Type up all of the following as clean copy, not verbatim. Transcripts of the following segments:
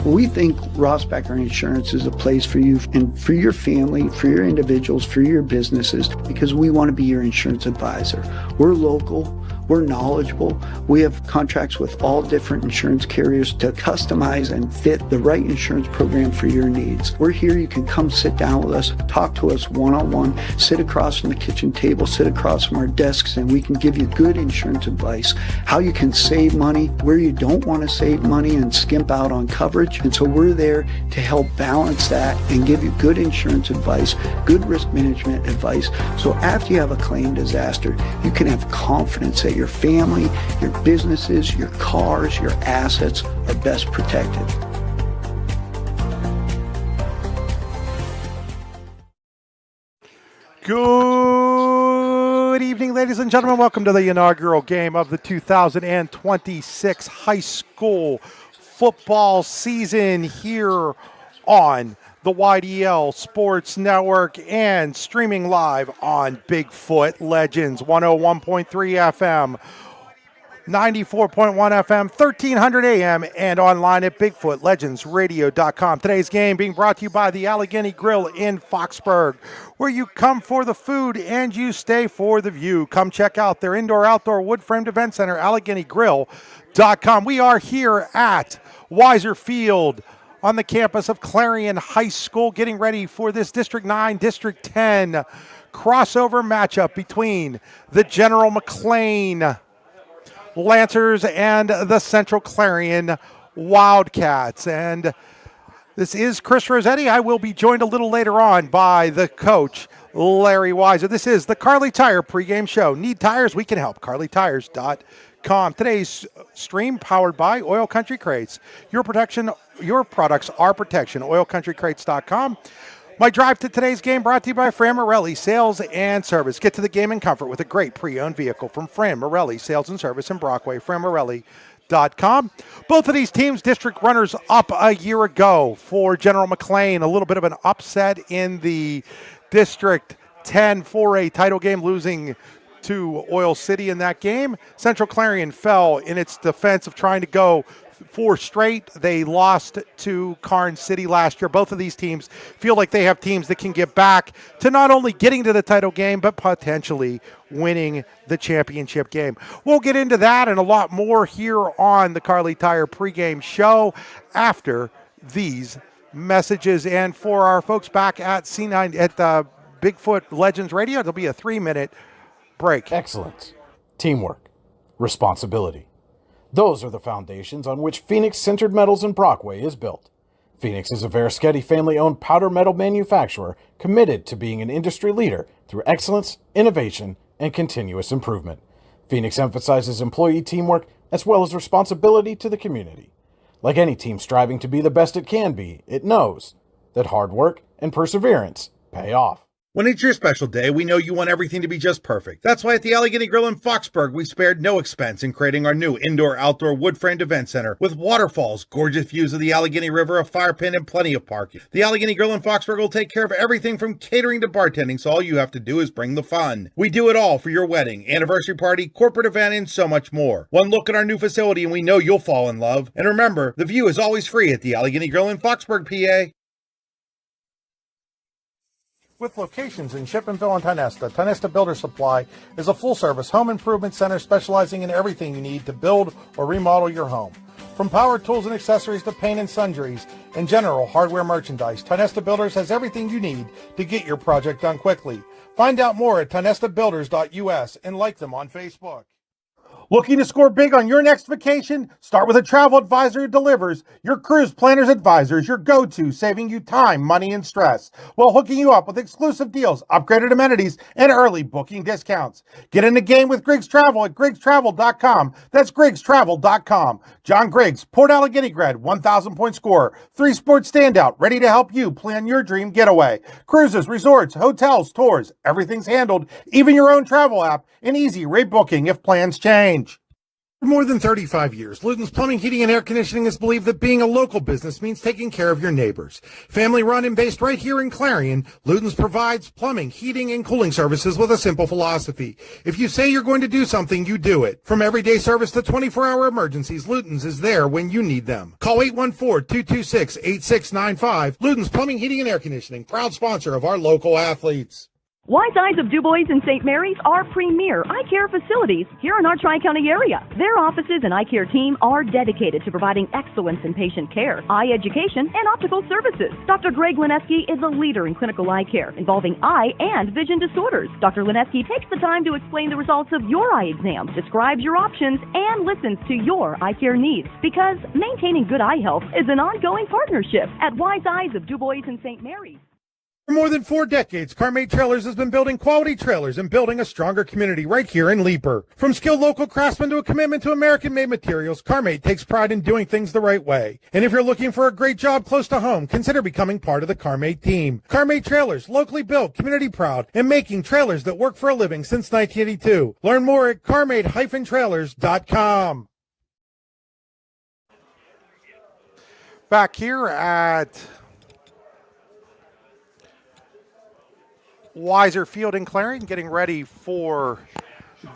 Well, we think Ross Becker Insurance is a place for you and for your family, for your individuals, for your businesses, because we want to be your insurance advisor. We're local. We're knowledgeable. We have contracts with all different insurance carriers to customize and fit the right insurance program for your needs. We're here. You can come sit down with us, talk to us one-on-one, sit across from the kitchen table, sit across from our desks, and we can give you good insurance advice, how you can save money, where you don't want to save money and skimp out on coverage. And so we're there to help balance that and give you good insurance advice, good risk management advice. So after you have a claim disaster, you can have confidence that your family, your businesses, your cars, your assets are best protected. Good evening, ladies and gentlemen. Welcome to the inaugural game of the 2026 high school football season here on the YDL Sports Network and streaming live on Bigfoot Legends 101.3 FM, 94.1 FM, 1300 AM, and online at BigfootLegendsRadio.com. Today's game being brought to you by the Allegheny Grill in Foxburg, where you come for the food and you stay for the view. Come check out their indoor-outdoor wood-framed event center, AlleghenyGrill.com. We are here at Weiser Field on the campus of Clarion High School, getting ready for this District 9, District 10 crossover matchup between the General McLane Lancers and the Central Clarion Wildcats. And this is Chris Rossetti. I will be joined a little later on by the coach, Larry Weiser. This is the Carly Tire pregame show. Need tires? We can help. CarlyTires.com. Today's stream powered by Oil Country Crates. Your protection, your products are protection. OilCountryCrates.com. My drive to today's game brought to you by Fran Morelli Sales and Service. Get to the game in comfort with a great pre-owned vehicle from Fran Morelli Sales and Service in Brockway, FranMorelli.com. Both of these teams, district runners up a year ago for General McLane. A little bit of an upset in the District 10 4A title game, losing to Oil City in that game. Central Clarion fell in its defense of trying to go 4 straight. They lost to Karn City last year. Both of these teams feel like they have teams that can get back to not only getting to the title game, but potentially winning the championship game. We'll get into that and a lot more here on the Carly Tire pregame show after these messages. And for our folks back at C9 at Bigfoot Legends Radio, it'll be a 3-minute break. Excellence, teamwork, responsibility. Those are the foundations on which Phoenix Sintered Metals in Brockway is built. Phoenix is a Verischetti family-owned powder metal manufacturer committed to being an industry leader through excellence, innovation, and continuous improvement. Phoenix emphasizes employee teamwork as well as responsibility to the community. Like any team striving to be the best it can be, it knows that hard work and perseverance pay off. When it's your special day, we know you want everything to be just perfect. That's why at the Allegheny Grill in Foxburg, we spared no expense in creating our new indoor-outdoor wood-framed event center with waterfalls, gorgeous views of the Allegheny River, a fire pit, and plenty of parking. The Allegheny Grill in Foxburg will take care of everything from catering to bartending, so all you have to do is bring the fun. We do it all for your wedding, anniversary party, corporate event, and so much more. One look at our new facility and we know you'll fall in love. And remember, the view is always free at the Allegheny Grill in Foxburg, PA. With locations in Shippenville and Tionesta Builder Supply is a full-service home improvement center specializing in everything you need to build or remodel your home. From power tools and accessories to paint and sundries and general hardware merchandise, Tionesta Builders has everything you need to get your project done quickly. Find out more at tionestabuilders.us and like them on Facebook. Looking to score big on your next vacation? Start with a travel advisor who delivers. Your cruise planner's advisor is your go-to, saving you time, money, and stress, while hooking you up with exclusive deals, upgraded amenities, and early booking discounts. Get in the game with Griggs Travel at GriggsTravel.com. That's GriggsTravel.com. John Griggs, Port Allegheny grad, 1,000-point scorer, 3-sport standout, ready to help you plan your dream getaway. Cruises, resorts, hotels, tours, everything's handled, even your own travel app, and easy rate booking if plans change. For more than 35 years, Luton's Plumbing, Heating, and Air Conditioning has believed that being a local business means taking care of your neighbors. Family run and based right here in Clarion, Luton's provides plumbing, heating, and cooling services with a simple philosophy. If you say you're going to do something, you do it. From everyday service to 24-hour emergencies, Luton's is there when you need them. Call 814-226-8695. Luton's Plumbing, Heating, and Air Conditioning, proud sponsor of our local athletes. Wise Eyes of DuBois and St. Mary's are premier eye care facilities here in our Tri-County area. Their offices and eye care team are dedicated to providing excellence in patient care, eye education, and optical services. Dr. Greg Lineski is a leader in clinical eye care involving eye and vision disorders. Dr. Lineski takes the time to explain the results of your eye exam, describes your options, and listens to your eye care needs, because maintaining good eye health is an ongoing partnership at Wise Eyes of DuBois and St. Mary's. For more than 4 decades, Carmade Trailers has been building quality trailers and building a stronger community right here in Leeper. From skilled local craftsmen to a commitment to American-made materials, Carmade takes pride in doing things the right way. And if you're looking for a great job close to home, consider becoming part of the Carmade team. Carmade Trailers, locally built, community proud, and making trailers that work for a living since 1982. Learn more at carmade-trailers.com. Back here at Weiser Field in Clarion, getting ready for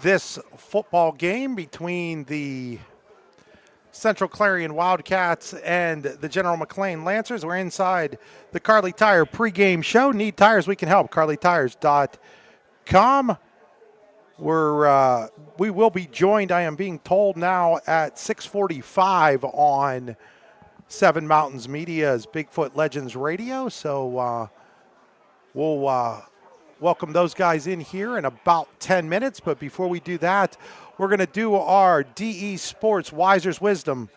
this football game between the Central Clarion Wildcats and the General McLane Lancers. We're inside the Carly Tire pregame show. Need tires, we can help. CarlyTires.com. We will be joined, I am being told now, at 6:45 on Seven Mountains Media's Bigfoot Legends Radio. So we'll welcome those guys in here in about 10 minutes. But before we do that, we're going to do our DE Sports Weiser's Wisdom.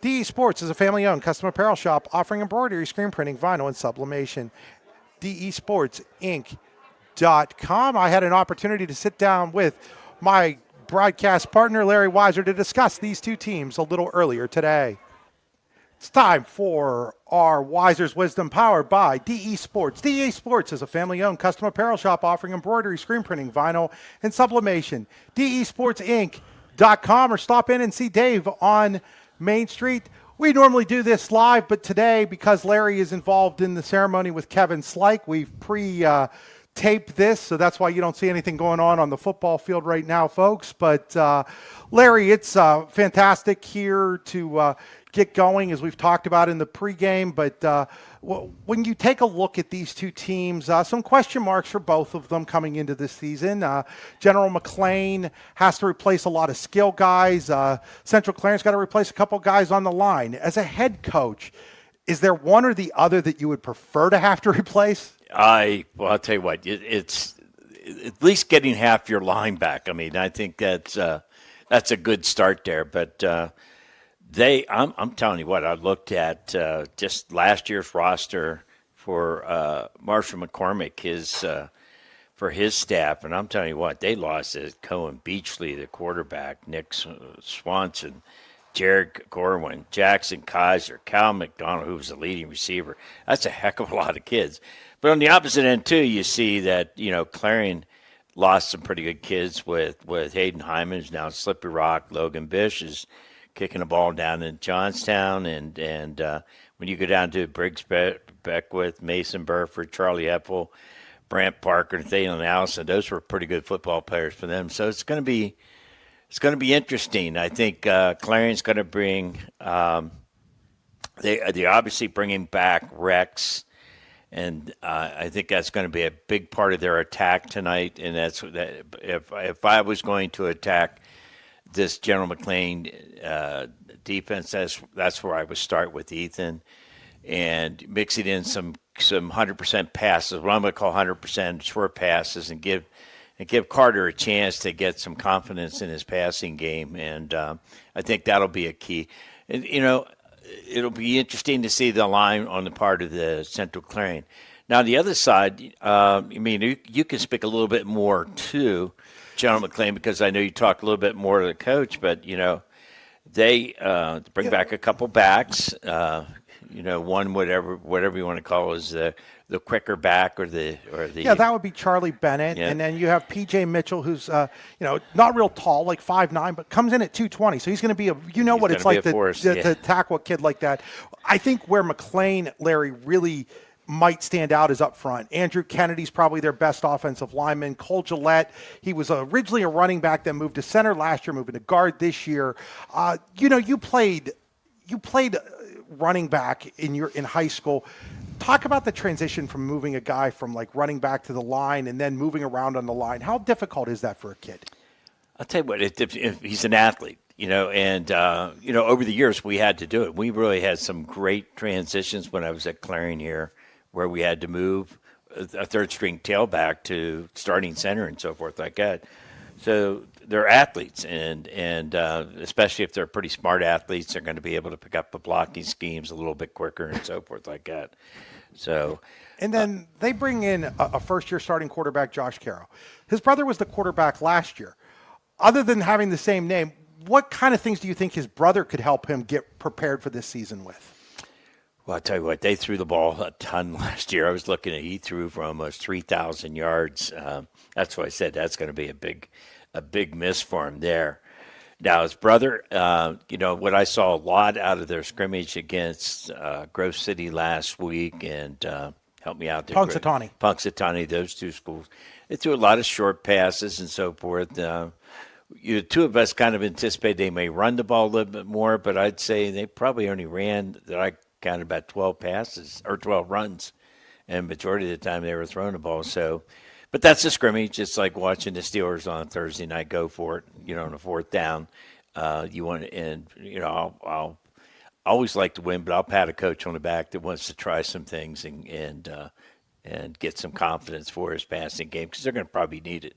DE Sports is a family-owned custom apparel shop offering embroidery, screen printing, vinyl, and sublimation. DESportsinc.com. I had an opportunity to sit down with my broadcast partner, Larry Weiser, to discuss these two teams a little earlier today. It's time for our Weiser's Wisdom, powered by DE Sports. DE Sports is a family-owned custom apparel shop offering embroidery, screen printing, vinyl, and sublimation. DESportsinc.com, or stop in and see Dave on Main Street. We normally do this live, but today, because Larry is involved in the ceremony with Kevin Slike, we've taped this, so that's why you don't see anything going on the football field right now, folks. But Larry, it's fantastic here to get going, as we've talked about in the pregame. But when you take a look at these two teams, some question marks for both of them coming into this season. General McLane has to replace a lot of skill guys. Central Clarion's got to replace a couple guys on the line. As a head coach, is there one or the other that you would prefer to have to replace? I'll tell you what, it's at least getting half your line back. I mean, I think that's a good start there. But I'm telling you what, I looked at just last year's roster for Marshall McCormick, for his staff, and I'm telling you what, they lost Cohen Beachley, the quarterback, Nick Swanson, Jared Gorwin, Jackson Kaiser, Cal McDonald, who was the leading receiver. That's a heck of a lot of kids. But on the opposite end, too, you see that, Clarion lost some pretty good kids with Hayden Hyman, who's now Slippery Rock. Logan Bish is kicking the ball down in Johnstown. And when you go down to Briggs Beckwith, Mason Burford, Charlie Eppel, Brant Parker, Nathaniel Allison, those were pretty good football players for them. So it's going to be interesting. I think Clarion's going to bring they're obviously bringing back Rex. And I think that's going to be a big part of their attack tonight. And that's if I was going to attack this General McLane defense, that's where I would start with Ethan and mixing in some 100% passes, what I'm going to call 100% short passes, and give Carter a chance to get some confidence in his passing game. And I think that'll be a key. And it'll be interesting to see the line on the part of the Central Clarion. Now, the other side, you can speak a little bit more to General McLane, because I know you talk a little bit more to the coach, but, they bring back a couple backs. one whatever you want to call is the quicker back or the Yeah, that would be Charlie Bennett, Yeah. and then you have P.J. Mitchell, who's not real tall, like 5'9", but comes in at 220. So he's going to be what it's like to tackle a kid like that. I think where McLane, Larry, really might stand out is up front. Andrew Kennedy's probably their best offensive lineman. Cole Gillette, he was originally a running back that moved to center last year, moving to guard this year. You played running back in high school. Talk about the transition from moving a guy from like running back to the line and then moving around on the line. How difficult is that for a kid? I'll tell you what, if he's an athlete, and over the years we had to do it. We really had some great transitions when I was at Clarion here, where we had to move a third string tailback to starting center and so forth like that. So they're athletes, and especially if they're pretty smart athletes, they're going to be able to pick up the blocking schemes a little bit quicker and so forth like that. So, and then they bring in a first-year starting quarterback, Josh Carroll. His brother was the quarterback last year. Other than having the same name, what kind of things do you think his brother could help him get prepared for this season with? Well, I'll tell you what, they threw the ball a ton last year. I was looking at he threw for almost 3,000 yards. That's why I said that's going to be a big miss for him there. Now, his brother, what I saw a lot out of their scrimmage against Grove City last week, and help me out there. Punxsutawney, those two schools. They threw a lot of short passes and so forth. Two of us kind of anticipate they may run the ball a little bit more, but I'd say they probably only ran, that I counted, about 12 passes or 12 runs, and majority of the time they were throwing the ball. So, but that's a scrimmage. It's like watching the Steelers on Thursday night go for it, on a fourth down. You want to, and I'll always like to win, but I'll pat a coach on the back that wants to try some things and get some confidence for his passing game, because they're going to probably need it.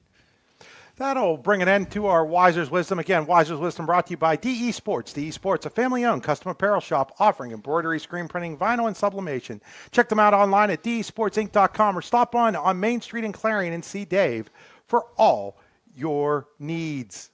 That'll bring an end to our Wiser's Wisdom. Again, Wiser's Wisdom brought to you by DE Sports. DE Sports, a family-owned custom apparel shop offering embroidery, screen printing, vinyl, and sublimation. Check them out online at desportsinc.com or stop on Main Street in Clarion and see Dave for all your needs.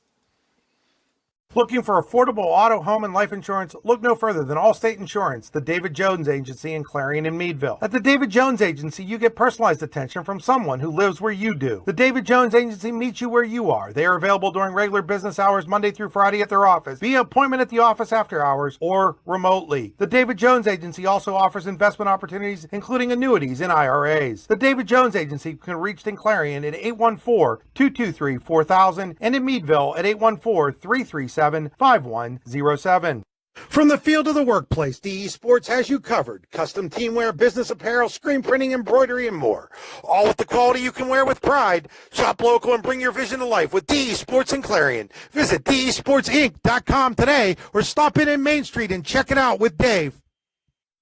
Looking for affordable auto, home, and life insurance? Look no further than Allstate Insurance, the David Jones Agency in Clarion and Meadville. At the David Jones Agency, you get personalized attention from someone who lives where you do. The David Jones Agency meets you where you are. They are available during regular business hours, Monday through Friday at their office, via appointment at the office after hours, or remotely. The David Jones Agency also offers investment opportunities, including annuities and IRAs. The David Jones Agency can be reached in Clarion at 814-223-4000 and in Meadville at 814-337-5107. From the field to the workplace, DE Sports has you covered. Custom teamwear, business apparel, screen printing, embroidery, and more. All with the quality you can wear with pride. Shop local and bring your vision to life with DE Sports in Clarion. Visit desportsinc.com today or stop in Main Street and check it out with Dave.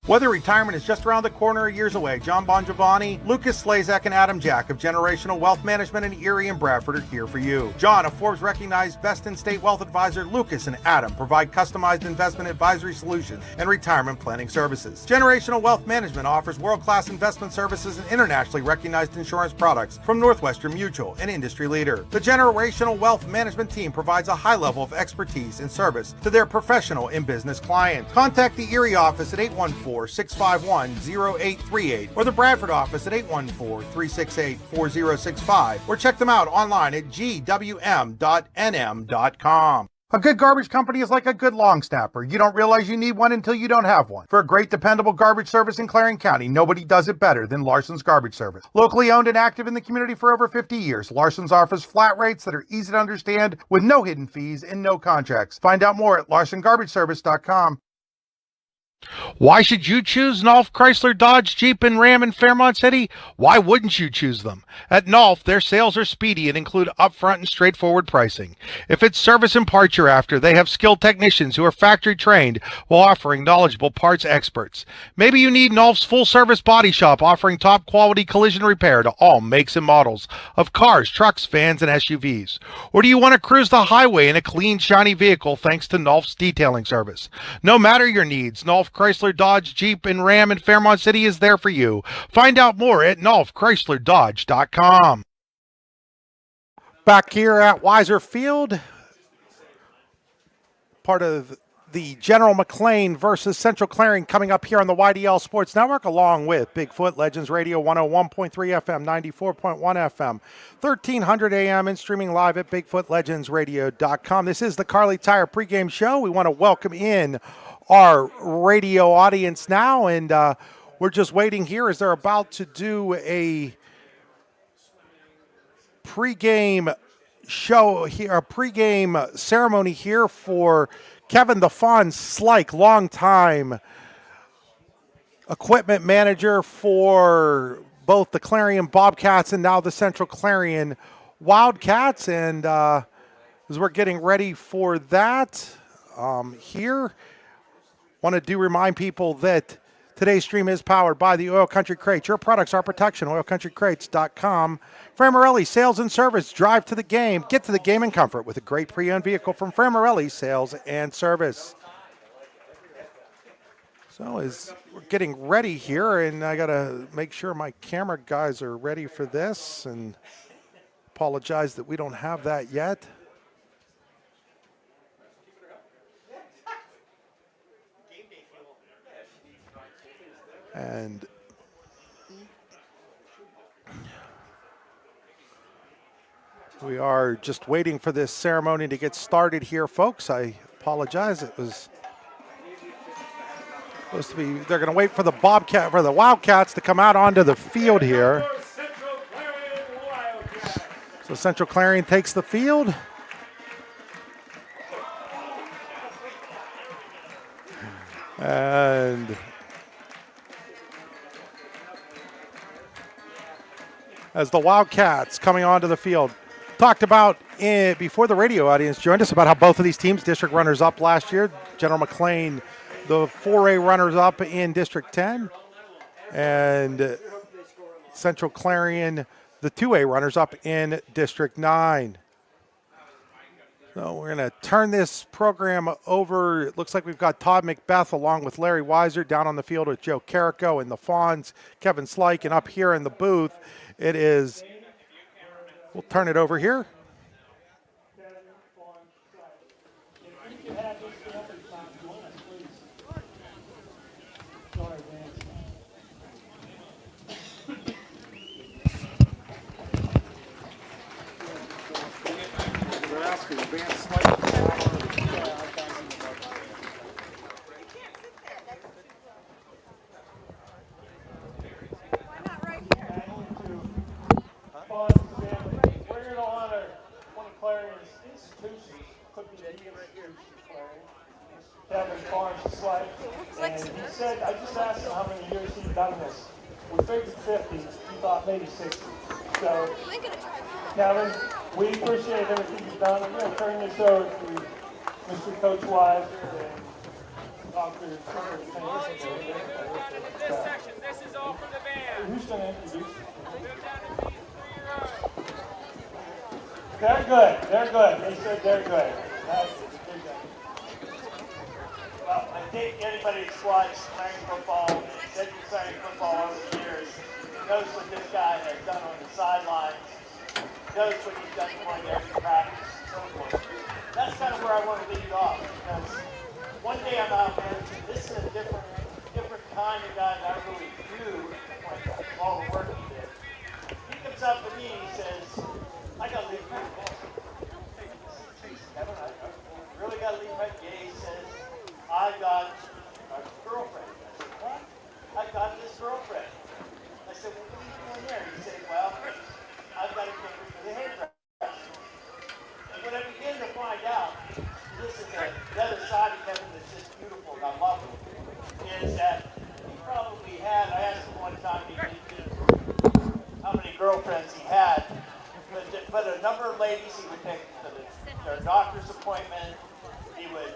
Whether retirement is just around the corner or years away, John Bongiovanni, Lucas Slazak, and Adam Jack of Generational Wealth Management in Erie and Bradford are here for you. John, a Forbes-recognized best-in-state wealth advisor, Lucas and Adam provide customized investment advisory solutions and retirement planning services. Generational Wealth Management offers world-class investment services and internationally recognized insurance products from Northwestern Mutual, an industry leader. The Generational Wealth Management team provides a high level of expertise and service to their professional and business clients. Contact the Erie office at 814-651-0838 or the Bradford office at 814-368-4065 or check them out online at gwm.nm.com. A good garbage company is like a good long snapper. You don't realize you need one until you don't have one. For a great, dependable garbage service in Clarion County, nobody does it better than Larson's Garbage Service. Locally owned and active in the community for over 50 years, Larson's offers flat rates that are easy to understand with no hidden fees and no contracts. Find out more at larsongarbageservice.com. Why should you choose Nolf Chrysler Dodge Jeep and Ram in Fairmont City? Why wouldn't you choose them? At Nolf, their sales are speedy and include upfront and straightforward pricing. If it's service and parts you're after, they have skilled technicians who are factory trained while offering knowledgeable parts experts. Maybe you need Nolf's full service body shop offering top quality collision repair to all makes and models of cars, trucks, vans, and SUVs. Or do you want to cruise the highway in a clean, shiny vehicle thanks to Nolf's detailing service? No matter your needs, Nolf Chrysler Dodge Jeep and Ram in Fairmont City is there for you. Find out more at NolfChryslerDodge.com. Back here at Weiser Field, part of the General McLane versus Central Clarion coming up here on the YDL Sports Network, along with Bigfoot Legends Radio 101.3 FM, 94.1 FM, 1300 AM, and streaming live at BigfootLegendsRadio.com. This is the Carly Tire pregame show. We want to welcome in our radio audience now, and we're just waiting here as they're about to do a pregame show here, a pregame ceremony here for Kevin the Fawn Slike, longtime equipment manager for both the Clarion Bobcats and now the Central Clarion Wildcats. And as we're getting ready for that here, want to remind people that today's stream is powered by the Oil Country Crates. Your products, our protection, oilcountrycrates.com. Framarelli Sales and Service. Drive to the game. Get to the game in comfort with a great pre-owned vehicle from Framarelli Sales and Service. So as we're getting ready here, and I got to make sure my camera guys are ready for this, and apologize that we don't have that yet. And we are just waiting for this ceremony to get started here, folks. I apologize. It was supposed to be, they're going to wait for the Wildcats to come out onto the field here. So Central Clarion takes the field. And as the Wildcats coming onto the field, talked about before the radio audience joined us about how both of these teams, district runners up last year. General McLane, the 4A runners up in District 10, and Central Clarion, the 2A runners up in District 9. So we're going to turn this program over. It looks like we've got Todd McBeth along with Larry Weiser down on the field with Joe Carrico and the Fawns, Kevin Slike, and up here in the booth, it is, we'll turn it over here. And he said, I just asked him how many years he'd done this. We figured 50, he thought maybe 60. So, Kevin, we appreciate everything you've done. I'm going to turn this over to Mr. Coach Wise and Dr. This is all for the band. Who's going to introduce? They're good. They're good. They said they're good. Well, I think anybody that's watched Clarion football, Central Clarion football over the years, knows what this guy has done on the sidelines, knows what he's done going there to practice and so forth. That's kind of where I want to lead off, because one day I'm out there, this is a different kind of guy that I really do, like all the work he did. He comes up to me and he says, I got to leave my ball. Kevin, I really got to leave my game. He says, I got a girlfriend. I said, what? I got this girlfriend. I said, well, what are you doing there? He said, well, I've got to take her to the hairdresser. And when I began to find out, this is the other side of Kevin that's just beautiful, and I love him, is that he probably had, I asked him one time how many girlfriends he had, but a number of ladies he would take to their doctor's appointment. He would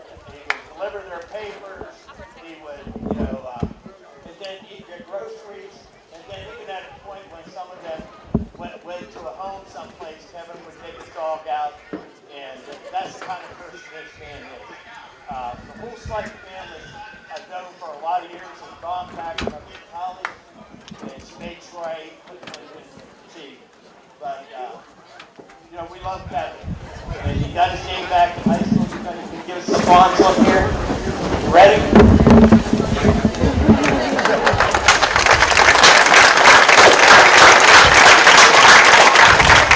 deliver their papers, he would, and then eat their groceries, and then even at a point when some of them went to a home someplace, Kevin would take his dog out, and that's the kind of person this man is. The whole Slike family I've known for a lot of years, and gone back to my college, and she made sure I ate quickly and cheap. But, we love Kevin. And he got his name back in high school. He give us some thoughts up here. You ready?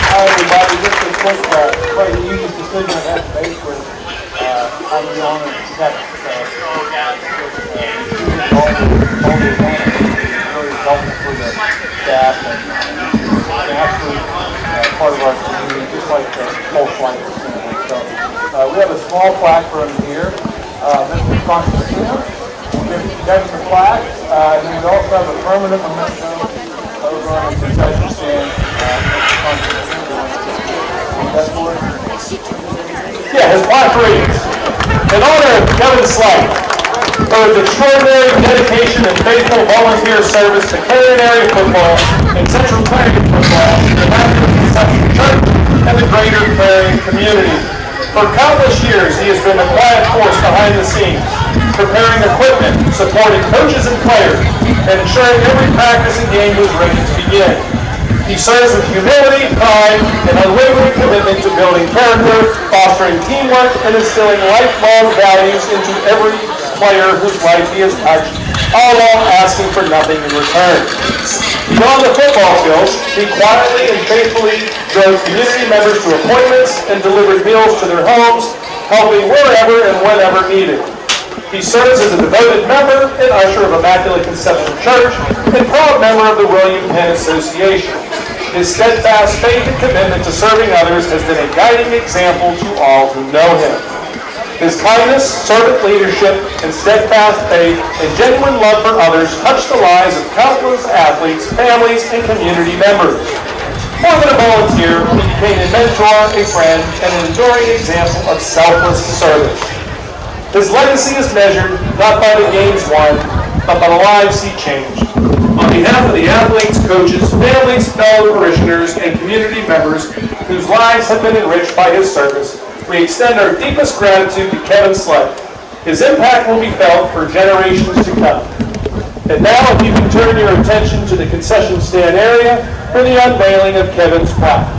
All right, everybody, this is quite a unique decision I have to make with I'm the owner of Kevin. All the really helpful for the staff and absolute part of our community, just like the whole flight family. So we have a small plaque for him here. This is Constantino. We'll give Kevin the plaque. And then we also have a permanent memento over on the concession stand. Yeah, his plaque reads, in honor of Kevin Slight, for his extraordinary dedication and faithful volunteer service to Clarion area football and Central Clarion football, the Immaculate Conception Church, and the greater Clarion community. For countless years, he has been a quiet force behind the scenes, preparing equipment, supporting coaches and players, and ensuring every practice and game was ready to begin. He serves with humility, pride, and unwavering commitment to building character, fostering teamwork, and instilling lifelong values into every player whose life he has touched, all while asking for nothing in return. Beyond the football field, he quietly and faithfully drove community members to appointments and delivered meals to their homes, helping wherever and whenever needed. He serves as a devoted member and usher of Immaculate Conception Church and proud member of the William Penn Association. His steadfast faith and commitment to serving others has been a guiding example to all who know him. His kindness, servant leadership, and steadfast faith and genuine love for others touched the lives of countless athletes, families, and community members. More than a volunteer, he became a mentor, a friend, and an enduring example of selfless service. His legacy is measured not by the games won, but by the lives he changed. On behalf of the athletes, coaches, families, fellow parishioners, and community members whose lives have been enriched by his service, we extend our deepest gratitude to Kevin Slight. His impact will be felt for generations to come. And now, if you can turn your attention to the concession stand area for the unveiling of Kevin's plaque.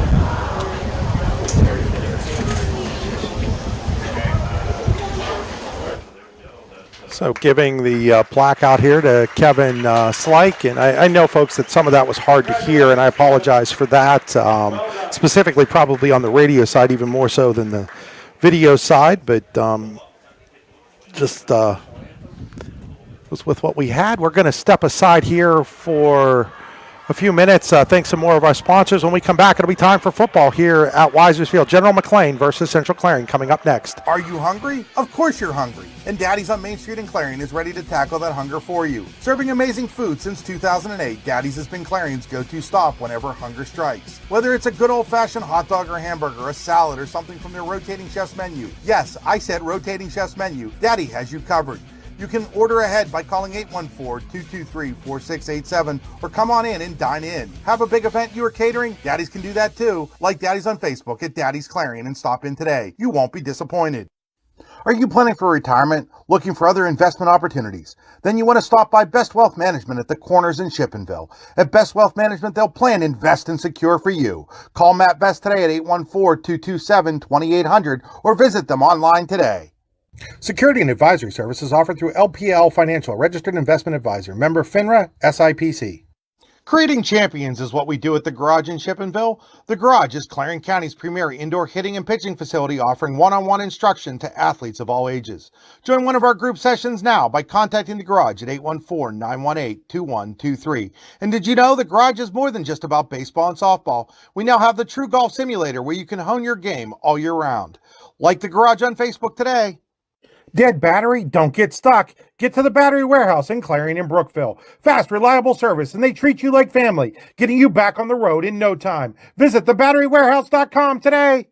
So giving the plaque out here to Kevin Slight, and I know, folks, that some of that was hard to hear, and I apologize for that, specifically probably on the radio side, even more so than the video side, but just was with what we had. We're going to step aside here for a few minutes. Thanks to more of our sponsors. When we come back, it'll be time for football here at Weisers Field. General McLane versus Central Clarion coming up next. Are you hungry? Of course you're hungry. And Daddy's on Main Street in Clarion is ready to tackle that hunger for you. Serving amazing food since 2008, Daddy's has been Clarion's go-to stop whenever hunger strikes. Whether it's a good old-fashioned hot dog or hamburger, a salad, or something from their rotating chef's menu. Yes, I said rotating chef's menu. Daddy has you covered. You can order ahead by calling 814-223-4687 or come on in and dine in. Have a big event you are catering? Daddy's can do that too. Like Daddy's on Facebook at Daddy's Clarion and stop in today. You won't be disappointed. Are you planning for retirement? Looking for other investment opportunities? Then you want to stop by Best Wealth Management at the Corners in Shippenville. At Best Wealth Management, they'll plan, invest, and secure for you. Call Matt Best today at 814-227-2800 or visit them online today. Security and advisory services offered through LPL Financial, registered investment advisor, member FINRA, SIPC. Creating champions is what we do at the Garage in Shippenville. The Garage is Clarion County's premier indoor hitting and pitching facility, offering one-on-one instruction to athletes of all ages. Join one of our group sessions now by contacting the Garage at 814-918-2123. And did you know the Garage is more than just about baseball and softball? We now have the True Golf Simulator where you can hone your game all year round. Like the Garage on Facebook today. Dead battery? Don't get stuck. Get to the Battery Warehouse in Clarion and Brookville. Fast, reliable service, and they treat you like family, getting you back on the road in no time. Visit thebatterywarehouse.com today.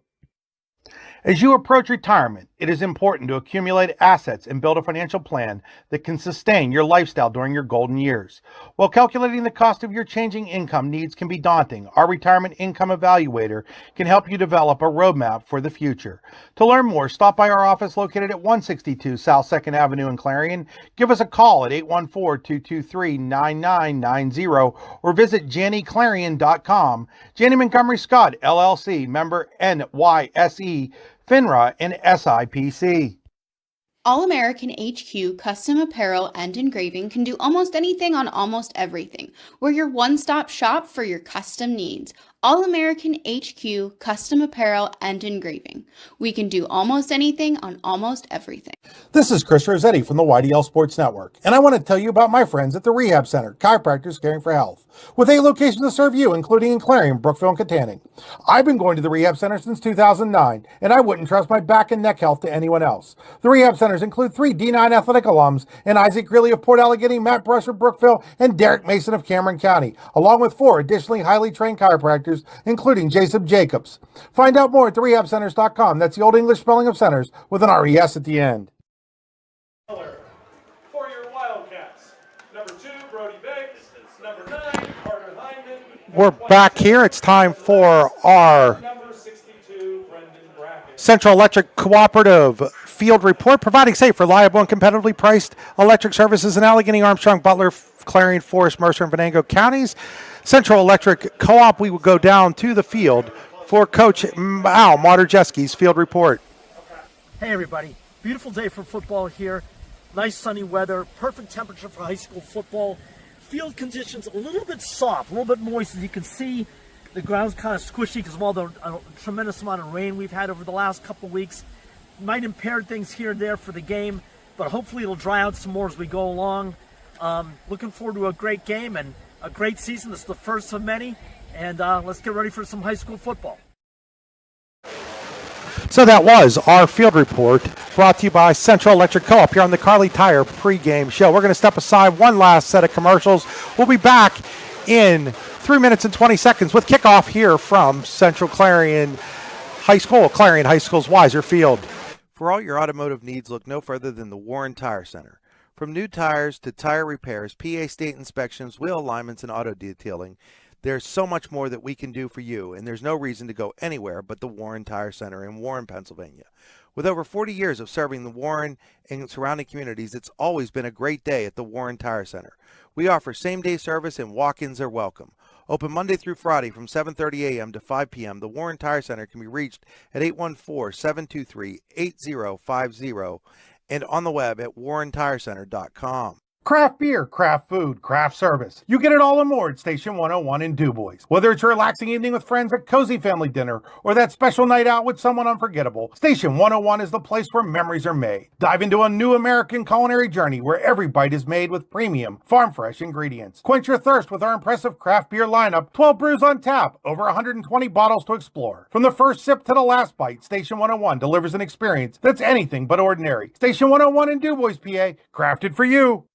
As you approach retirement, it is important to accumulate assets and build a financial plan that can sustain your lifestyle during your golden years. While calculating the cost of your changing income needs can be daunting, our Retirement Income Evaluator can help you develop a roadmap for the future. To learn more, stop by our office located at 162 South 2nd Avenue in Clarion. Give us a call at 814-223-9990 or visit JannyClarion.com. Janney Montgomery Scott, LLC, member NYSE, FINRA, and SIPC. All American HQ Custom Apparel and Engraving can do almost anything on almost everything. We're your one-stop shop for your custom needs. All American HQ Custom Apparel and Engraving. We can do almost anything on almost everything. This is Chris Rossetti from the YDL Sports Network, and I want to tell you about my friends at the Rehab Center, Chiropractors Caring for Health, with 8 locations to serve you, including in Clarion, Brookville, and Katanning. I've been going to the Rehab Center since 2009, and I wouldn't trust my back and neck health to anyone else. The Rehab Centers include 3 D9 athletic alums, and Isaac Greeley of Port Allegany, Matt Brush of Brookville, and Derek Mason of Cameron County, along with 4 additionally highly trained chiropractors, including Jason Jacobs. Find out more at therehabcenters.com. That's the Old English spelling of centers with an RES at the end. For your Wildcats, number 2, Brody Biggs, number 9, Carter Hyman. We're back here. It's time for our Number 62, Brendan Brackett. Central Electric Cooperative Field Report, providing safe, reliable, and competitively priced electric services in Allegheny, Armstrong, Butler, Clarion, Forest, Mercer, and Venango counties. Central Electric Co-op, we will go down to the field for Coach Al Marderjeski's Field Report. Hey everybody, beautiful day for football here. Nice sunny weather, perfect temperature for high school football. Field conditions a little bit soft, a little bit moist. As you can see, the ground's kind of squishy because of all the tremendous amount of rain we've had over the last couple weeks. Might impair things here and there for the game, but hopefully it'll dry out some more as we go along. Looking forward to a great game and a great season. This is the first of many, and let's get ready for some high school football. So that was our field report brought to you by Central Electric Co-op here on the Carly Tire pregame show. We're going to step aside one last set of commercials. We'll be back in 3 minutes and 20 seconds with kickoff here from Central Clarion High School, Clarion High School's Weiser Field. For all your automotive needs, look no further than the Warren Tire Center. From new tires to tire repairs, PA state inspections, wheel alignments, and auto detailing, there's so much more that we can do for you, and there's no reason to go anywhere but the Warren Tire Center in Warren, Pennsylvania. With over 40 years of serving the Warren and surrounding communities, it's always been a great day at the Warren Tire Center. We offer same-day service and walk-ins are welcome. Open Monday through Friday from 7:30 a.m. to 5 p.m., the Warren Tire Center can be reached at 814-723-8050 and on the web at warrentirecenter.com. Craft beer, craft food, craft service. You get it all and more at Station 101 in DuBois. Whether it's a relaxing evening with friends at cozy family dinner or that special night out with someone unforgettable, Station 101 is the place where memories are made. Dive into a new American culinary journey where every bite is made with premium, farm-fresh ingredients. Quench your thirst with our impressive craft beer lineup, 12 brews on tap, over 120 bottles to explore. From the first sip to the last bite, Station 101 delivers an experience that's anything but ordinary. Station 101 in DuBois, PA, crafted for you.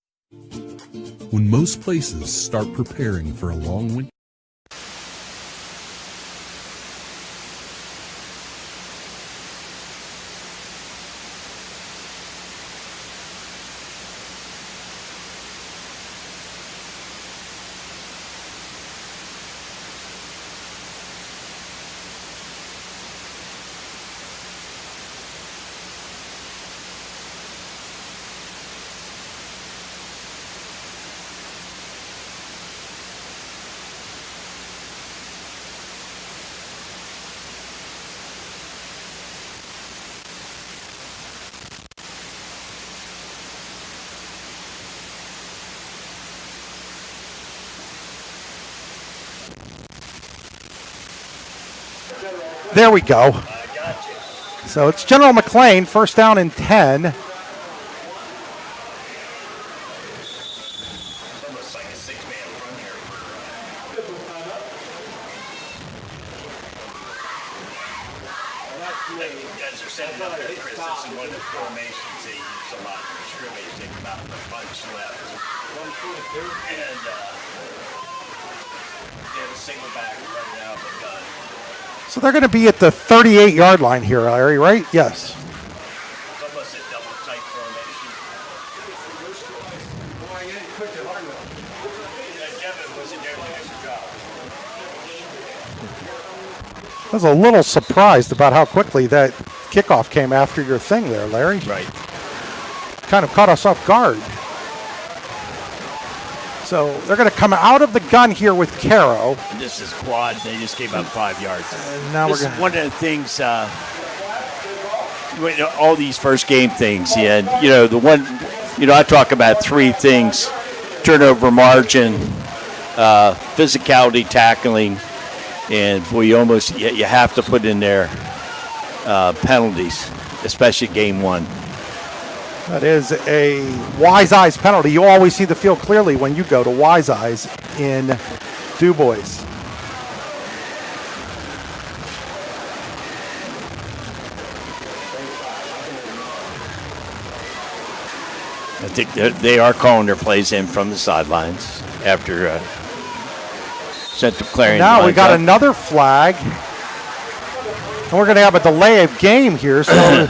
When most places start preparing for a long winter, There we go. So it's General McLane, first down and 10. So they're going to be at the 38-yard line here, Larry, right? Yes. I was a little surprised about how quickly that kickoff came after your thing there, Larry. Right. Kind of caught us off guard. So they're going to come out of the gun here with Caro. And this is quad. They just gave up 5 yards. And now this we're is one of the things all these first game things, and the one, I talk about three things: turnover margin, physicality, tackling, and boy, you have to put in there penalties, especially game one. That is a Wise Eyes penalty. You always see the field clearly when you go to Wise Eyes in Du Bois. I think they are calling their plays in from the sidelines after Central Clarion. Now we got another flag. And we're going to have a delay of game here. So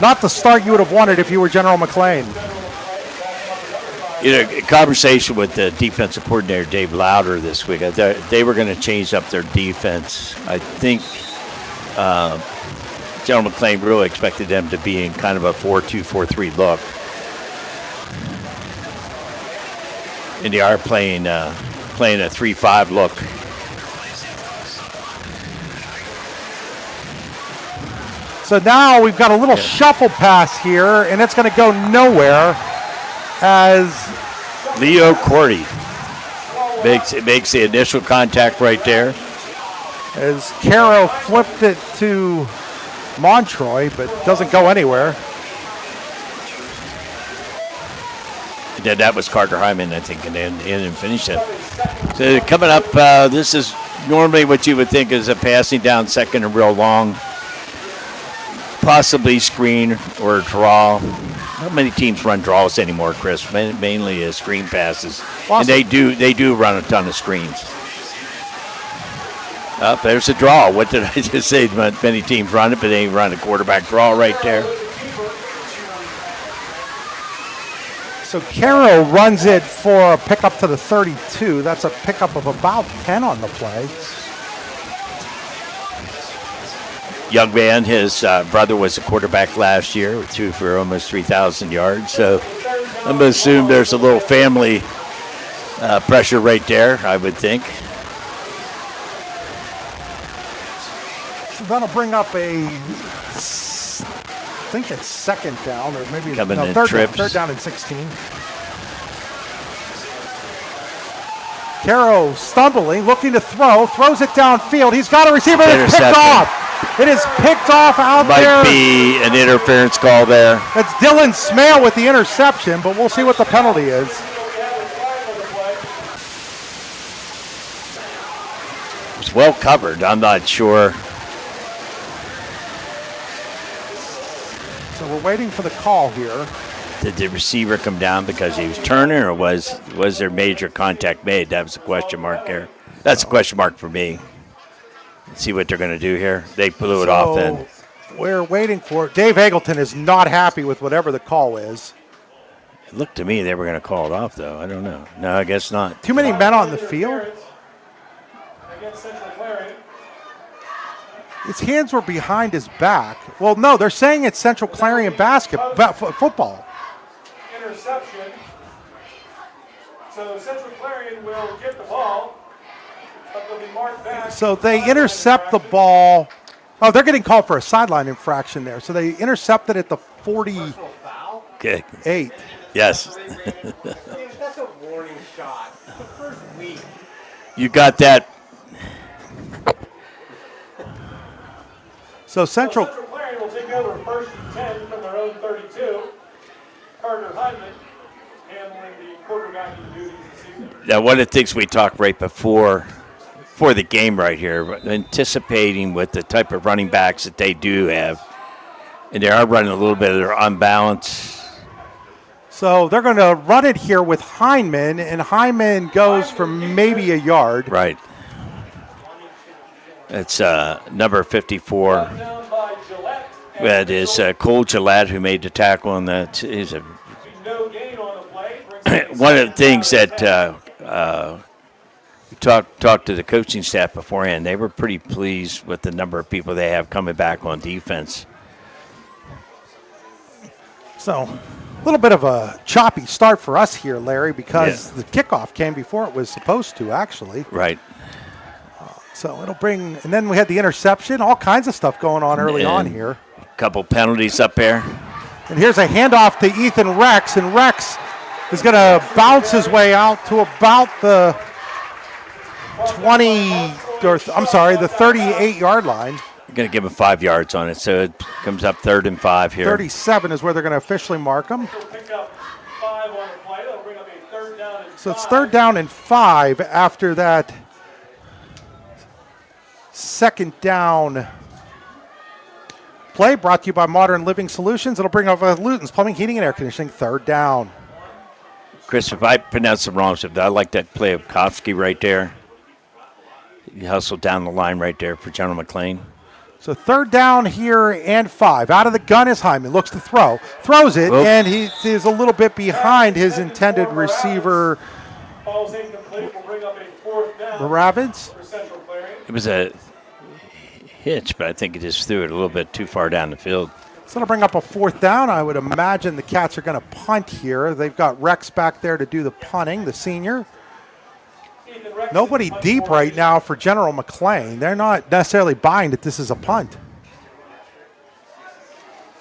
not the start you would have wanted if you were General McLane. A conversation with the defensive coordinator, Dave Lauder, this week. They were going to change up their defense. I think General McLane really expected them to be in kind of a 4-2, 4-3 look. And they are playing a 3-5 look. So now we've got a little shuffle pass here, and it's going to go nowhere as Leo Cordy makes the initial contact right there. As Caro flipped it to Montroy, but doesn't go anywhere. And that was Carter Hyman, I think, and then finished it. So coming up, this is normally what you would think is a passing down second and real long. Possibly screen or draw. Not many teams run draws anymore, Chris. Mainly screen passes, awesome. And they do run a ton of screens. There's a draw. What did I just say? Many teams run it, but they run a quarterback draw right there. So Caro runs it for a pickup to the 32. That's a pickup of about 10 on the play. Young man, his brother was a quarterback last year, threw for almost 3,000 yards. So I'm going to assume there's a little family pressure right there, I would think. So that'll bring up I think it's second down, or maybe third down and 16. Caro stumbling, looking to throws it downfield. He's got a receiver that's picked off. It is picked off out there. Might be an interference call there. It's Dylan Smale with the interception, but we'll see what the penalty is. It's well covered. I'm not sure. So we're waiting for the call here. Did the receiver come down because he was turning, or was there major contact made? That was a question mark there. That's a question mark for me. Let's see what they're going to do here. They blew it off then. We're waiting for it. Dave Hagelton is not happy with whatever the call is. It looked to me they were going to call it off, though. I don't know. No, I guess not. Too many men on the field. His hands were behind his back. Well, no, they're saying it's Central Clarion football. Interception. So Central Clarion will get the ball, but they'll be marked back. So they intercept the ball. Oh, they're getting called for a sideline infraction there. So they intercepted at the 48. Okay. Yes. That's a warning shot. The first week. You got that. So Central Clarion will take over first and 10 from their own 32. Carter Hyman handling the quarterbacking duties this season. Now, one of the things we talked right before the game right here, anticipating with the type of running backs that they do have, and they are running a little bit of their unbalance. So they're going to run it here with Hyman, and Hyman goes for maybe a yard. Right. It's number 54. That is Cole Gillette, who made the tackle on that. One of the things that we talked to the coaching staff beforehand, they were pretty pleased with the number of people they have coming back on defense. So a little bit of a choppy start for us here, Larry, because the kickoff came before it was supposed to, actually. Right. So it'll bring, and then we had the interception, all kinds of stuff going on early on here. Couple penalties up there. And here's a handoff to Ethan Rex, and Rex is going to bounce his way out to about the the 38-yard line. You're going to give him 5 yards on it, so it comes up 3rd and 5 here. 37 is where they're going to officially mark him. So it's 3rd down and 5 after that 2nd down play, brought to you by Modern Living Solutions. It'll bring up Luton's Plumbing, Heating, and Air Conditioning, 3rd down. Chris, if I pronounce it wrong, I like that play of Kofsky right there. He hustled down the line right there for General McLane. So 3rd down here and 5. Out of the gun is Hyman. Looks to throw. Throws it, and he is a little bit behind his intended receiver, Ravids. It was a hitch, but I think he just threw it a little bit too far down the field. So it'll bring up a 4th down. I would imagine the Cats are going to punt here. They've got Rex back there to do the punting, the senior. Nobody deep right now for General McLane. They're not necessarily buying that this is a punt.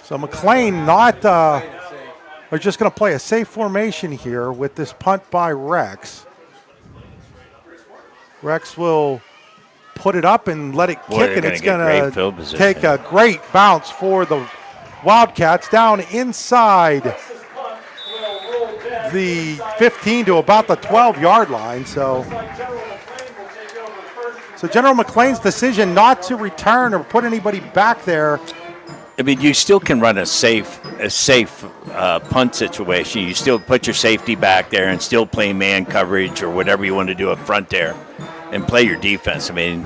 So McLane they're just going to play a safe formation here with this punt by Rex. Rex will put it up and let it kick, and it's going to take a great bounce for the Wildcats down inside the 15 to about the 12-yard line. So General McLane's decision not to return or put anybody back there. I mean, you still can run a safe punt situation. You still put your safety back there and still play man coverage or whatever you want to do up front there and play your defense. I mean,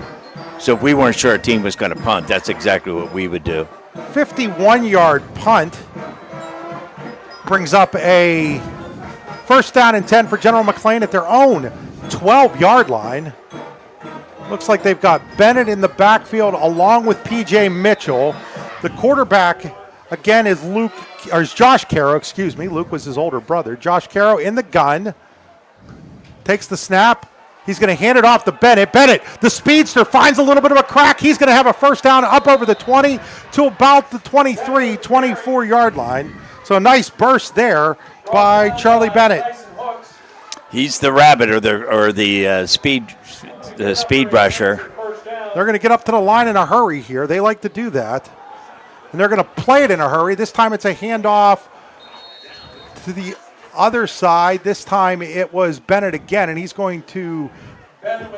so if we weren't sure a team was going to punt, that's exactly what we would do. 51-yard punt brings up a 1st down and 10 for General McLane at their own 12-yard line. Looks like they've got Bennett in the backfield along with P.J. Mitchell. The quarterback, again, is Josh Caro, excuse me. Luke was his older brother. Josh Caro in the gun. Takes the snap. He's going to hand it off to Bennett. Bennett, the speedster, finds a little bit of a crack. He's going to have a 1st down up over the 20 to about the 23, 24-yard line. So a nice burst there by Charlie Bennett. He's the rabbit or the speed rusher. They're going to get up to the line in a hurry here. They like to do that. And they're going to play it in a hurry. This time it's a handoff to the other side. This time it was Bennett again, and he's going to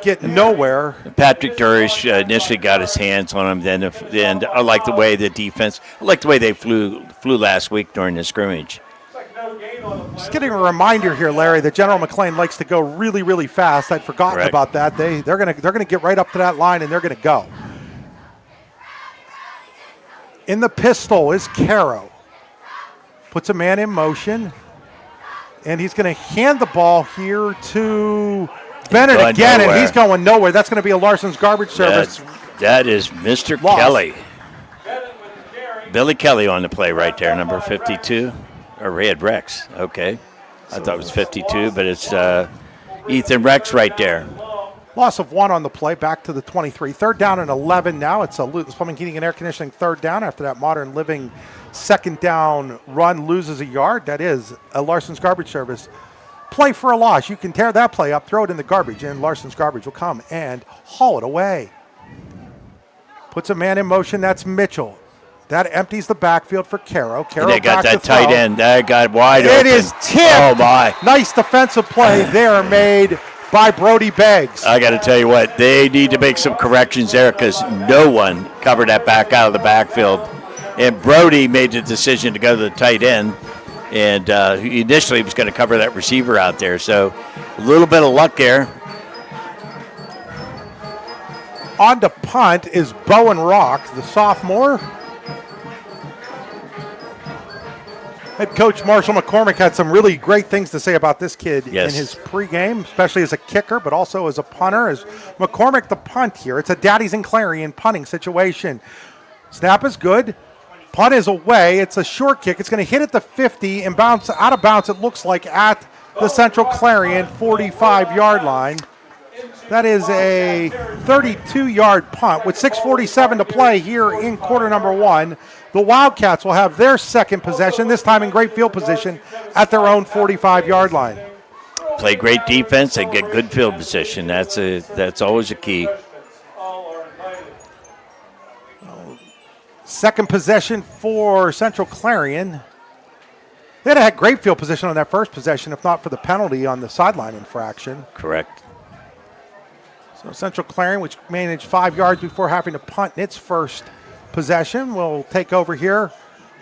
get nowhere. Patrick Durish initially got his hands on him. Then I like the way the defense, I like the way they flew last week during the scrimmage. Just getting a reminder here, Larry, that General McLane likes to go really, really fast. I'd forgotten about that. They're gonna get right up to that line, and they're gonna go. In the pistol is Caro. Puts a man in motion, and he's going to hand the ball here to Bennett again, nowhere. And he's going nowhere. That's going to be a Larson's garbage service. That is Mr. Kelly. Billy Kelly on the play right there, number 52. Or he had Rex. Okay. I thought it was 52, but it's Ethan Rex right there. Loss of 1 on the play, back to the 23. 3rd down and 11 now. It's a Luton's Plumbing, Heating, and Air Conditioning 3rd down after that Modern Living 2nd down run loses a yard. That is a Larson's garbage service. Play for a loss. You can tear that play up, throw it in the garbage, and Larson's garbage will come and haul it away. Puts a man in motion. That's Mitchell. That empties the backfield for Caro. And they got that tight end. That got wide open. It is tipped. Oh, my. Nice defensive play there made by Brody Beggs. I got to tell you what, they need to make some corrections there because no one covered that back out of the backfield. And Brody made the decision to go to the tight end, and he initially was going to cover that receiver out there. So a little bit of luck there. On to punt is Bowen Rock, the sophomore. Head coach Marshall McCormick had some really great things to say about this kid in his pregame, especially as a kicker, but also as a punter. As McCormick, the punt here. It's a Daddies and Clarion punting situation. Snap is good. Punt is away. It's a short kick. It's going to hit at the 50 and bounce out of bounds, it looks like, at the Central Clarion 45-yard line. That is a 32-yard punt with 6:47 to play here in quarter number one. The Wildcats will have their second possession, this time in great field position at their own 45-yard line. Play great defense and get good field position. That's always a key. Second possession for Central Clarion. They'd have had great field position on that first possession if not for the penalty on the sideline infraction. Correct. So Central Clarion, which managed 5 yards before having to punt in its first possession, will take over here.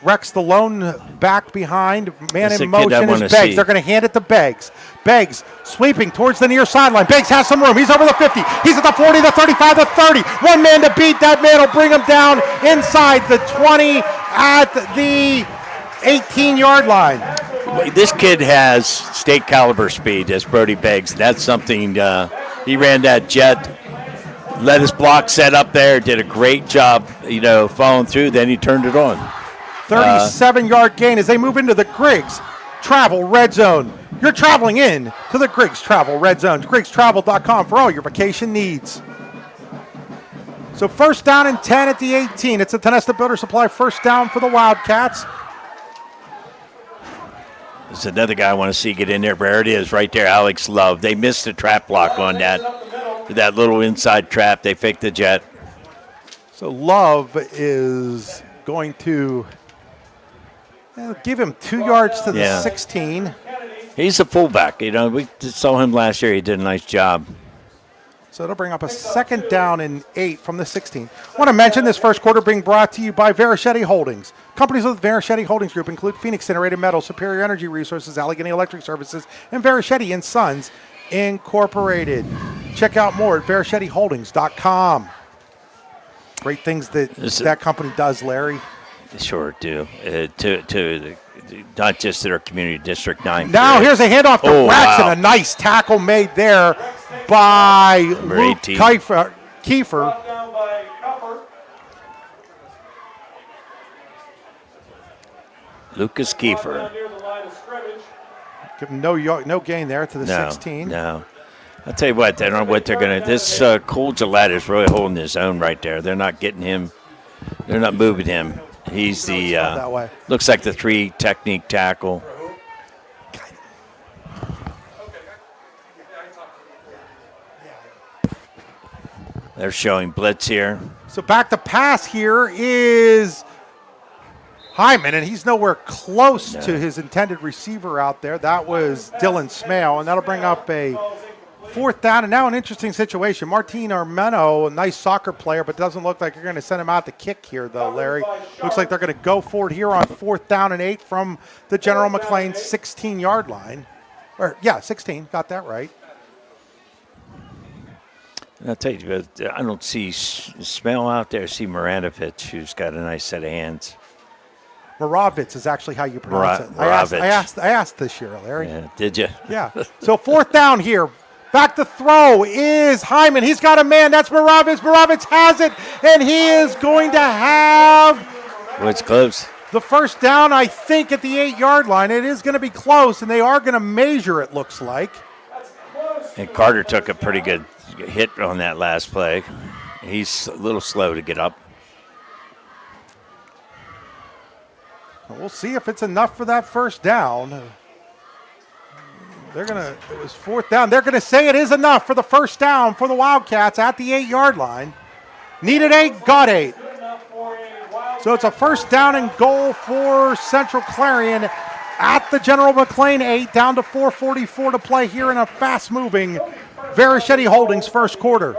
Rex the lone back behind. Man in motion is Beggs. They're going to hand it to Beggs. Beggs sweeping towards the near sideline. Beggs has some room. He's over the 50. He's at the 40, the 35, the 30. One man to beat. That man will bring him down inside the 20 at the 18-yard line. This kid has state caliber speed, that's Brody Beggs. That's something, he ran that jet, let his block set up there, did a great job, following through, then he turned it on. 37-yard gain as they move into the Griggs Travel Red Zone. You're traveling in to the Griggs Travel Red Zone. GriggsTravel.com for all your vacation needs. So first down and 10 at the 18. It's a Tonesta Builder Supply first down for the Wildcats. There's another guy I want to see get in there. There it is right there, Alex Love. They missed the trap block on that little inside trap. They faked the jet. So Love is going to give him 2 yards to the 16. He's a fullback. We saw him last year. He did a nice job. So it'll bring up a second down and 8 from the 16. I want to mention this first quarter being brought to you by Verichetti Holdings. Companies with Verichetti Holdings Group include Phoenix Innovative Metals, Superior Energy Resources, Allegheny Electric Services, and Verichetti & Sons Incorporated. Check out more at VeriChettiHoldings.com. Great things that company does, Larry. They sure do. Not just their community district 9. Now here's a handoff to Rex and a nice tackle made there by Luke Kiefer. Lucas Kiefer. Give him no gain there to the 16. No. I'll tell you what, they don't know what they're going to. This Cole Gillette is really holding his own right there. They're not getting him. They're not moving him. He's the, looks like the 3 technique tackle. They're showing blitz here. So back to pass here is Hyman, and he's nowhere close to his intended receiver out there. That was Dylan Smale, and that'll bring up a fourth down, and now an interesting situation. Martin Armeno, a nice soccer player, but doesn't look like you're going to send him out to kick here, though, Larry. Looks like they're going to go for it here on fourth down and 8 from the General McLane 16-yard line. 16. Got that right. I'll tell you, I don't see Smell out there. I see Moranovich, who's got a nice set of hands. Moravitz is actually how you pronounce it. I asked this year, Larry. Yeah, did you? Yeah. So fourth down here. Back to throw is Hyman. He's got a man. That's Moravitz. Moravitz has it, and he is going to have. Well, it's close. The first down, I think, at the 8-yard line. It is going to be close, and they are going to measure, it looks like. And Carter took a pretty good hit on that last play. He's a little slow to get up. We'll see if it's enough for that first down. It was fourth down. They're going to say it is enough for the first down for the Wildcats at the 8-yard line. Needed 8, got 8. So it's a first down and goal for Central Clarion at the General McLane 8, down to 4:44 to play here in a fast-moving Verichetti Holdings first quarter.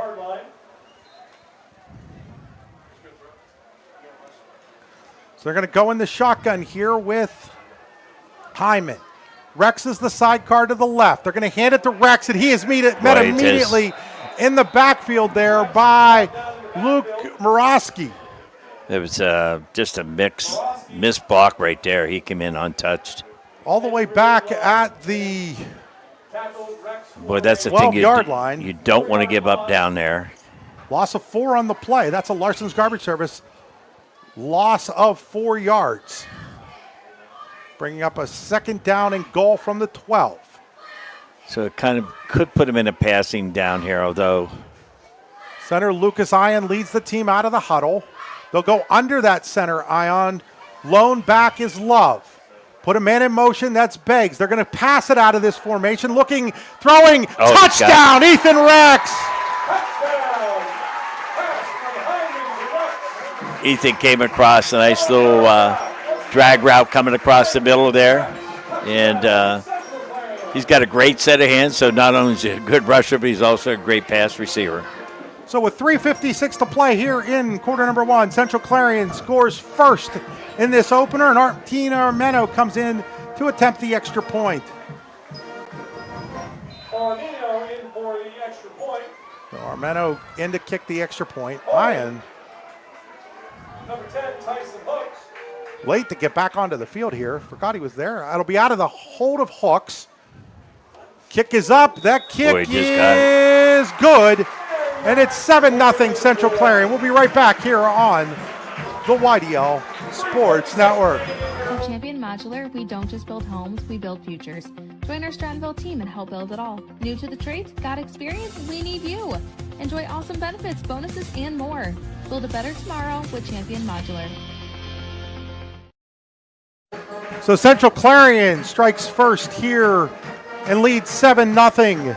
So they're going to go in the shotgun here with Hyman. Rex is the sidecar to the left. They're going to hand it to Rex, and he is met immediately in the backfield there by Luke Morosky. It was just a missed block right there. He came in untouched. All the way back at the that's the 12-yard line. You don't want to give up down there. Loss of 4 on the play. That's a Larson's garbage service. Loss of 4 yards. Bringing up a second down and goal from the 12. So it kind of could put him in a passing down here, although. Center Lucas Ion leads the team out of the huddle. They'll go under that center Ion. Lone back is Love. Put a man in motion, that's Beggs. They're going to pass it out of this formation. Looking, throwing, touchdown, Ethan Rex. Ethan came across a nice little drag route coming across the middle there. And he's got a great set of hands, so not only is he a good rusher, but he's also a great pass receiver. So with 3:56 to play here in quarter number 1, Central Clarion scores first in this opener, and Martina Armeno comes in to attempt the extra point. Armeno in for the extra point. So Armeno in to kick the extra point. Ion Number 10, Tyson Hooks. late to get back onto the field here. Forgot he was there. It'll be out of the hold of Hooks. Kick is up. That kick is good. And it's 7-0 Central Clarion. We'll be right back here on the YDL Sports Network. At Champion Modular, we don't just build homes, we build futures. Join our Strattonville team and help build it all. New to the trades? Got experience? We need you. Enjoy awesome benefits, bonuses, and more. Build a better tomorrow with Champion Modular. So Central Clarion strikes first here and leads 7-0.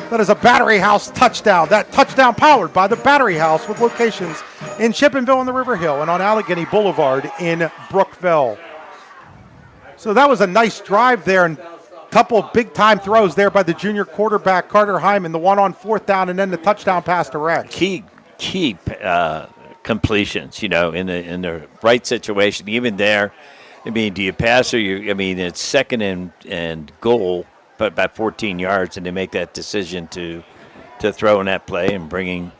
That is a Battery House touchdown. That touchdown powered by the Battery House with locations in Chippenville on the River Hill and on Allegheny Boulevard in Brookville. So that was a nice drive there and a couple of big-time throws there by the junior quarterback Carter Hyman, the one on 4th down and then the touchdown pass to Rex. Key completions, in the right situation, even there. I mean, do you pass or it's second and goal, but about 14 yards, and they make that decision to throw in that play and bringing,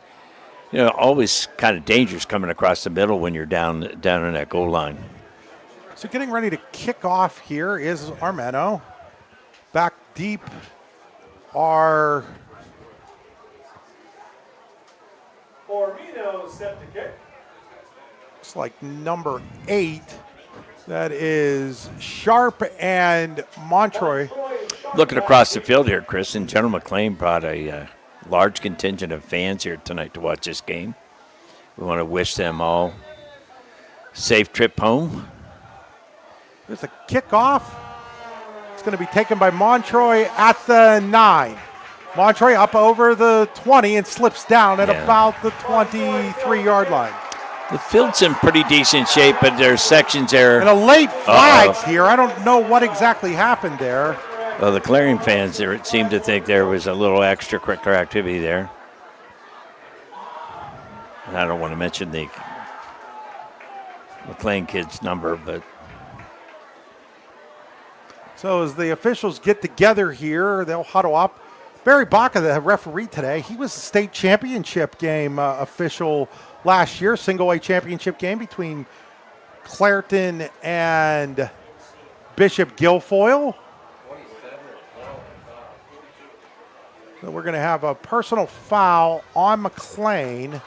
always kind of dangerous coming across the middle when you're down in that goal line. So getting ready to kick off here is Armeno. Back deep are Armeno set to kick. looks like number 8. That is Sharp and Montroy. Looking across the field here, Chris, and General McLane brought a large contingent of fans here tonight to watch this game. We want to wish them all safe trip home. There's a kickoff. It's going to be taken by Montroy at the 9. Montroy up over the 20 and slips down at about the 23-yard line. The field's in pretty decent shape, but there's sections there. And a late flags here. I don't know what exactly happened there. Well, the Clarion fans there seemed to think there was a little extracurricular activity there. And I don't want to mention the McLane kids' number, but. So as the officials get together here, they'll huddle up. Barry Baca, the referee today, he was the state championship game official last year, single A championship game between Clairton and Bishop Guilfoyle. So we're going to have a personal foul on McLane.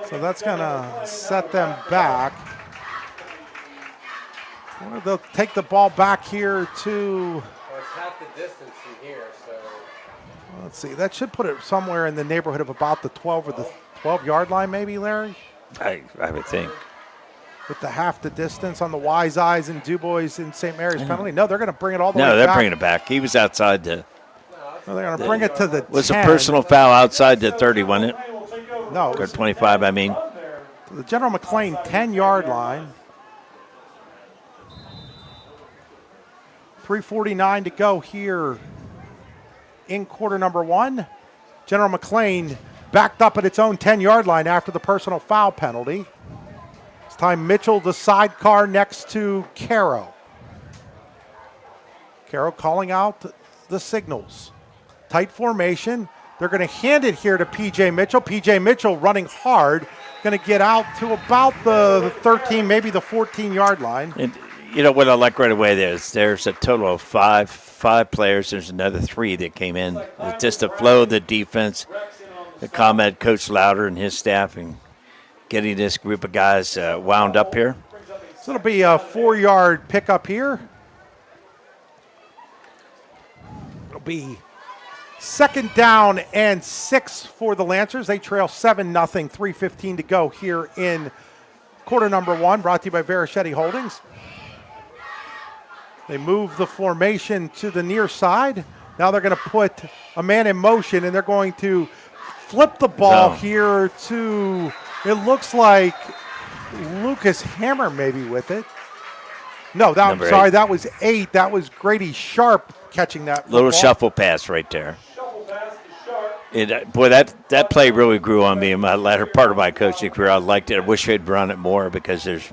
So that's going to set them back. They'll take the ball back here to... Well, it's half the distance from here, so... Let's see. That should put it somewhere in the neighborhood of about the 12 or the 12-yard line, maybe, Larry? I would think. With the half the distance on the Wise Eyes and DuBois and St. Mary's penalty. No, they're going to bring it all the way back. No, they're bringing it back. He was outside the... No, they're going to bring it to the 10. Was a personal foul outside the 30, wasn't it? No. Or 25, I mean. The General McLane 10-yard line. 3:49 to go here in quarter number 1. General McLane backed up at its own 10-yard line after the personal foul penalty. This time Mitchell, the sidecar next to Caro. Caro calling out the signals. Tight formation. They're going to hand it here to P.J. Mitchell. P.J. Mitchell running hard. Going to get out to about the 13, maybe the 14-yard line. And you know what I like right away there's a total of five players. There's another 3 that came in. It's just the flow of the defense, the comment Coach Louder and his staff, and getting this group of guys wound up here. So it'll be a 4-yard pickup here. It'll be second down and 6 for the Lancers. They trail 7-0, 3:15 to go here in quarter number 1, brought to you by Verichetti Holdings. They move the formation to the near side. Now they're going to put a man in motion, and they're going to flip the ball here to, it looks like Lucas Hammer maybe with it. No, that was 8. That was Grady Sharp catching that little football. Shuffle pass right there. Boy, that play really grew on me in my latter part of my coaching career. I liked it. I wish I'd run it more because there's,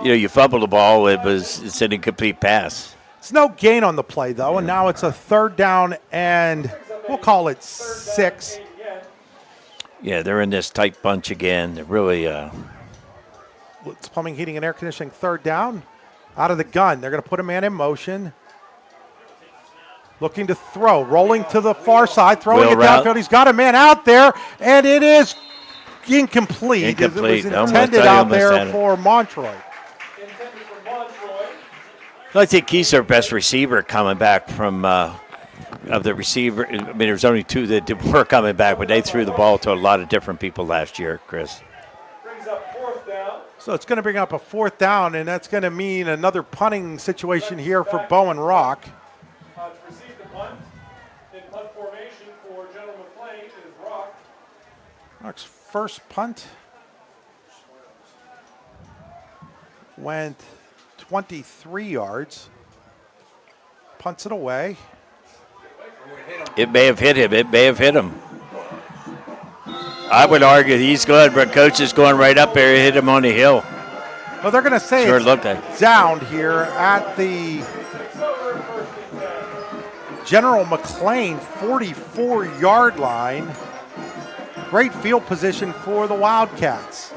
you fumble the ball. It's an incomplete pass. It's no gain on the play, though, and now it's a third down and we'll call it 6. Yeah, they're in this tight bunch again. They're really it's plumbing, heating, and air conditioning, third down. Out of the gun. They're going to put a man in motion. Looking to throw. Rolling to the far side. Throwing it downfield. He's got a man out there, and it is incomplete. It was intended out there for Montroy. I think he's their best receiver coming back from of the receiver. I mean, there's only 2 that were coming back, but they threw the ball to a lot of different people last year, Chris. So it's going to bring up a 4th down, and that's going to mean another punting situation here for Bowen Rock. To receive the punt, in punt formation for General McLane is Rock. Rock's first punt went 23 yards. Punts it away. It may have hit him. I would argue he's good, but coach is going right up there, hit him on the hill. Well, they're going to say it's downed here at the General McLane 44-yard line. Great field position for the Wildcats.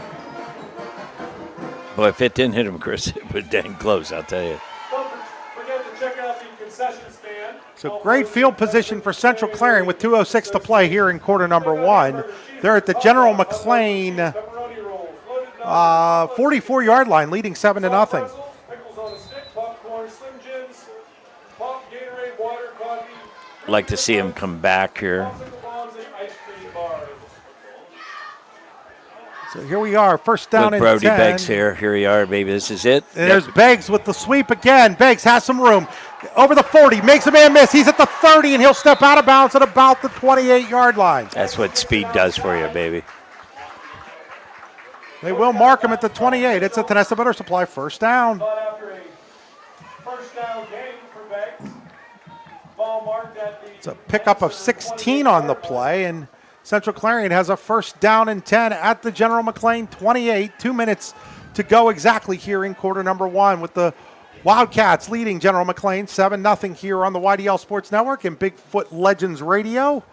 Well, if it didn't hit him, Chris, it would dang close, I'll tell you. Don't forget to check out the concession stand. So great field position for Central Clarion with 2:06 to play here in quarter number 1. They're at the General McLane 44-yard line, leading 7-0. Pickles on a stick, popcorn, Slim Jims, pop, Gatorade, water, coffee. I'd like to see him come back here. So here we are, first down and Brody 10. Beggs here. Here we are, baby. This is it. And there's Beggs with the sweep again. Beggs has some room. Over the 40, makes a man miss. He's at the 30, and he'll step out of bounds at about the 28-yard line. That's what speed does for you, baby. They will mark him at the 28. It's a Tenesta Butter Supply first down. It's a pickup of 16 on the play, and Central Clarion has a first down and 10 at the General McLane 28. 2 minutes to go exactly here in quarter number 1 with the Wildcats leading General McLane 7-0 here on the YDL Sports Network and Bigfoot Legends Radio.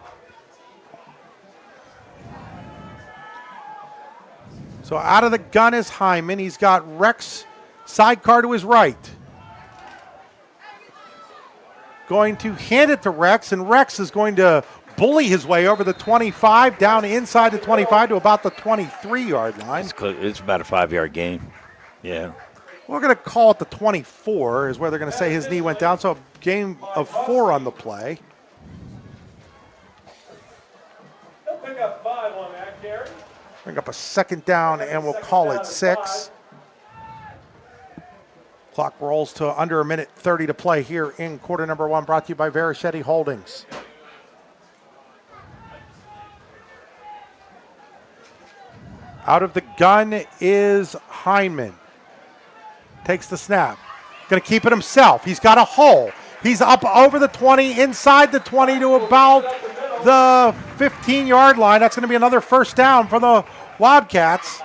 So out of the gun is Hyman. He's got Rex sidecar to his right. Going to hand it to Rex, and Rex is going to bully his way over the 25, down inside the 25 to about the 23-yard line. It's about a 5-yard gain. Yeah. We're going to call it the 24 is where they're going to say his knee went down. So a gain of 4 on the play. They'll pick up 5 on that carry. Bring up a second down, and we'll call it 6. Clock rolls to under a minute 30 to play here in quarter number 1, brought to you by Verichetti Holdings. Out of the gun is Hyman. Takes the snap. Going to keep it himself. He's got a hole. He's up over the 20, inside the 20 to about the 15-yard line. That's going to be another first down for the Wildcats.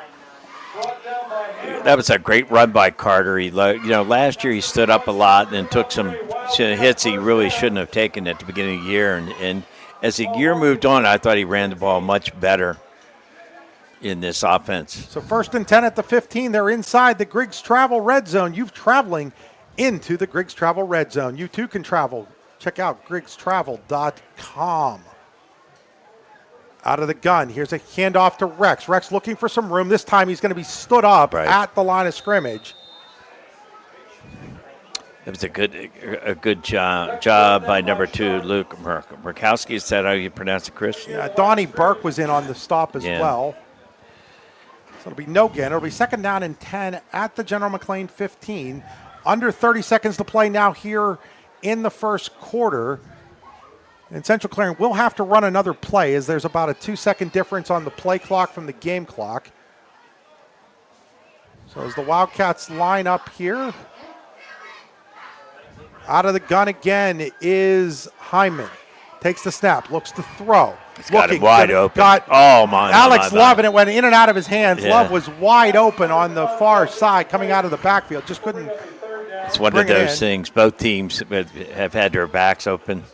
That was a great run by Carter. Last year he stood up a lot and took some hits he really shouldn't have taken at the beginning of the year. And as the year moved on, I thought he ran the ball much better in this offense. So first and 10 at the 15. They're inside the Griggs Travel Red Zone. You're traveling into the Griggs Travel Red Zone. You too can travel. Check out griggstravel.com. Out of the gun. Here's a handoff to Rex. Rex looking for some room. This time he's going to be stood up at the line of scrimmage. It was a good job by number 2, Luke Murkowski. Is that how you pronounce it, Chris? Yeah, Donnie Burke was in on the stop as well. So it'll be no gain. It'll be second down and 10 at the General McLane 15. Under 30 seconds to play now here in the first quarter. And Central Clarion will have to run another play as there's about a 2-second difference on the play clock from the game clock. So as the Wildcats line up here, out of the gun again is Hyman. Takes the snap, looks to throw. He's got it wide open. Alex Love, and it went in and out of his hands. Yeah. Love was wide open on the far side coming out of the backfield. Just couldn't. It's one of those things. Both teams have had their backs open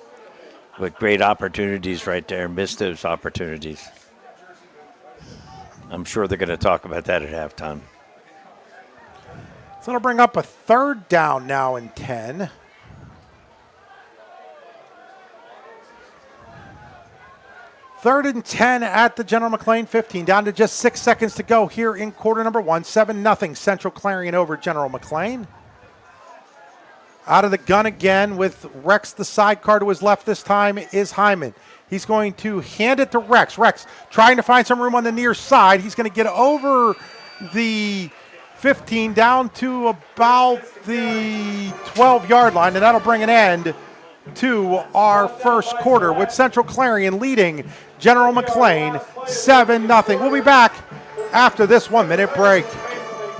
with great opportunities right there. Missed those opportunities. I'm sure they're going to talk about that at halftime. So it'll bring up a third down now and 10. Third and 10 at the General McLane 15. Down to just 6 seconds to go here in quarter number 1. 7-0 Central Clarion over General McLane. Out of the gun again with Rex, the sidecar to his left this time is Hyman. He's going to hand it to Rex. Rex trying to find some room on the near side. He's going to get over the 15 down to about the 12-yard line, and that'll bring an end to our first quarter with Central Clarion leading General McLane 7-0. We'll be back after this 1-minute break.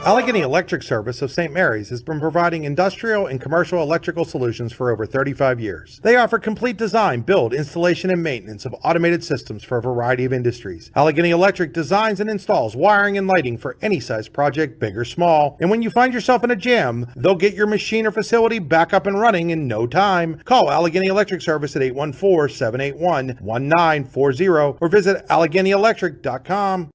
Allegheny Electric Service of St. Mary's has been providing industrial and commercial electrical solutions for over 35 years. They offer complete design, build, installation, and maintenance of automated systems for a variety of industries. Allegheny Electric designs and installs wiring and lighting for any size project, big or small. And when you find yourself in a jam, they'll get your machine or facility back up and running in no time. Call Allegheny Electric Service at 814-781-1940 or visit AlleghenyElectric.com.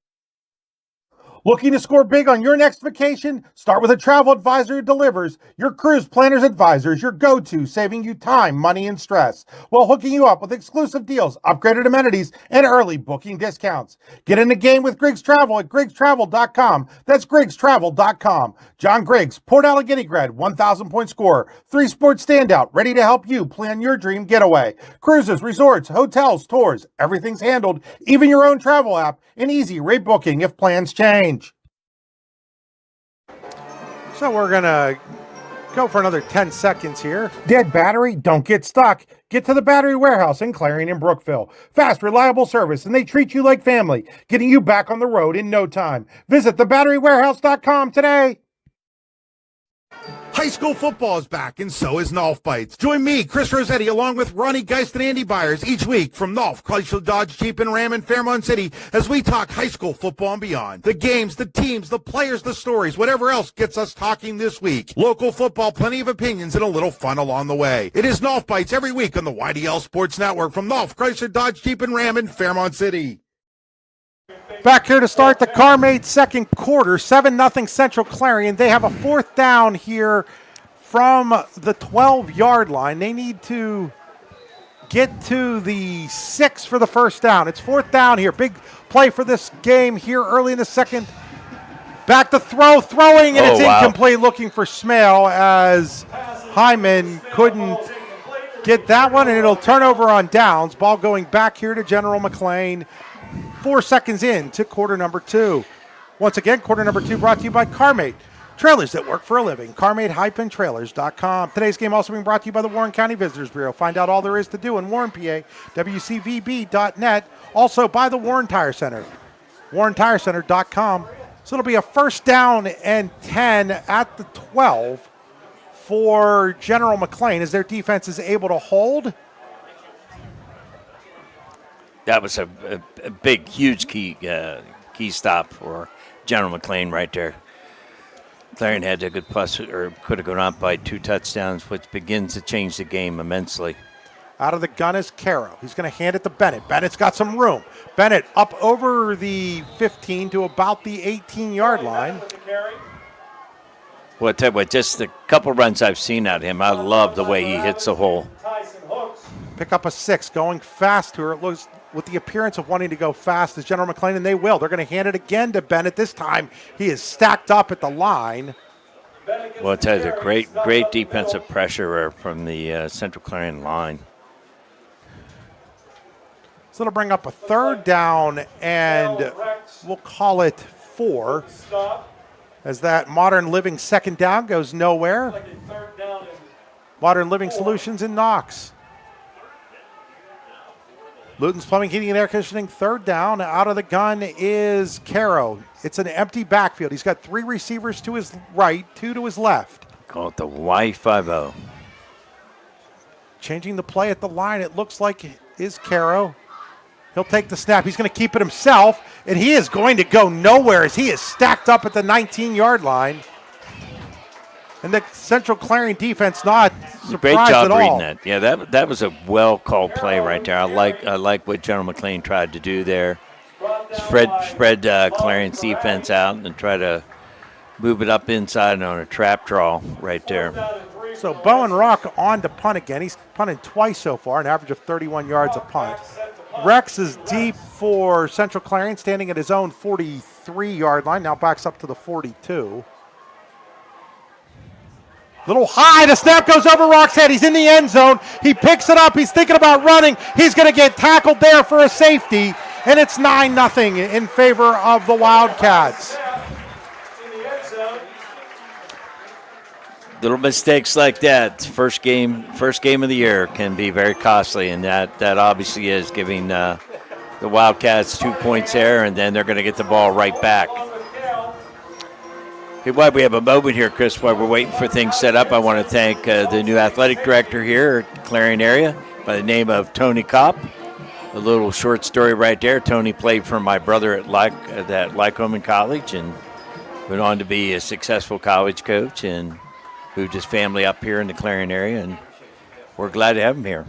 Looking to score big on your next vacation? Start with a travel advisor who delivers. Your cruise planner's advisor is your go-to, saving you time, money, and stress, while hooking you up with exclusive deals, upgraded amenities, and early booking discounts. Get in the game with Griggs Travel at GriggsTravel.com. That's GriggsTravel.com. John Griggs, Port Allegheny grad, 1,000-point scorer, 3-sport standout, ready to help you plan your dream getaway. Cruises, resorts, hotels, tours, everything's handled, even your own travel app, and easy rate booking if plans change. So we're going to go for another 10 seconds here. Dead battery? Don't get stuck. Get to the Battery Warehouse in Clarion and Brookville. Fast, reliable service, and they treat you like family, getting you back on the road in no time. Visit thebatterywarehouse.com today. High school football is back, and so is Nolf Bites. Join me, Chris Rossetti, along with Ronnie Geist and Andy Byers each week from Nolf, Chrysler, Dodge, Jeep, and Ram in Fairmont City as we talk high school football and beyond. The games, the teams, the players, the stories, whatever else gets us talking this week. Local football, plenty of opinions, and a little fun along the way. It is Nolf Bites every week on the YDL Sports Network from Nolf, Chrysler, Dodge, Jeep, and Ram in Fairmont City. Back here to start the Carmade second quarter, 7-0 Central Clarion. They have a fourth down here from the 12-yard line. They need to get to the 6 for the first down. It's fourth down here. Big play for this game here early in the second. Back to throwing, and it's incomplete. Looking for Smale as Hyman couldn't get that one, and it'll turn over on downs. Ball going back here to General McLane. 4 seconds in to quarter number 2. Once again, quarter number 2 brought to you by Carmade. Trailers that work for a living. Carmade-trailers.com. Today's game also being brought to you by the Warren County Visitors Bureau. Find out all there is to do in Warren, PA. WCVB.net. Also by the Warren Tire Center. WarrenTireCenter.com. So it'll be a first down and 10 at the 12 for General McLane as their defense is able to hold. That was a big, huge key stop for General McLane right there. Clarion had a good plus, or could have gone up by 2 touchdowns, which begins to change the game immensely. Out of the gun is Caro. He's going to hand it to Bennett. Bennett's got some room. Bennett up over the 15 to about the 18-yard line. Well, I tell you what, just the couple runs I've seen out of him, I love the way he hits the hole. Pick up a 6, going fast to her. It looks with the appearance of wanting to go fast as General McLane, and they will. They're going to hand it again to Bennett. This time he is stacked up at the line. Well, I'll tell you, great defensive pressure from the Central Clarion line. So it'll bring up a third down, and we'll call it 4. As that Modern Living second down goes nowhere. Modern Living Solutions in Knox. Luton's Plumbing, Heating, and Air Conditioning, third down. Out of the gun is Caro. It's an empty backfield. He's got 3 receivers to his right, 2 to his left. Call it the Y50. Changing the play at the line, it looks like is Caro. He'll take the snap. He's going to keep it himself, and he is going to go nowhere as he is stacked up at the 19-yard line. And the Central Clarion defense not surprised Great job at all. reading that. Yeah, that was a well-called play right there. I like what General McLane tried to do there. Spread Clarion's defense out and try to move it up inside on a trap draw right there. So Bowen Rock on to punt again. He's punted twice so far, an average of 31 yards a punt. Rex is deep for Central Clarion, standing at his own 43-yard line. Now backs up to the 42. Little high, the snap goes over Rock's head. He's in the end zone. He picks it up. He's thinking about running. He's going to get tackled there for a safety, and it's 9-0 in favor of the Wildcats. Little mistakes like that, first game of the year, can be very costly, and that obviously is giving the Wildcats 2 points there, and then they're going to get the ball right back. Hey, while we have a moment here, Chris, while we're waiting for things set up, I want to thank the new athletic director here at Clarion area by the name of Tony Kopp. A little short story right there. Tony played for my brother at Lycoming College and went on to be a successful college coach and moved his family up here in the Clarion area, and we're glad to have him here.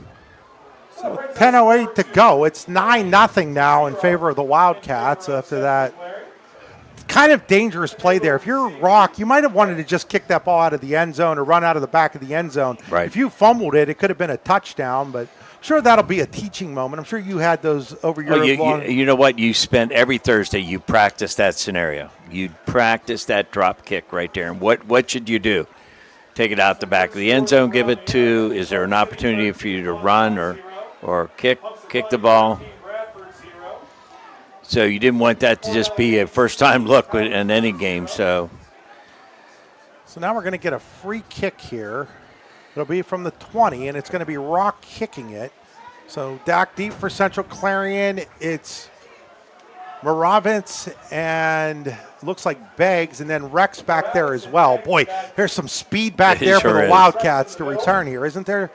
So 10:08 to go. It's 9-0 now in favor of the Wildcats after that kind of dangerous play there. If you're Rock, you might have wanted to just kick that ball out of the end zone or run out of the back of the end zone. Right. If you fumbled it, it could have been a touchdown, but I'm sure that'll be a teaching moment. I'm sure you had those over your long. You know what? You spent every Thursday, you practice that scenario. You practice that drop kick right there. And what should you do? Take it out the back of the end zone, give it to, is there an opportunity for you to run or kick the ball? So you didn't want that to just be a first-time look in any game. So now we're going to get a free kick here. It'll be from the 20, and it's going to be Rock kicking it. So Dak deep for Central Clarion. It's Moravitz and looks like Beggs, and then Rex back there as well. Boy, there's some speed back there for the Wildcats to return here, isn't there?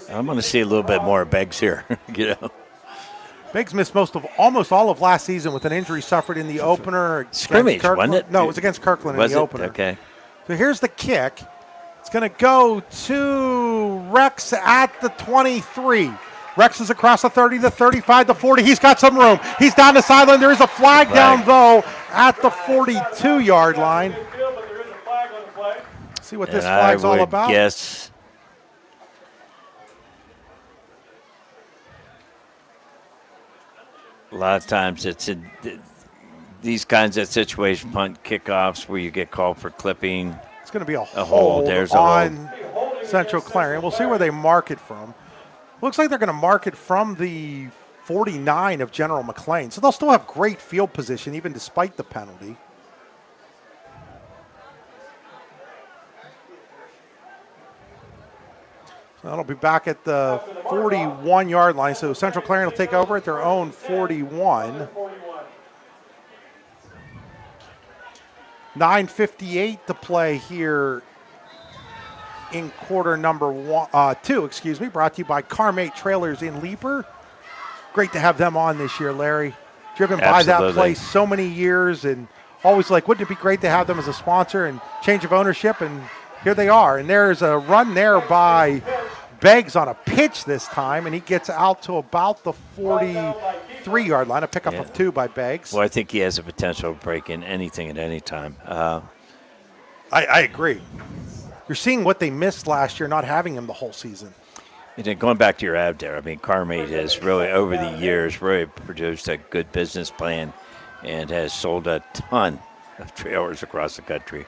I'm going to see a little bit more of Beggs here. Beggs missed almost all of last season with an injury suffered in the opener. Scrimmage, wasn't it? No, it was against Kirkland in the opener. Okay. So here's the kick. It's going to go to Rex at the 23. Rex is across the 30, the 35, the 40. He's got some room. He's down the sideline. There is a flag down, though, at the 42-yard line. See what this flag's all about? Yes. A lot of times it's in these kinds of situations, punt kickoffs, where you get called for clipping. It's going to be a hold There's on Central Clarion. We'll see where they mark it from. Looks like they're going to mark it from the 49 of General McLane. So they'll still have great field position even despite the penalty. So that'll be back at the 41-yard line. So Central Clarion will take over at their own 41. 9:58 to play here in quarter number 2, brought to you by Carmate Trailers in Leeper. Great to have them on this year, Larry. Driven by that place so many years, and always like, wouldn't it be great to have them as a sponsor and change of ownership, and here they are. And there's a run there by Beggs on a pitch this time, and he gets out to about the 43-yard line, a pickup of 2 by Beggs. Well, I think he has the potential to break in anything at any time. I agree. You're seeing what they missed last year, not having him the whole season. And then going back to your ad there, I mean, Carmate has really, over the years, really produced a good business plan and has sold a ton of trailers across the country.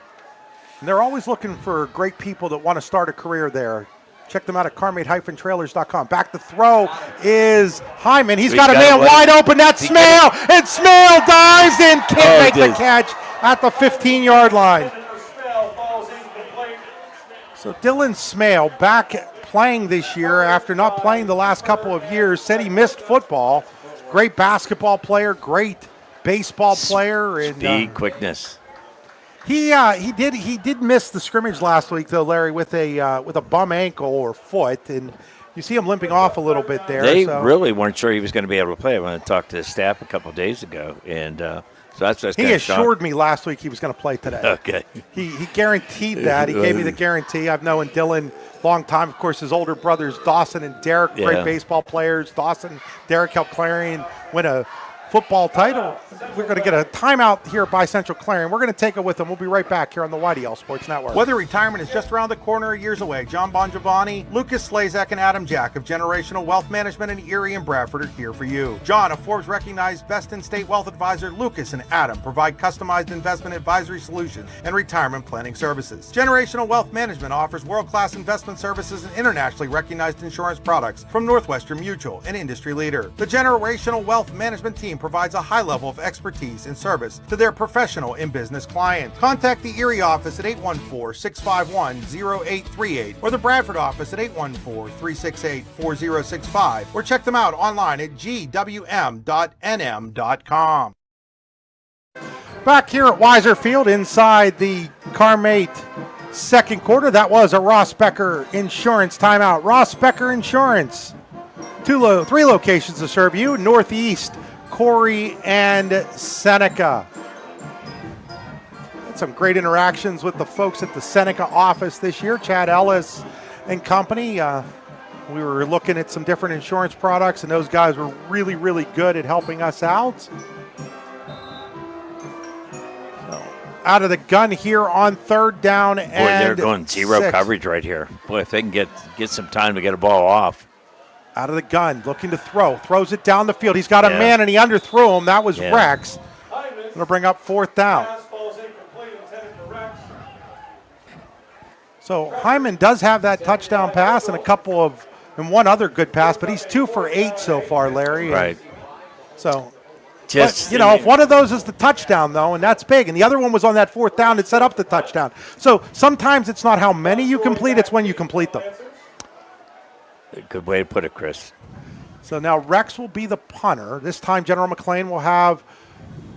And they're always looking for great people that want to start a career there. Check them out at carmate-trailers.com. Back to throw is Hyman. He's got a man wide open. That's Smale. And Smale dives and can't make the catch at the 15-yard line. So Dylan Smale back playing this year after not playing the last couple of years. Said he missed football. Great basketball player, great baseball player. And, speed, quickness. He did miss the scrimmage last week though, Larry, with a bum ankle or foot, and you see him limping off a little bit there. They really weren't sure he was going to be able to play. I went and talked to the staff a couple of days ago, and so that's he assured me last week he was going to play today. Okay. He guaranteed that. He gave me the guarantee. I've known Dylan long time. Of course, his older brothers Dawson and Derek, great baseball players. Dawson, Derek helped Clarion win a football title. We're going to get a timeout here by Central Clarion. We're going to take it with them. We'll be right back here on the YDL Sports Network. Whether retirement is just around the corner or years away, John Bongiovanni, Lucas Slazak, and Adam Jack of Generational Wealth Management in Erie and Bradford are here for you. John, a Forbes-recognized best-in-state wealth advisor, Lucas and Adam provide customized investment advisory solutions and retirement planning services. Generational Wealth Management offers world-class investment services and internationally recognized insurance products from Northwestern Mutual, an industry leader. The Generational Wealth Management team provides a high level of expertise and service to their professional and business clients. Contact the Erie office at 814-651-0838 or the Bradford office at 814-368-4065 or check them out online at gwm.nm.com. Back here at Weiser Field inside the Carmate second quarter. That was a Ross Becker Insurance timeout. Ross Becker Insurance. 3 locations to serve you. Northeast, Corey, and Seneca. Had some great interactions with the folks at the Seneca office this year. Chad Ellis and company. We were looking at some different insurance products, and those guys were really, really good at helping us out. Out of the gun here on third down and they're going zero coverage right here. Boy, if they can get some time to get a ball off. Out of the gun, looking to throw. Throws it down the field. He's got a man, and he underthrew him. That was Rex. Going to bring up fourth down. So Hyman does have that touchdown pass and one other good pass, but he's 2 for 8 so far, Larry. Right. So, if one of those is the touchdown, though, and that's big, and the other one was on that fourth down that set up the touchdown. So sometimes it's not how many you complete, it's when you complete them. Good way to put it, Chris. So now Rex will be the punter. This time General McLane will have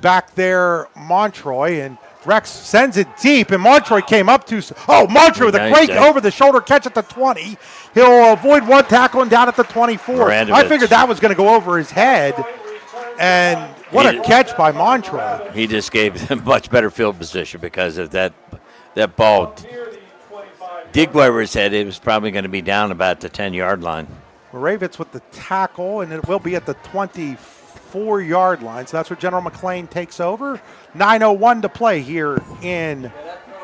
back there Montroy, and Rex sends it deep, and Montroy came up to Montroy with a great over-the-shoulder catch at the 20. He'll avoid one tackle and down at the 24. I figured that was going to go over his head, and what a catch by Montroy. He just gave them much better field position because of that ball. Dig where his head, it was probably going to be down about the 10-yard line. Moravitz with the tackle, and it will be at the 24-yard line. So that's where General McLane takes over. 9:01 to play here in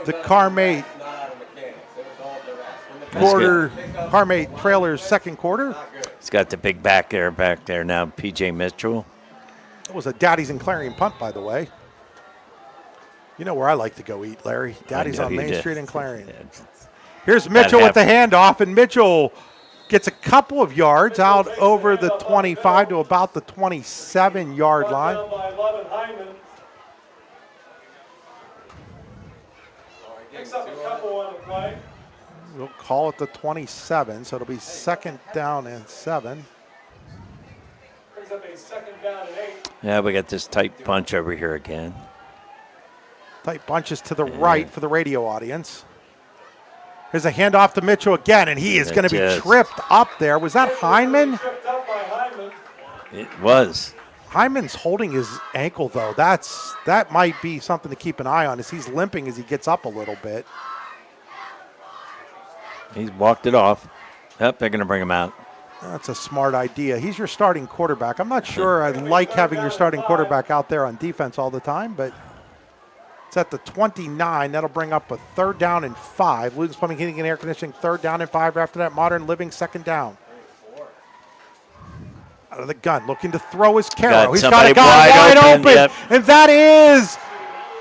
the Carmate Trailers second quarter. He's got the big back there now, P.J. Mitchell. That was a Daddy's and Clarion punt, by the way. You know where I like to go eat, Larry. Daddy's on Main Street in Clarion. Yeah. Here's Mitchell with the handoff, and Mitchell gets a couple of yards out over the 25 to about the 27-yard line. We'll call it the 27, so it'll be second down and 7. Brings up a second down and 8. Yeah, we got this tight bunch over here again. Tight bunches to the right for the radio audience. Here's a handoff to Mitchell again, and he is going to be tripped up there. Was that Hyman? It was. Hyman's holding his ankle, though. That might be something to keep an eye on as he's limping as he gets up a little bit. He's walked it off. Yep, they're going to bring him out. That's a smart idea. He's your starting quarterback. I'm not sure I like having your starting quarterback out there on defense all the time, but it's at the 29. That'll bring up a third down and 5. Luton's Plumbing, Heating, and Air Conditioning, third down and 5. After that, Modern Living, second down. Out of the gun, looking to throw his Carroll. He's got a guy wide open. Yep. And that is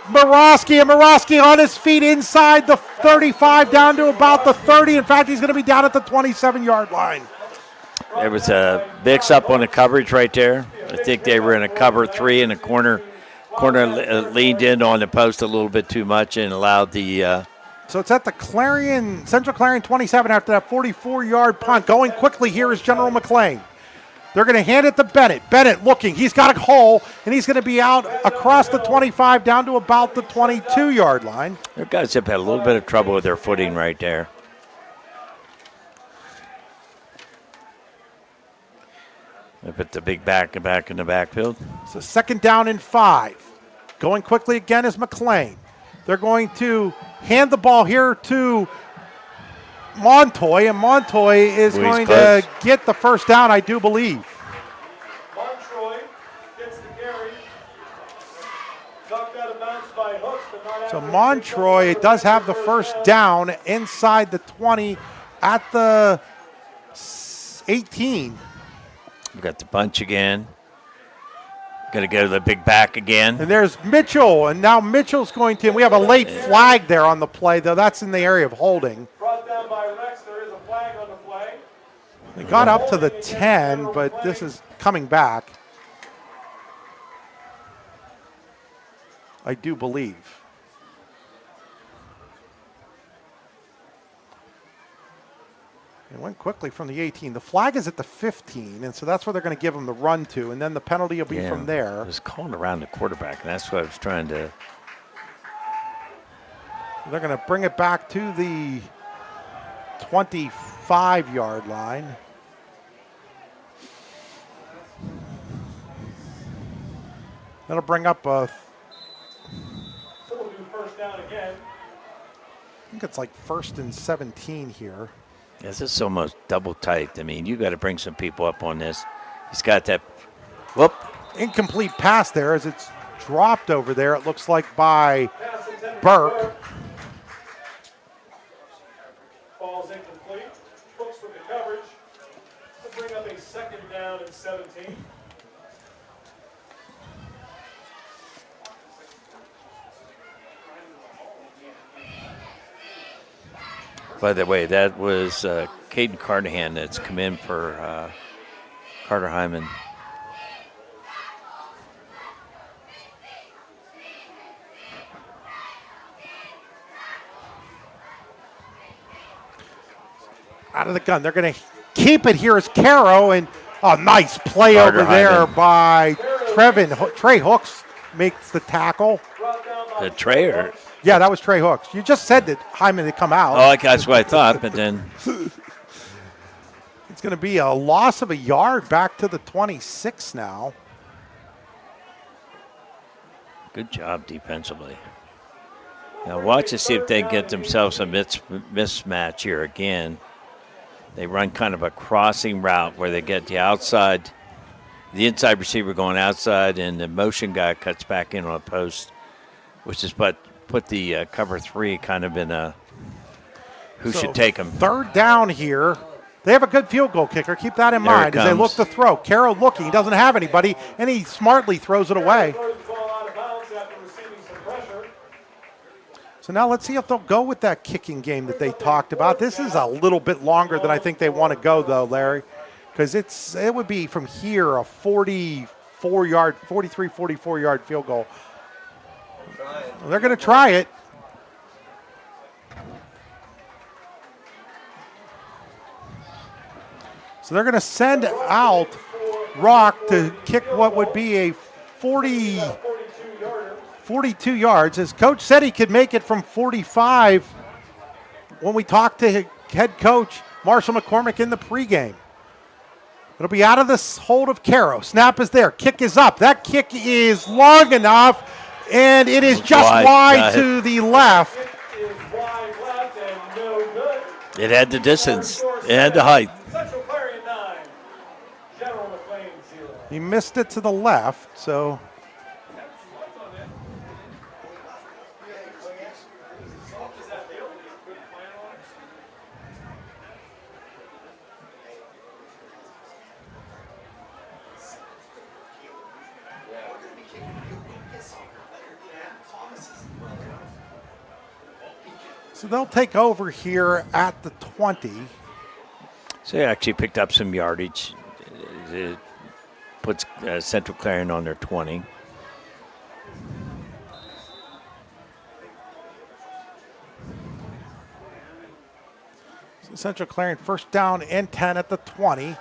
Morosky, and Morosky on his feet inside the 35 down to about the 30. In fact, he's going to be down at the 27-yard line. There was a mix-up on the coverage right there. I think they were in a cover 3, and the corner leaned in on the post a little bit too much and allowed the So it's at the Central Clarion 27 after that 44-yard punt. Going quickly here is General McLane. They're going to hand it to Bennett. Bennett looking. He's got a hole, and he's going to be out across the 25 down to about the 22-yard line. Their guys have had a little bit of trouble with their footing right there. They put the big back in the backfield. So 2nd down and 5. Going quickly again is McLane. They're going to hand the ball here to Montoy, and Montoy is going to get the first down, I do believe. Montroy gets the carry. Knocked out of bounds by Hooks, but not So Montroy does have the first down inside the 20 at the 18. We got the bunch again. Going to go to the big back again. And there's Mitchell, and now Mitchell's going to, we have a late flag there on the play, though that's in the area of holding. Brought down by Rex. There is a flag on the play. They got up to the 10, but this is coming back, I do believe. It went quickly from the 18. The flag is at the 15, and so that's where they're going to give him the run to, and then the penalty will be from there. I was calling around the quarterback, and that's what I was trying to. They're going to bring it back to the 25-yard line. That'll bring up a, So we'll do first down again. I think it's like 1st and 17 here. This is almost double tight. I mean, you got to bring some people up on this. He's got that. Whoop. Incomplete pass there as it's dropped over there. It looks like by Burke. Ball's incomplete. Hooks with the coverage. To bring up a 2nd down and 17. By the way, that was Caden Carnahan that's come in for Carter Hyman. Out of the gun. They're going to keep it here as Caro, and a nice play Carter over there Hyman. by Trey Hooks makes the tackle. The Trey or? Yeah, that was Trey Hooks. You just said that Hyman had come out. Oh, that's what I thought, but then. It's going to be a loss of a yard back to the 26 now. Good job defensively. Now watch to see if they get themselves a mismatch here again. They run kind of a crossing route where they get the inside receiver going outside, and the motion guy cuts back in on a post, which is what put the cover 3 kind of in a who should take them. 3rd down here. They have a good field goal kicker. Keep that in mind as they look to throw. Caro looking. He doesn't have anybody, and he smartly throws it away. So now let's see if they'll go with that kicking game that they talked about. This is a little bit longer than I think they want to go, though, Larry, because it would be from here a 44-yard field goal. Well, they're going to try it. So they're going to send out Rock to kick what would be a 42 yards. As coach said he could make it from 45 when we talked to head coach Marshall McCormick in the pregame. It'll be out of the hold of Caro. Snap is there. Kick is up. That kick is long enough, and it is just wide to the left. It had the distance. It had the height. He missed it to the left, so. So they'll take over here at the 20. So they actually picked up some yardage. It puts Central Clarion on their 20. So Central Clarion first down and 10 at the 20.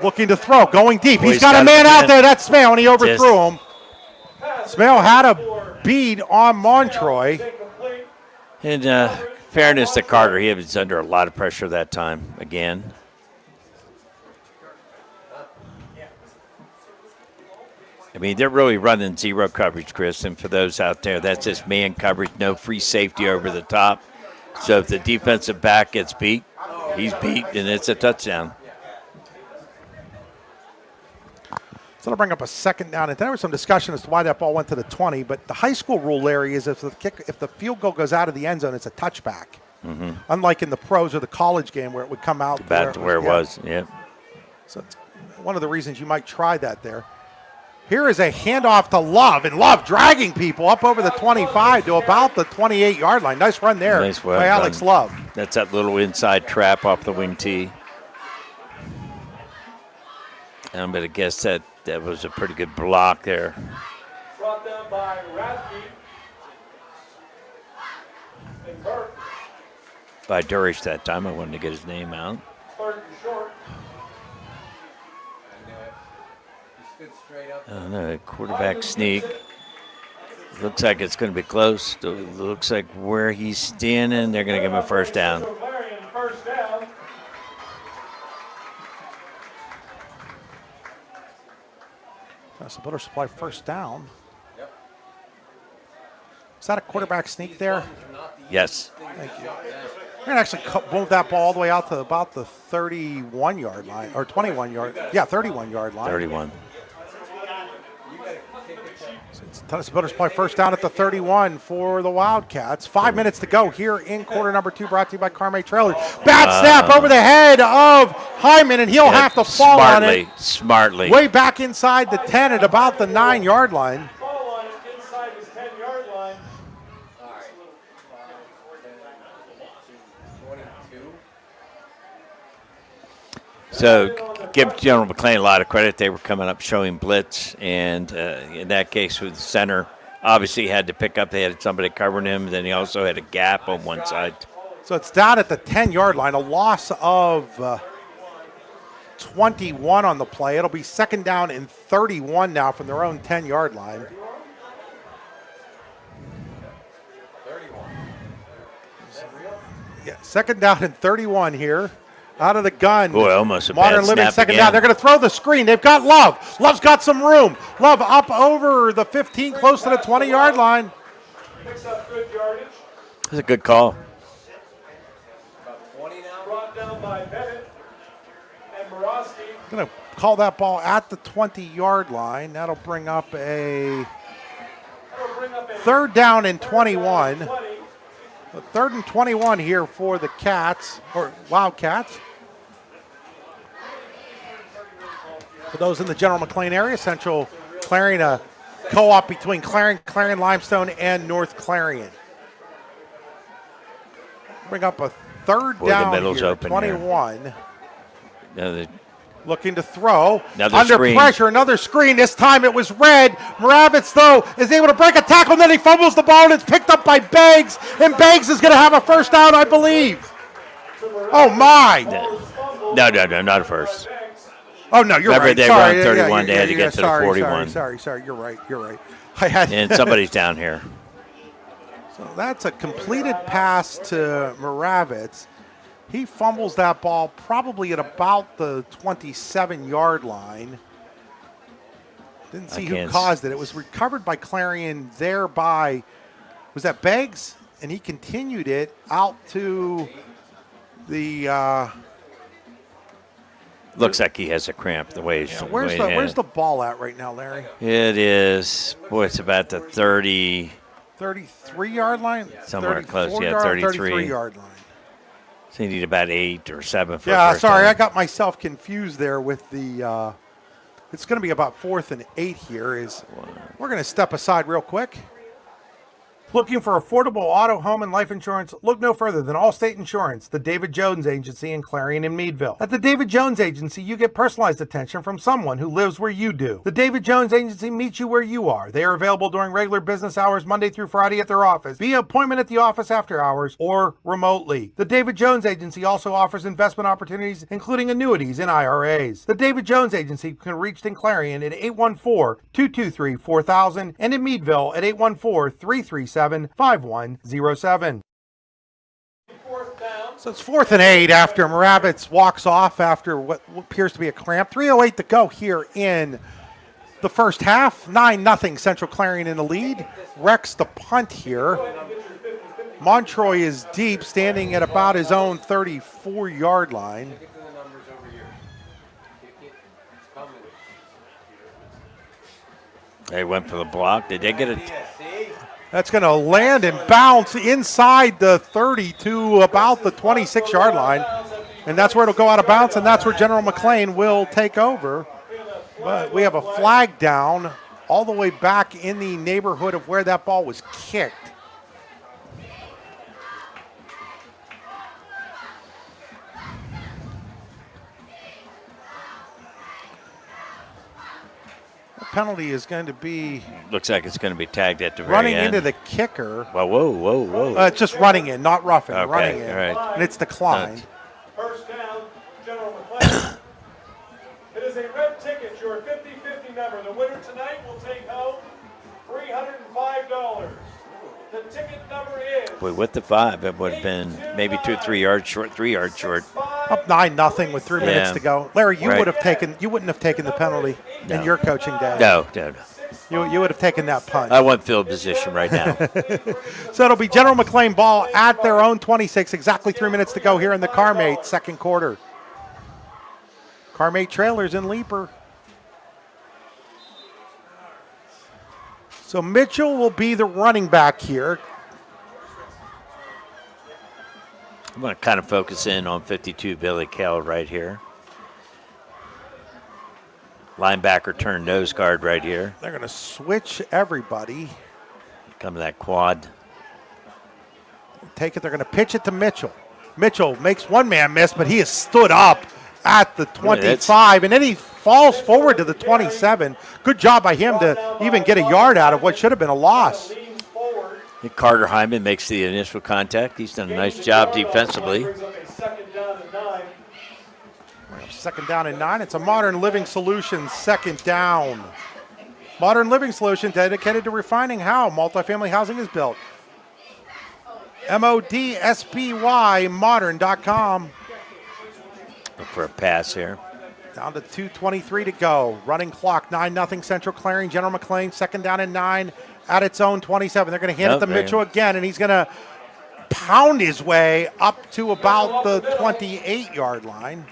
Looking to throw, going deep. Boy, he's got a man out there. That's Smale, and he overthrew him. Smale had a bead on Montroy. In fairness to Carter, he was under a lot of pressure that time again. I mean, they're really running zero coverage, Chris. And for those out there, that's just man coverage, no free safety over the top. So if the defensive back gets beat, he's beat, and it's a touchdown. So that'll bring up a second down. And there was some discussion as to why that ball went to the 20. But the high school rule, Larry, is if the field goal goes out of the end zone, it's a touchback. Mm-hmm. Unlike in the pros or the college game where it would come out. Back to where it was, yeah. So it's one of the reasons you might try that there. Here is a handoff to Love, and Love dragging people up over the 25 to about the 28-yard line. Nice run there by Alex Love. That's that little inside trap off the wing tee. I'm going to guess that was a pretty good block there. Brought down by Rathke and Burke. By Durish that time. I wanted to get his name out. Third and short. I don't know, quarterback sneak. Looks like it's going to be close. Looks like where he's standing, they're going to give him a first down. First down. That's a Builder Supply first down. Is that a quarterback sneak there? Yes. Thank you. We're going to actually move that ball all the way out to about the 31-yard line, or 21-yard. Yeah, 31-yard line. 31. Tennessee Builder Supply first down at the 31 for the Wildcats. 5 minutes to go here in quarter number 2, brought to you by Carme Trailers. Bad snap over the head of Hyman, and he'll have to fall on it. Smartly. Way back inside the 10 at about the 9-yard line. Fall on it inside his 10-yard line. So give General McLane a lot of credit. They were coming up showing blitz, and in that case with the center, obviously had to pick up. They had somebody covering him, and then he also had a gap on one side. So it's down at the 10-yard line, a loss of 21 on the play. It'll be second down and 31 now from their own 10-yard line. Yeah, second down and 31 here. Out of the gun. Boy, almost a Modern bad Living snap second again. down. They're going to throw the screen. They've got Love. Love's got some room. Love up over the 15, close to the 20-yard line. Picks up good yardage. That's a good call. Brought down by Bennett and Morosky. Going to call that ball at the 20-yard line. That'll bring up a third down and 21. A third and 21 here for the Cats, or Wildcats. For those in the General McLane area, Central Clarion, a co-op between Clarion Limestone, and North Clarion. Bring up a third down the middle's here, open 21. Here. Looking to throw. Another Under screen. pressure, another screen. This time it was red. Moravitz, though, is able to break a tackle, and then he fumbles the ball, and it's picked up by Beggs, and Beggs is going to have a first down, I believe. Oh, my. No, not a first. Oh, no, you're Remember, right. they Sorry. were on 31. They had to get to the 41. Sorry. You're right. I had And somebody's down here. So that's a completed pass to Moravitz. He fumbles that ball probably at about the 27-yard line. Didn't see who caused it. It was recovered by Clarion there by, was that Beggs? And he continued it out to the Looks like he has a cramp the way he's where's the ball at right now, Larry? It is, it's about the 33-yard line? Somewhere close, 33-yard line. So you need about 8 or 7 for Yeah, first sorry, down. I got myself confused there with the it's going to be about 4th and 8 here. We're going to step aside real quick. Looking for affordable auto, home, and life insurance? Look no further than Allstate Insurance, the David Jones Agency in Clarion and Meadville. At the David Jones Agency, you get personalized attention from someone who lives where you do. The David Jones Agency meets you where you are. They are available during regular business hours, Monday through Friday at their office, via appointment at the office after hours, or remotely. The David Jones Agency also offers investment opportunities, including annuities and IRAs. The David Jones Agency can be reached in Clarion at 814-223-4000 and in Meadville at 814-337-5107. So it's 4th and 8 after Moravitz walks off after what appears to be a cramp. 3:08 to go here in the first half. 9-0 Central Clarion in the lead. Rex the punt here. Montroy is deep, standing at about his own 34-yard line. They went for the block. Did they get it? That's going to land and bounce inside the 30 to about the 26-yard line. And that's where it'll go out of bounds, and that's where General McLane will take over. But we have a flag down all the way back in the neighborhood of where that ball was kicked. Penalty is going to be looks like it's going to be tagged at the very running end. into the kicker. Whoa. It's just running in, not roughing. Okay, running in. all right. And it's declined. First down, General McLane. It is a red ticket, your 50-50 number. The winner tonight will take home $305. The ticket number is... Boy, with the 5, it would have been maybe 2 or 3 yards short, 3 yards short. Up 9-0 with 3 minutes to go. Larry, you Right. wouldn't have taken the penalty in your coaching day. No. You would have taken that punt. I want field position right now. So it'll be General McLane ball at their own 26. Exactly 3 minutes to go here in the Carmate second quarter. Carmate trailers in Leaper. So Mitchell will be the running back here. I'm going to kind of focus in on 52 Billy Kell right here. Linebacker turned nose guard right here. They're going to switch everybody. Come to that quad. Take it. They're going to pitch it to Mitchell. Mitchell makes one man miss, but he has stood up at the 25, and then he falls forward to the 27. Good job by him to even get a yard out of what should have been a loss. Carter Hyman makes the initial contact. He's done a nice job defensively. Second down and 9. It's a Modern Living Solutions second down. Modern Living Solution dedicated to refining how multifamily housing is built. MODSBY modern.com. Look for a pass here. Down to 2:23 to go. Running clock, 9-0 Central Clarion. General McLane, second down and 9 at its own 27. They're going to hand it to Mitchell again, and he's going to pound his way up to about the 28-yard line.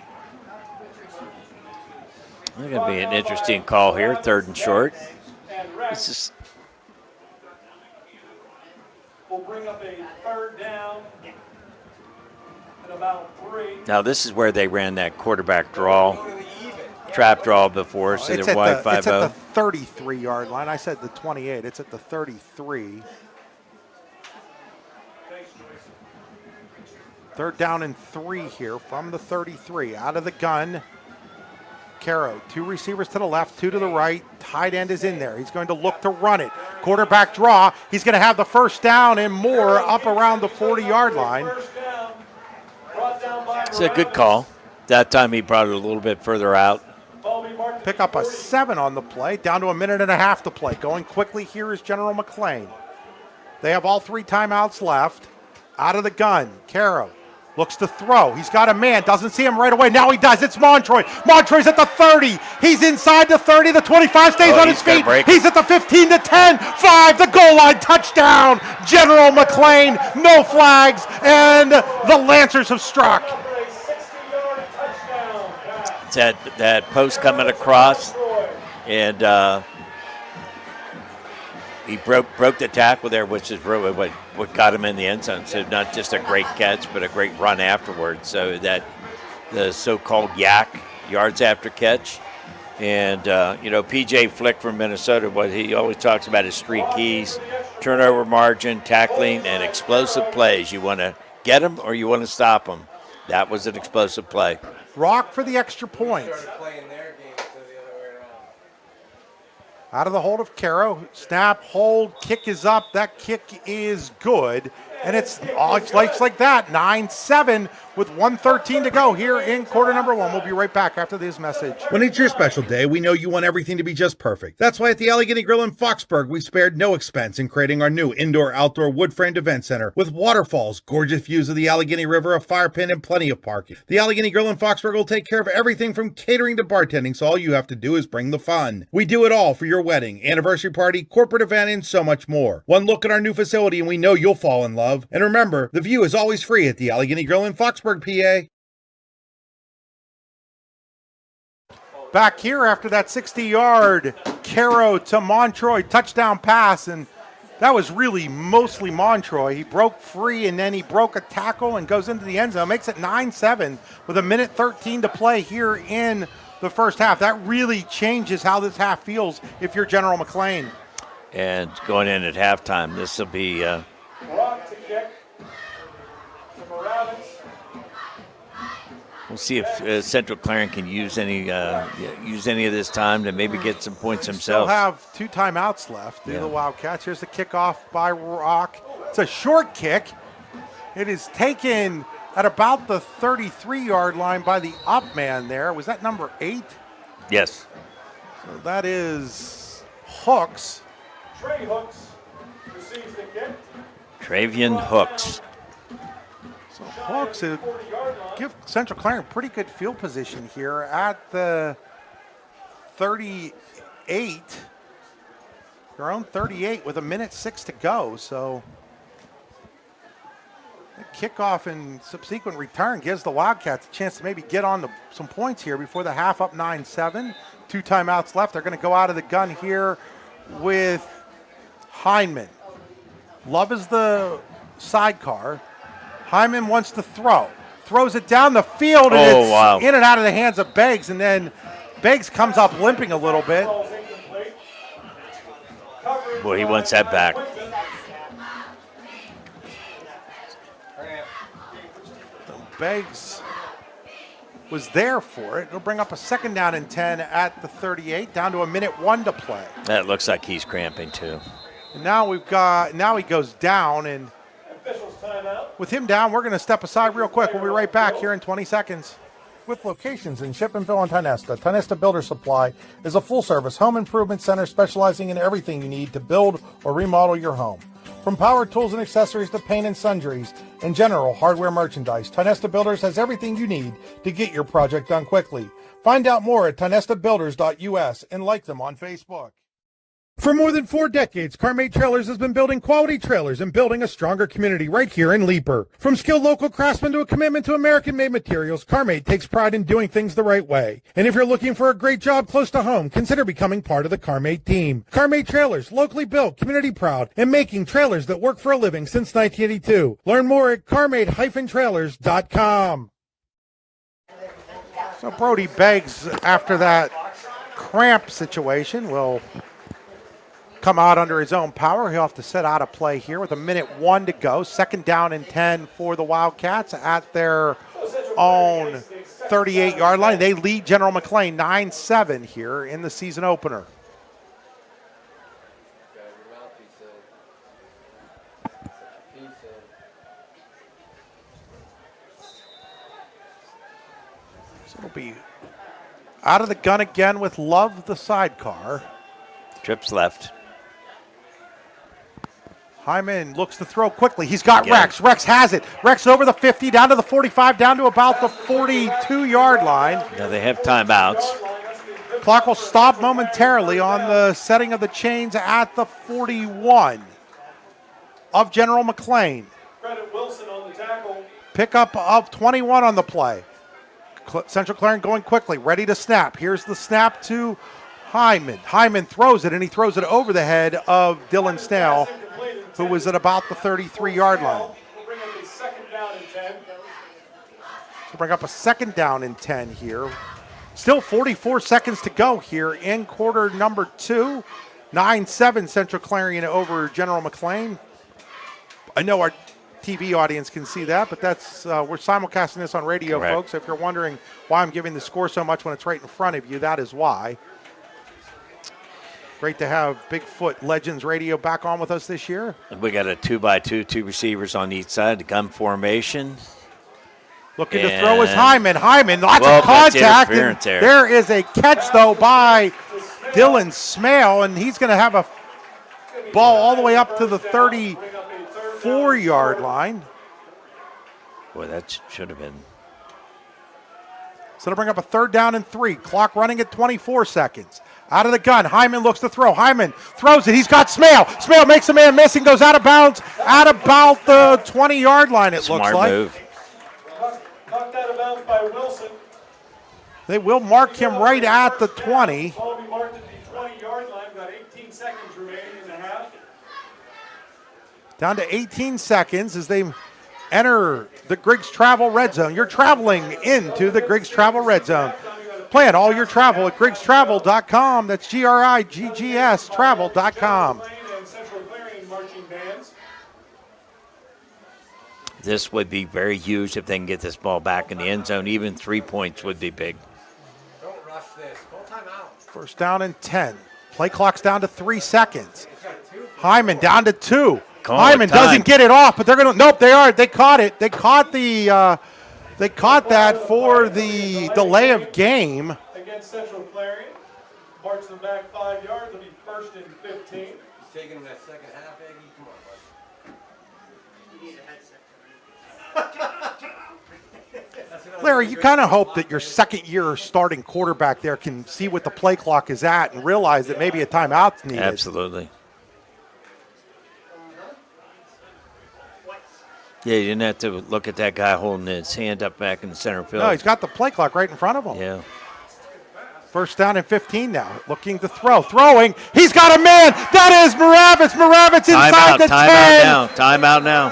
It's going to be an interesting call here, 3rd and short. This is. We'll bring up a 3rd down at about 3. Now this is where they ran that quarterback draw, trap draw before, so they're wide 5-0. It's at the 33-yard line. I said the 28. It's at the 33. 3rd down and 3 here from the 33. Out of the gun. Caro, 2 receivers to the left, 2 to the right. Tight end is in there. He's going to look to run it. Quarterback draw. He's going to have the first down and more up around the 40-yard line. It's a good call. That time he brought it a little bit further out. Pick up a 7 on the play. Down to a minute and a half to play. Going quickly here is General McLane. They have all 3 timeouts left. Out of the gun, Caro. Looks to throw. He's got a man. Doesn't see him right away. Now he does. It's Montroy. Montroy's at the 30. He's inside the 30. The 25 stays on his feet. He's at the 15, the 10, 5, the goal line. Touchdown. General McLane. No flags. And the Lancers have struck. It's that post coming across. And he broke the tackle there, which is really what got him in the end zone. So not just a great catch, but a great run afterwards. So that the so-called yak, yards after catch, And, PJ Flick from Minnesota, what he always talks about is three keys: turnover margin, tackling, and explosive plays. You want to get them or you want to stop them. That was an explosive play. Rock for the extra point. Out of the hold of Caro. Snap, hold, kick is up. That kick is good. And it's like that. 9-7 with 1:13 to go here in quarter number one. We'll be right back after this message. When it's your special day, we know you want everything to be just perfect. That's why at the Allegheny Grill in Foxburg, we spared no expense in creating our new indoor-outdoor wood-framed event center with waterfalls, gorgeous views of the Allegheny River, a fire pit, and plenty of parking. The Allegheny Grill in Foxburg will take care of everything from catering to bartending, so all you have to do is bring the fun. We do it all for your wedding, anniversary party, corporate event, and so much more. One look at our new facility and we know you'll fall in love. And remember, the view is always free at the Allegheny Grill in Foxburg, PA. Back here after that 60-yard Caro to Montroy touchdown pass, and that was really mostly Montroy. He broke free and then he broke a tackle and goes into the end zone. Makes it 9-7 with 1:13 to play here in the first half. That really changes how this half feels if you're General McLane. And going in at halftime, this will be Rock to kick to Morales. we'll see if Central Clarion can use any of this time to maybe get some points Still themselves. have 2 timeouts left. Do the Wildcats. Here's the kickoff by Rock. It's a short kick. It is taken at about the 33-yard line by the up man there. Was that number 8? Yes. So that is Hooks. Trey Hooks receives the kick. Travian Hooks. So Hooks give Central Clarion pretty good field position here at the 38. Their own 38 with 1:06 to go. So the kickoff and subsequent return gives the Wildcats a chance to maybe get on some points here before the half, up 9-7. 2 timeouts left. They're going to go out of the gun here with Hyman. Love is the sidecar. Hyman wants to throw. Throws it down the field, and it's in and out of the hands of Beggs, and then Beggs comes up limping a little bit. Boy, he wants that back. Beggs was there for it. It'll bring up a 2nd down and 10 at the 38, down to 1:01 to play. That looks like he's cramping too. And now he goes down, and with him down, we're going to step aside real quick. We'll be right back here in 20 seconds. With locations in Shippenville and Tionesta, Tionesta Builder Supply is a full-service home improvement center specializing in everything you need to build or remodel your home. From power tools and accessories to paint and sundries and general hardware merchandise, Tionesta Builders has everything you need to get your project done quickly. Find out more at tionestabuilders.us and like them on Facebook. For more than 4 decades, Carmade Trailers has been building quality trailers and building a stronger community right here in Leeper. From skilled local craftsmen to a commitment to American-made materials, Carmade takes pride in doing things the right way. And if you're looking for a great job close to home, consider becoming part of the Carmade team. Carmade Trailers, locally built, community proud, and making trailers that work for a living since 1982. Learn more at carmade-trailers.com. So Brody Beggs, after that cramp situation, will come out under his own power. He'll have to set out of play here with 1:01 to go. 2nd down and 10 for the Wildcats at their own 38-yard line. They lead General McLane 9-7 here in the season opener. So it'll be out of the gun again with Love, the sidecar. Trips left. Hyman looks to throw quickly. He's got Rex. Rex has it. Rex over the 50, down to the 45, down to about the 42-yard line. Now they have timeouts. Clock will stop momentarily on the setting of the chains at the 41 of General McLane. Credit Wilson on the tackle. Pickup of 21 on the play. Central Clarion going quickly, ready to snap. Here's the snap to Hyman. Hyman throws it, and he throws it over the head of Dylan Snell, who was at about the 33-yard line. So bring up a 2nd down and 10 here Still 44 seconds to go here in quarter number 2. 9-7 Central Clarion over General McLane. I know our TV audience can see that, but that's we're simulcasting this on radio, Correct. folks. If you're wondering why I'm giving the score so much when it's right in front of you, that is why. Great to have Bigfoot Legends Radio back on with us this year. And we got a 2x2, 2 receivers on each side, the gun formation. Looking to throw is Hyman. Hyman, lots Well, of contact. interference there. There is a catch, though, by Dylan Smale, and he's going to have a ball all the way up to the 34-yard line. Boy, that should have been. So to bring up a 3rd down and 3. Clock running at 24 seconds. Out of the gun, Hyman looks to throw. Hyman throws it. He's got Smale. Smale makes a man miss and goes out of bounds at about the 20-yard line, it looks like. Smart move. Knocked out of bounds by Wilson. They will mark him right at the 20. Ball will be marked at the 20-yard line. Got 18 seconds remaining in the half. Down to 18 seconds as they enter the Griggs Travel Red Zone. You're traveling into the Griggs Travel Red Zone. Plan all your travel at griggstravel.com. That's GRIGGS travel.com. This would be very huge if they can get this ball back in the end zone. Even 3 points would be big. Don't rush this. Call timeout. 1st down and 10. Play clock's down to 3 seconds. Hyman down to 2. Hyman doesn't get it off, but they're going to. Nope, they are. They caught it. They caught the. They caught that for the delay of game. Against Central Clarion. Marks them back 5 yards. It'll be 1st and 15. He's taking that second half, Aggie. Come on, bud. You need a headset. Larry, you kind of hope that your second-year starting quarterback there can see what the play clock is at and realize that maybe a timeout's needed. Absolutely. Yeah, you didn't have to look at that guy holding his hand up back in the center field. No, he's got the play clock right in front of him. Yeah. 1st down and 15 now. Looking to throw. Throwing. He's got a man. That is Moravitz. Moravitz inside the 10. Timeout now. Timeout now.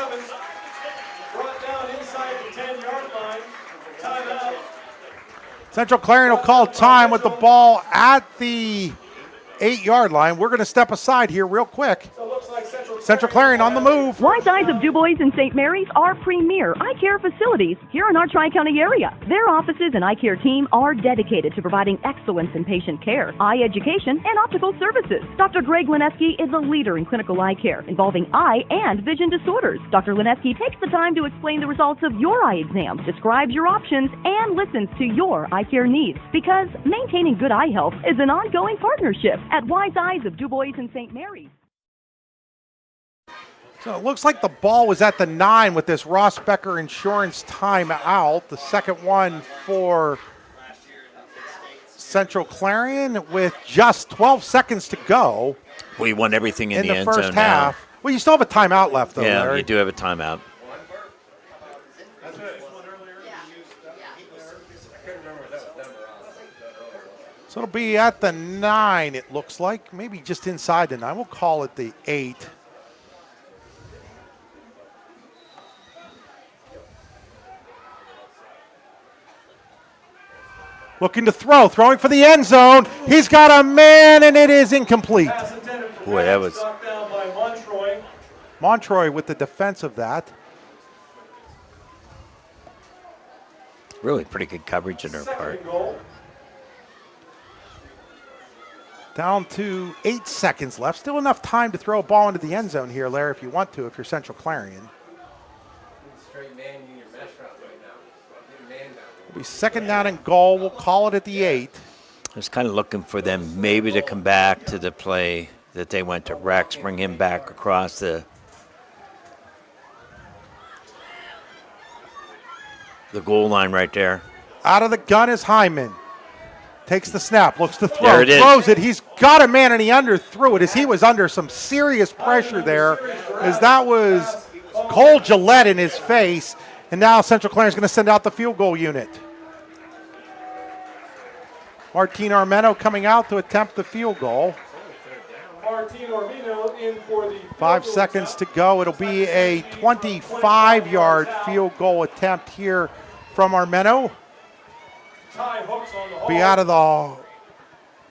Brought down inside the 10-yard line. Timeout. Central Clarion will call time with the ball at the 8-yard line. We're going to step aside here real quick. Central Clarion on the move. Wise Eyes of DuBois and St. Mary's are premier eye care facilities here in our Tri-County area. Their offices and eye care team are dedicated to providing excellence in patient care, eye education, and optical services. Dr. Greg Lineski is a leader in clinical eye care involving eye and vision disorders. Dr. Lineski takes the time to explain the results of your eye exam, describes your options, and listens to your eye care needs. Because maintaining good eye health is an ongoing partnership at Wise Eyes of DuBois and St. Mary's. So it looks like the ball was at the 9 with this Ross Becker Insurance timeout. The second one for Central Clarion with just 12 seconds to go. We won everything in the end first zone half. now. Well, you still have a timeout left, though, Yeah, Larry. you do have a timeout. So it'll be at the 9, it looks like. Maybe just inside the 9. We'll call it the 8. Looking to throw, throwing for the end zone. He's got a man, and it is incomplete. Boy, that was... Knocked down by Montroy. Montroy with the defense of that. Really pretty good coverage on their part. Down to 8 seconds left. Still enough time to throw a ball into the end zone here, Larry, if you want to, if you're Central Clarion. Straight man in your mesh route right now. Get man down. It'll be 2nd down and goal. We'll call it at the 8. I was kind of looking for them maybe to come back to the play that they went to Rex, bring him back across the goal line right there. Out of the gun is Hyman. Takes the snap, looks to throw, There it is. throws it. He's got a man, and he underthrew it as he was under some serious pressure there, as that was Cole Gillette in his face. And now Central Clarion is going to send out the field goal unit. Martin Armeno coming out to attempt the field goal. Martin Armino in for the 5 seconds to go. It'll be a 25-yard field goal attempt here from Armeno. tie hooks on the hole. Be out of the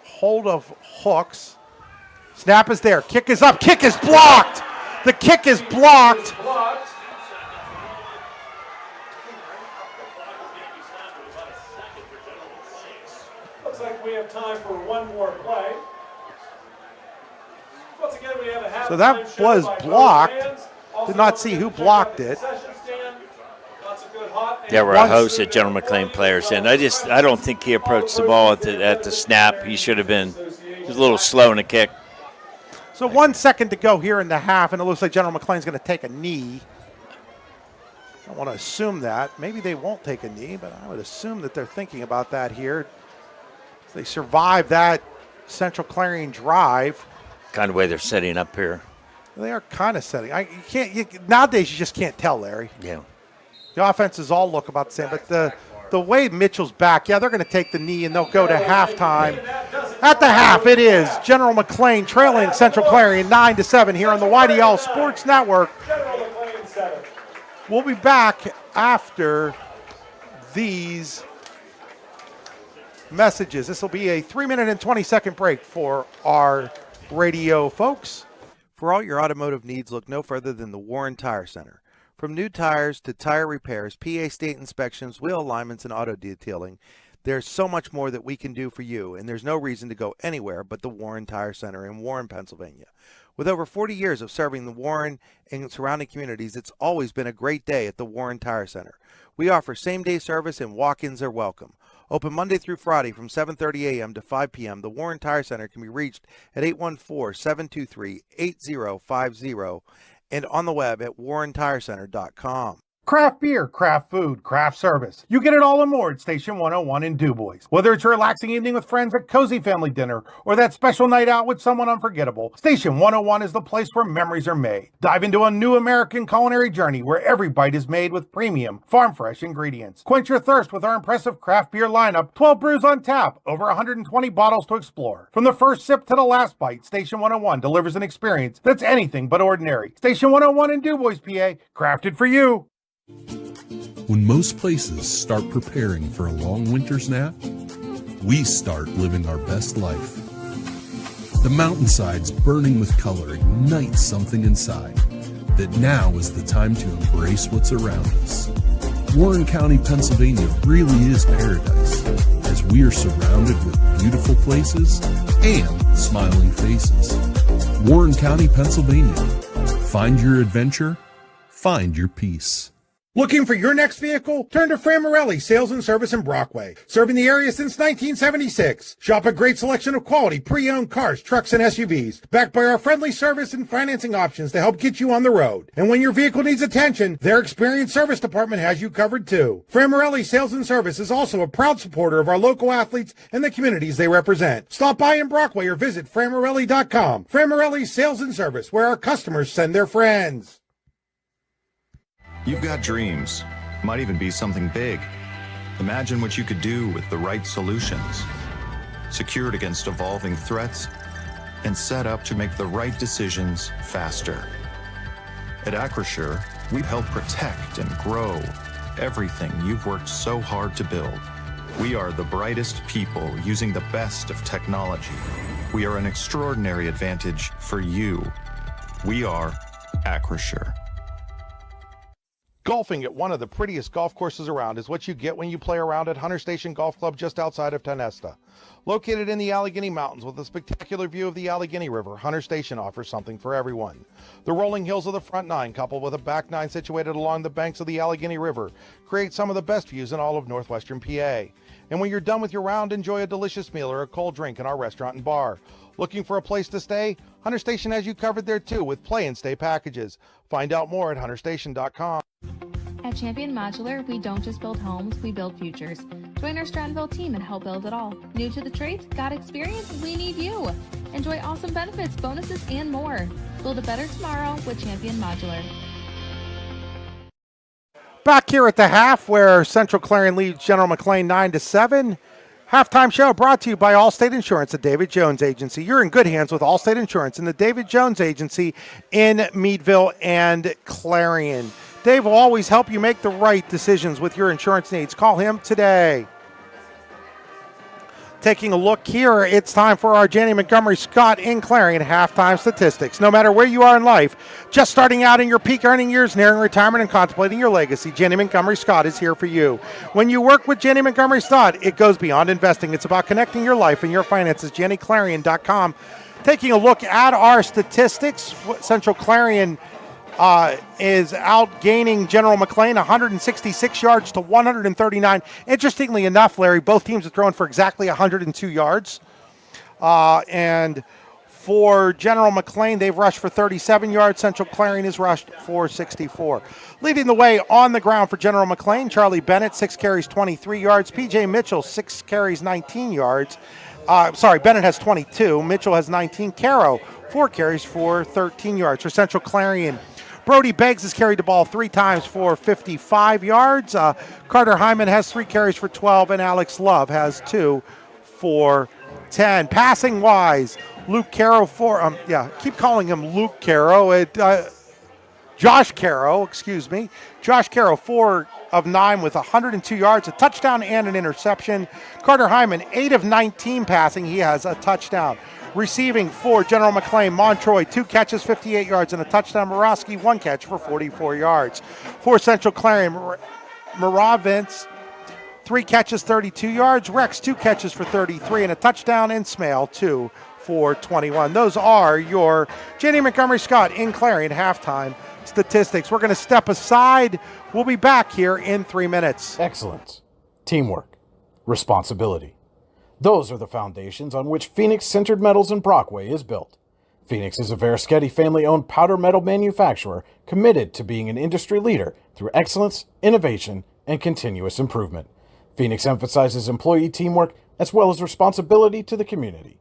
hold of hooks. Snap is there. Kick is up. Kick is blocked. The kick is blocked. Looks like we have time for one more play. Once again, we have a half. So that was blocked. Did not see who blocked it. There were a host of General McLane players, and I don't think he approached the ball at the snap. He should have been just a little slow in the kick. So 1 second to go here in the half, and it looks like General McLane's going to take a knee. I don't want to assume that. Maybe they won't take a knee, but I would assume that they're thinking about that here. They survived that Central Clarion drive. Kind of way they're setting up here. They are kind of setting. Nowadays you just can't tell, Larry. Yeah. The offenses all look about the same, but the way Mitchell's back, they're going to take the knee and they'll go to halftime. At the half, it is General McLane trailing Central Clarion 9-7 here on the YDL Sports Network. We'll be back after these messages. This will be a 3-minute and 20-second break for our radio folks. For all your automotive needs, look no further than the Warren Tire Center. From new tires to tire repairs, PA state inspections, wheel alignments, and auto detailing, there's so much more that we can do for you, and there's no reason to go anywhere but the Warren Tire Center in Warren, Pennsylvania. With over 40 years of serving the Warren and surrounding communities, it's always been a great day at the Warren Tire Center. We offer same-day service and walk-ins are welcome. Open Monday through Friday from 7:30 a.m. to 5 p.m., the Warren Tire Center can be reached at 814-723-8050 and on the web at warrentirecenter.com. Craft beer, craft food, craft service. You get it all and more at Station 101 in DuBois. Whether it's a relaxing evening with friends at cozy family dinner or that special night out with someone unforgettable, Station 101 is the place where memories are made. Dive into a new American culinary journey where every bite is made with premium, farm-fresh ingredients. Quench your thirst with our impressive craft beer lineup, 12 brews on tap, over 120 bottles to explore. From the first sip to the last bite, Station 101 delivers an experience that's anything but ordinary. Station 101 in DuBois, PA, crafted for you. When most places start preparing for a long winter's nap, we start living our best life. The mountainsides burning with color ignite something inside that now is the time to embrace what's around us. Warren County, Pennsylvania really is paradise, as we are surrounded with beautiful places and smiling faces. Warren County, Pennsylvania. Find your adventure, find your peace. Looking for your next vehicle? Turn to Framarelli Sales and Service in Brockway, serving the area since 1976. Shop a great selection of quality pre-owned cars, trucks, and SUVs, backed by our friendly service and financing options to help get you on the road. And when your vehicle needs attention, their experienced service department has you covered too. Framarelli Sales and Service is also a proud supporter of our local athletes and the communities they represent. Stop by in Brockway or visit Framarelli.com. Framarelli Sales and Service, where our customers send their friends. You've got dreams, might even be something big. Imagine what you could do with the right solutions. Secured against evolving threats and set up to make the right decisions faster. At Acrisure, we help protect and grow everything you've worked so hard to build. We are the brightest people using the best of technology. We are an extraordinary advantage for you. We are Acrisure. Golfing at one of the prettiest golf courses around is what you get when you play around at Hunter Station Golf Club just outside of Tonesta. Located in the Allegheny Mountains with a spectacular view of the Allegheny River, Hunter Station offers something for everyone. The rolling hills of the front nine, coupled with a back nine situated along the banks of the Allegheny River, create some of the best views in all of northwestern PA. And when you're done with your round, enjoy a delicious meal or a cold drink in our restaurant and bar. Looking for a place to stay? Hunter Station has you covered there too with play and stay packages. Find out more at hunterstation.com. At Champion Modular, we don't just build homes, we build futures. Join our Strattonville team and help build it all. New to the trades? Got experience? We need you. Enjoy awesome benefits, bonuses, and more. Build a better tomorrow with Champion Modular. Back here at the half where Central Clarion leads General McLane 9-7. Halftime show brought to you by Allstate Insurance, the David Jones Agency. You're in good hands with Allstate Insurance and the David Jones Agency in Meadville and Clarion. Dave will always help you make the right decisions with your insurance needs. Call him today. Taking a look here, it's time for our Jenny Montgomery Scott in Clarion halftime statistics. No matter where you are in life, just starting out in your peak earning years, nearing retirement, and contemplating your legacy, Jenny Montgomery Scott is here for you. When you work with Jenny Montgomery Scott, it goes beyond investing. It's about connecting your life and your finances. JennyClarion.com. Taking a look at our statistics, Central Clarion is outgaining General McLane 166 yards to 139. Interestingly enough, Larry, both teams have thrown for exactly 102 yards. And for General McLane, they've rushed for 37 yards. Central Clarion has rushed for 64. Leading the way on the ground for General McLane, Charlie Bennett, 6 carries, 23 yards. P.J. Mitchell, 6 carries, 19 yards. Bennett has 22. Mitchell has 19. Caro, 4 carries for 13 yards. For Central Clarion, Brody Beggs has carried the ball 3 times for 55 yards. Carter Hyman has 3 carries for 12, and Alex Love has 2 for 10. Passing wise, Luke Caro keep calling him Luke Caro. Josh Caro, Josh Caro, 4 of 9 with 102 yards, a touchdown and an interception. Carter Hyman, 8 of 19 passing. He has a touchdown. Receiving for General McLane, Montroy, 2 catches, 58 yards, and a touchdown. Morosky, 1 catch for 44 yards. For Central Clarion, Moravins, 3 catches, 32 yards. Rex, 2 catches for 33 and a touchdown. And Smale, 2 for 21. Those are your Jenny Montgomery Scott in Clarion halftime statistics. We're going to step aside. We'll be back here in 3 minutes. Excellence, teamwork, responsibility. Those are the foundations on which Phoenix Sintered Metals in Brockway is built. Phoenix is a Verschetti family-owned powder metal manufacturer committed to being an industry leader through excellence, innovation, and continuous improvement. Phoenix emphasizes employee teamwork as well as responsibility to the community.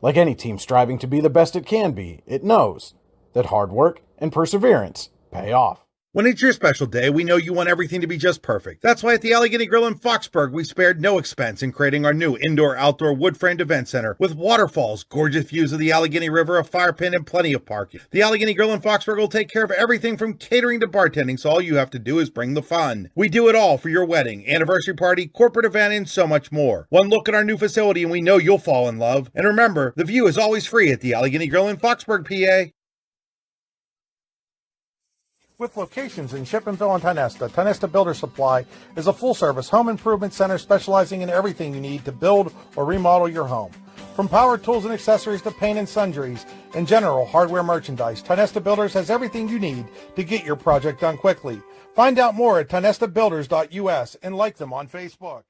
Like any team striving to be the best it can be, it knows that hard work and perseverance pay off. When it's your special day, we know you want everything to be just perfect. That's why at the Allegheny Grill in Foxburg, we spared no expense in creating our new indoor-outdoor wood-framed event center with waterfalls, gorgeous views of the Allegheny River, a fire pit, and plenty of parking. The Allegheny Grill in Foxburg will take care of everything from catering to bartending, so all you have to do is bring the fun. We do it all for your wedding, anniversary party, corporate event, and so much more. One look at our new facility and we know you'll fall in love. And remember, the view is always free at the Allegheny Grill in Foxburg, PA. With locations in Shippenville and Tionesta, Tionesta Builder Supply is a full-service home improvement center specializing in everything you need to build or remodel your home. From power tools and accessories to paint and sundries and general hardware merchandise, Tionesta Builders has everything you need to get your project done quickly. Find out more at tionestabuilders.us and like them on Facebook.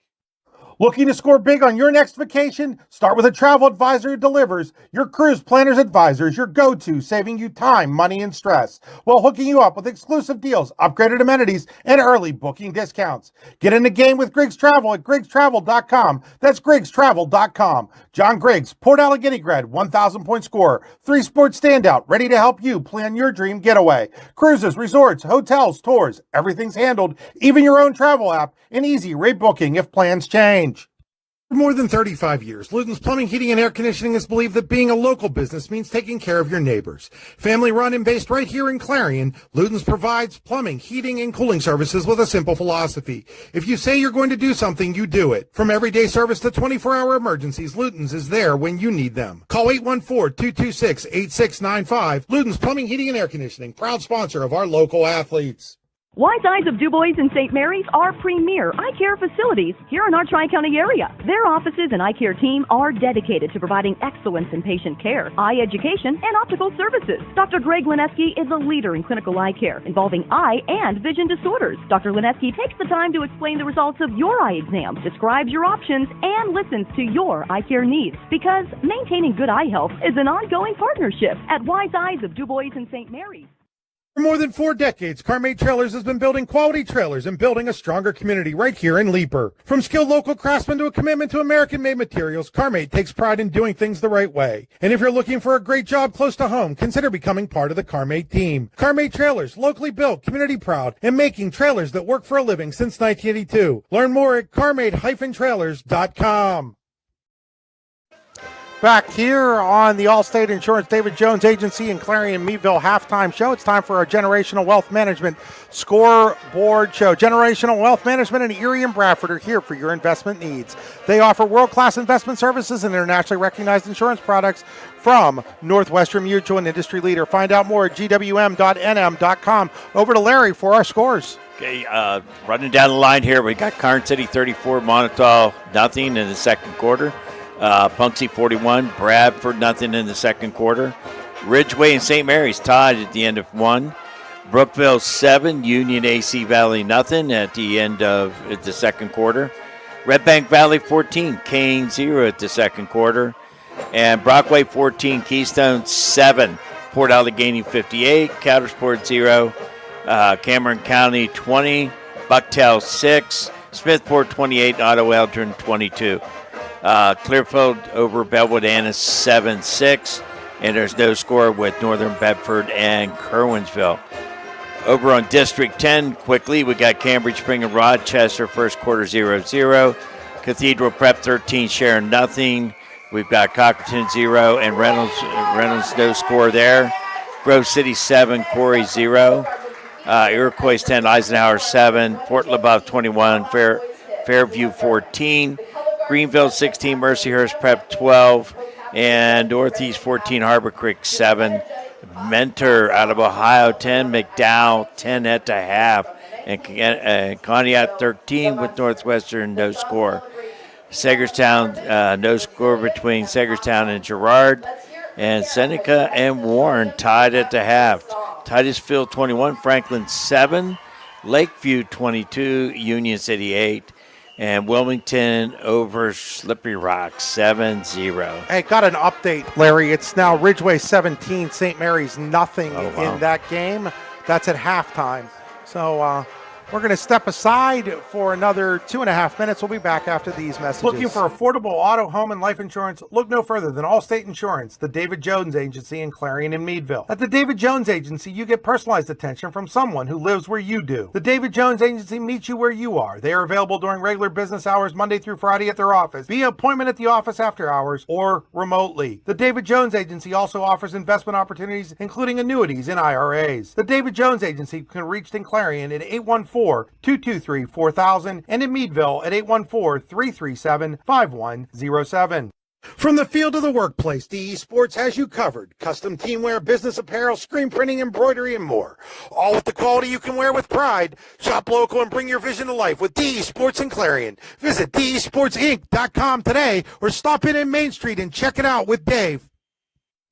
Looking to score big on your next vacation? Start with a travel advisor who delivers. Your cruise planner's advisor is your go-to, saving you time, money, and stress, while hooking you up with exclusive deals, upgraded amenities, and early booking discounts. Get in the game with Griggs Travel at GriggsTravel.com. That's GriggsTravel.com. John Griggs, Port Allegheny grad, 1,000-point scorer, 3-sport standout, ready to help you plan your dream getaway. Cruises, resorts, hotels, tours, everything's handled, even your own travel app, and easy rate booking if plans change. For more than 35 years, Luton's Plumbing, Heating, and Air Conditioning has believed that being a local business means taking care of your neighbors. Family run and based right here in Clarion, Luton's provides plumbing, heating, and cooling services with a simple philosophy. If you say you're going to do something, you do it. From everyday service to 24-hour emergencies, Luton's is there when you need them. Call 814-226-8695. Luton's Plumbing, Heating, and Air Conditioning, proud sponsor of our local athletes. Wise Eyes of DuBois and St. Mary's are premier eye care facilities here in our Tri-County area. Their offices and eye care team are dedicated to providing excellence in patient care, eye education, and optical services. Dr. Greg Lineski is a leader in clinical eye care involving eye and vision disorders. Dr. Lineski takes the time to explain the results of your eye exam, describes your options, and listens to your eye care needs, because maintaining good eye health is an ongoing partnership at Wise Eyes of DuBois and St. Mary's. For more than 4 decades, Carmade Trailers has been building quality trailers and building a stronger community right here in Leeper. From skilled local craftsmen to a commitment to American-made materials, Carmade takes pride in doing things the right way. And if you're looking for a great job close to home, consider becoming part of the Carmade team. Carmade Trailers, locally built, community proud, and making trailers that work for a living since 1982. Learn more at carmade-trailers.com. Back here on the Allstate Insurance David Jones Agency and Clarion Meadville halftime show, it's time for our Generational Wealth Management scoreboard show. Generational Wealth Management and Erie and Bradford are here for your investment needs. They offer world-class investment services and internationally recognized insurance products from Northwestern Mutual, an industry leader. Find out more at gwm.nm.com. Over to Larry for our scores. Okay, running down the line here, we got Carn City 34, Montauk nothing in the second quarter. Punxsutawney 41, Bradford nothing in the second quarter. Ridgeway and St. Mary's tied at the end of one. Brookville 7, Union AC Valley nothing at the end of the second quarter. Red Bank Valley 14, Kane 0 at the second quarter. And Brockway 14, Keystone 7, Port Allegheny 58, Coudersport 0, Cameron County 20, Bucktail 6, Smithport 28, Otto Eldrin 22. Clearfield over Bellwood Annis 7-6, and there's no score with Northern Bedford and Kerwinsville. Over on District 10, quickly, we got Cambridge Spring and Rochester first quarter 0-0. Cathedral Prep 13, Sharon nothing. We've got Cockerton 0 and Reynolds no score there. Grove City 7, Corey 0. Iroquois 10, Eisenhower 7. Fort LaBeouf 21, Fairview 14. Greenville 16, Mercyhurst Prep 12, and Northeast 14, Harbor Creek 7. Mentor out of Ohio 10, McDowell 10 at the half, and Conneaut 13 with Northwestern no score. Sagerstown no score between Sagerstown and Girard, and Seneca and Warren tied at the half. Titusville 21, Franklin 7, Lakeview 22, Union City 8. And Wilmington over Slippery Rock 7-0. Hey, got an update, Larry. It's now Ridgeway 17, St. Mary's nothing in that game. That's at halftime. So we're going to step aside for another 2.5 minutes. We'll be back after these messages. Looking for affordable auto, home, and life insurance? Look no further than Allstate Insurance, the David Jones Agency in Clarion and Meadville. At the David Jones Agency, you get personalized attention from someone who lives where you do. The David Jones Agency meets you where you are. They are available during regular business hours Monday through Friday at their office, via appointment at the office after hours, or remotely. The David Jones Agency also offers investment opportunities, including annuities and IRAs. The David Jones Agency can be reached in Clarion at 814-223-4000 and in Meadville at 814-337-5107. From the field to the workplace, DE Sports has you covered. Custom teamwear, business apparel, screen printing, embroidery, and more. All with the quality you can wear with pride. Shop local and bring your vision to life with DE Sports and Clarion. Visit DESportsinc.com today or stop in Main Street and check it out with Dave.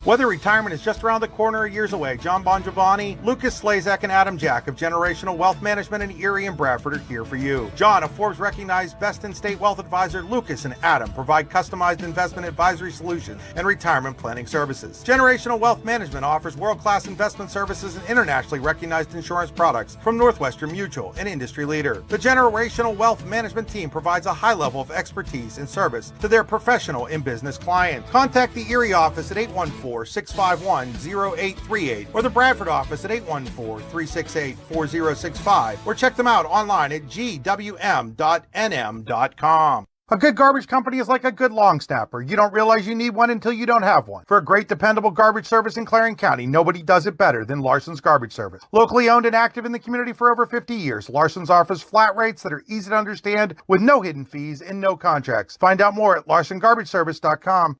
Whether retirement is just around the corner or years away, John Bongiovanni, Lucas Slazak, and Adam Jack of Generational Wealth Management in Erie and Bradford are here for you. John, a Forbes-recognized best-in-state wealth advisor, Lucas and Adam provide customized investment advisory solutions and retirement planning services. Generational Wealth Management offers world-class investment services and internationally recognized insurance products from Northwestern Mutual, an industry leader. The Generational Wealth Management team provides a high level of expertise and service to their professional and business clients. Contact the Erie office at 814-651-0838 or the Bradford office at 814-368-4065 or check them out online at gwm.nm.com. A good garbage company is like a good long snapper. You don't realize you need one until you don't have one. For a great, dependable garbage service in Clarion County, nobody does it better than Larson's Garbage Service. Locally owned and active in the community for over 50 years, Larson's offers flat rates that are easy to understand with no hidden fees and no contracts. Find out more at larsongarbage.com.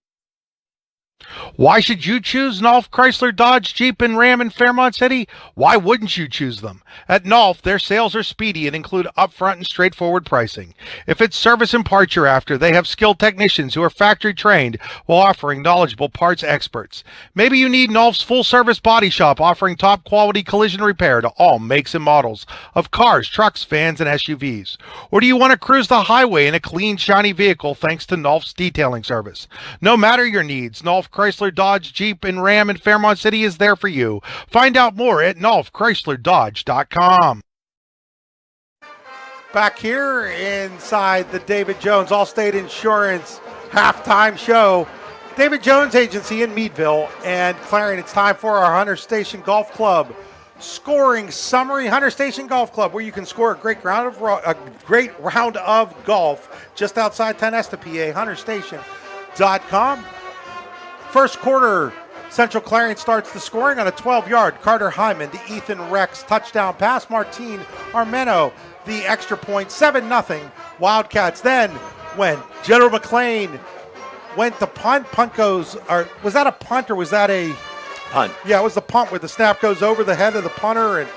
Why should you choose Nolf, Chrysler, Dodge, Jeep, and Ram in Fairmont City? Why wouldn't you choose them? At Nolf, their sales are speedy and include upfront and straightforward pricing. If it's service and parts you're after, they have skilled technicians who are factory trained while offering knowledgeable parts experts. Maybe you need Nolf's full-service body shop offering top-quality collision repair to all makes and models of cars, trucks, vans, and SUVs. Or do you want to cruise the highway in a clean, shiny vehicle thanks to Nolf's detailing service? No matter your needs, Nolf, Chrysler, Dodge, Jeep, and Ram in Fairmont City is there for you. Find out more at NolfChryslerDodge.com. Back here inside the David Jones Allstate Insurance halftime show, David Jones Agency in Meadville and Clarion. It's time for our Hunter Station Golf Club scoring summary. Hunter Station Golf Club, where you can score a great round of golf just outside Tenesta, PA. HunterStation.com. First quarter, Central Clarion starts the scoring on a 12-yard Carter Hyman to Ethan Rex touchdown pass. Martine Armeno, the extra point, 7-0 Wildcats. Then when General McLane went to punt goes, or was that a punt or was that a punt? Yeah, it was the punt where the snap goes over the head of the punter and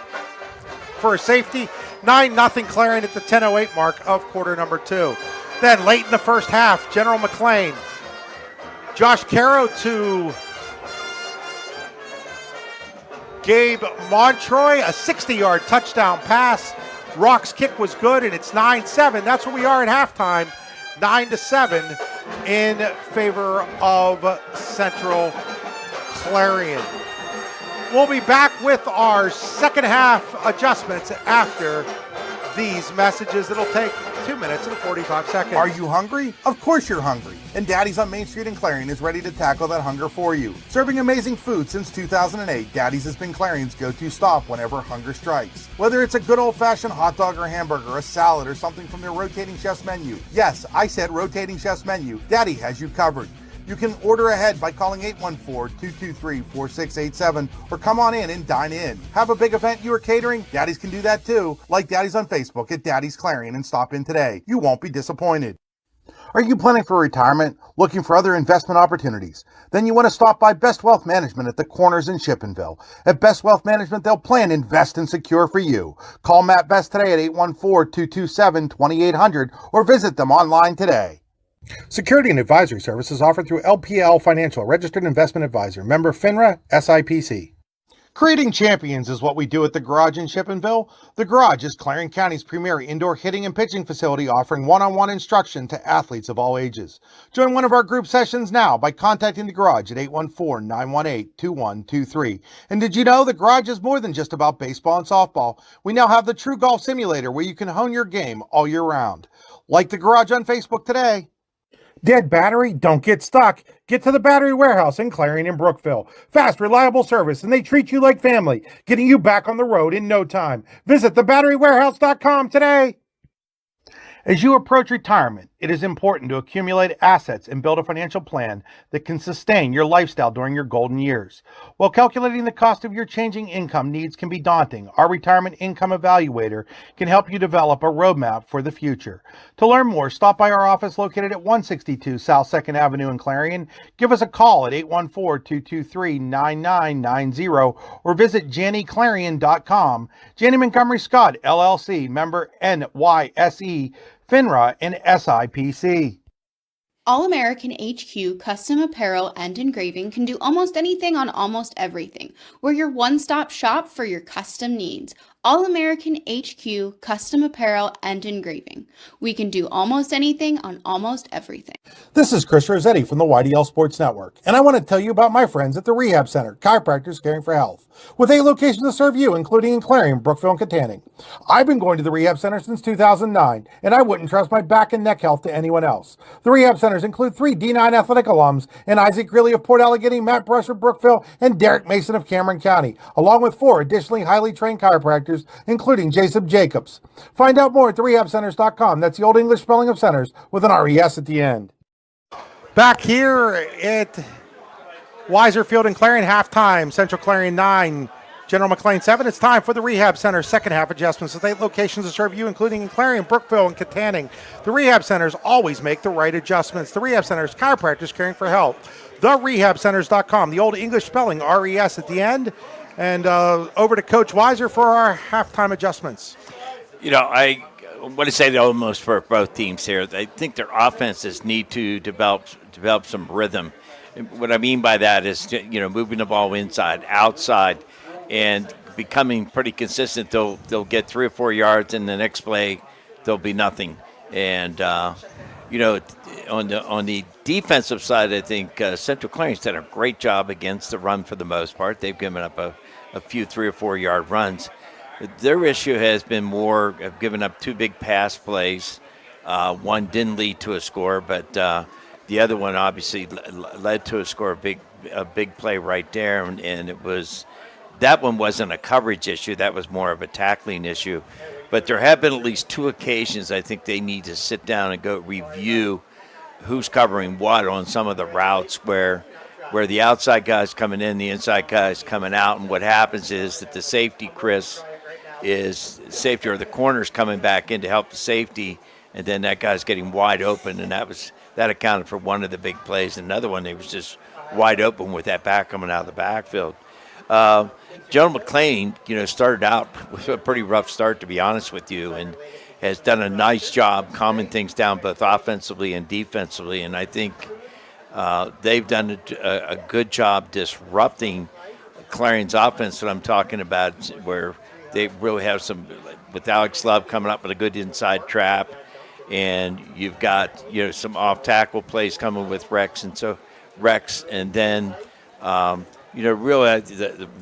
for a safety. 9-0 Clarion at the 10:08 mark of quarter number 2. Then late in the first half, General McLane, Josh Caro to Gabe Montroy, a 60-yard touchdown pass. Rock's kick was good, and it's 9-7. That's where we are at halftime, 9-7 in favor of Central Clarion. We'll be back with our second half adjustments after these messages. It'll take 2 minutes and 45 seconds. Are you hungry? Of course you're hungry. And Daddy's on Main Street in Clarion is ready to tackle that hunger for you. Serving amazing food since 2008, Daddy's has been Clarion's go-to stop whenever hunger strikes. Whether it's a good old-fashioned hot dog or hamburger, a salad, or something from their rotating chef's menu. Yes, I said rotating chef's menu. Daddy has you covered. You can order ahead by calling 814-223-4687 or come on in and dine in. Have a big event you are catering? Daddy's can do that too. Like Daddy's on Facebook at Daddy's Clarion and stop in today. You won't be disappointed. Are you planning for retirement? Looking for other investment opportunities? Then you want to stop by Best Wealth Management at the Corners in Shippenville. At Best Wealth Management, they'll plan, invest, and secure for you. Call Matt Best today at 814-227-2800 or visit them online today. Security and advisory services offered through LPL Financial, registered investment advisor, member FINRA, SIPC. Creating champions is what we do at the Garage in Shippenville. The Garage is Clarion County's premier indoor hitting and pitching facility offering one-on-one instruction to athletes of all ages. Join one of our group sessions now by contacting the Garage at 814-918-2123. And did you know the Garage is more than just about baseball and softball? We now have the True Golf Simulator where you can hone your game all year round. Like the Garage on Facebook today. Dead battery? Don't get stuck. Get to the Battery Warehouse in Clarion and Brookville. Fast, reliable service, and they treat you like family, getting you back on the road in no time. Visit thebatterywarehouse.com today. As you approach retirement, it is important to accumulate assets and build a financial plan that can sustain your lifestyle during your golden years. While calculating the cost of your changing income needs can be daunting, our Retirement Income Evaluator can help you develop a roadmap for the future. To learn more, stop by our office located at 162 South 2nd Avenue in Clarion. Give us a call at 814-223-9990 or visit JannyClarion.com. Janney Montgomery Scott, LLC, member NYSE, FINRA, and SIPC. All-American HQ Custom Apparel and Engraving can do almost anything on almost everything. We're your one-stop shop for your custom needs. All-American HQ Custom Apparel and Engraving. We can do almost anything on almost everything. This is Chris Rossetti from the YDL Sports Network, and I want to tell you about my friends at the Rehab Center, Chiropractors Caring for Health, with 8 locations to serve you, including in Clarion, Brookville, and Katanning. I've been going to the Rehab Center since 2009, and I wouldn't trust my back and neck health to anyone else. The Rehab Centers include 3 D9 athletic alums, and Isaac Greeley of Port Allegheny, Matt Brush of Brookville, and Derek Mason of Cameron County, along with 4 additionally highly trained chiropractors, including Jason Jacobs. Find out more at therehabcenters.com. That's the old English spelling of centers with an RES at the end. Back here at Weiser Field in Clarion, halftime, Central Clarion 9, General McLane 7. It's time for the Rehab Center second half adjustments with 8 locations to serve you, including in Clarion, Brookville, and Katanning. The Rehab Centers always make the right adjustments. The Rehab Centers, Chiropractors Caring for Health. TheRehabCenters.com, the old English spelling, RES at the end. And over to Coach Weiser for our halftime adjustments. You know, I want to say that almost for both teams here. I think their offenses need to develop some rhythm. And what I mean by that is, you know, moving the ball inside, outside, and becoming pretty consistent. They'll get 3 or 4 yards, and the next play there'll be nothing. And you know, on the defensive side, I think Central Clarion's done a great job against the run for the most part. They've given up a few 3 or 4 yard runs. Their issue has been more of giving up 2 big pass plays. One didn't lead to a score, but the other one obviously led to a score, a big play right there, and that one wasn't a coverage issue. That was more of a tackling issue. But there have been at least 2 occasions I think they need to sit down and go review who's covering what on some of the routes where where the outside guy's coming in, the inside guy's coming out, and what happens is that the safety, Chris, is safety, or the corner's coming back in to help the safety, and then that guy's getting wide open, and that accounted for one of the big plays. Another one, they was just wide open with that back coming out of the backfield. Joe McLane, started out with a pretty rough start, to be honest with you, and has done a nice job calming things down both offensively and defensively, and I think they've done a good job disrupting Clarion's offense that I'm talking about, where they really have some, with Alex Love coming up with a good inside trap, and you've got some off-tackle plays coming with Rex, and then really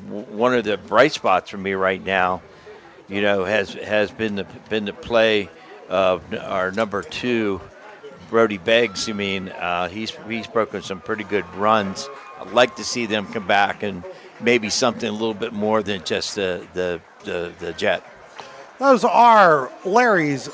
one of the bright spots for me right now, has been the play of our number 2, Brody Beggs. He's broken some pretty good runs. I'd like to see them come back and maybe something a little bit more than just the jet. Those are Larry's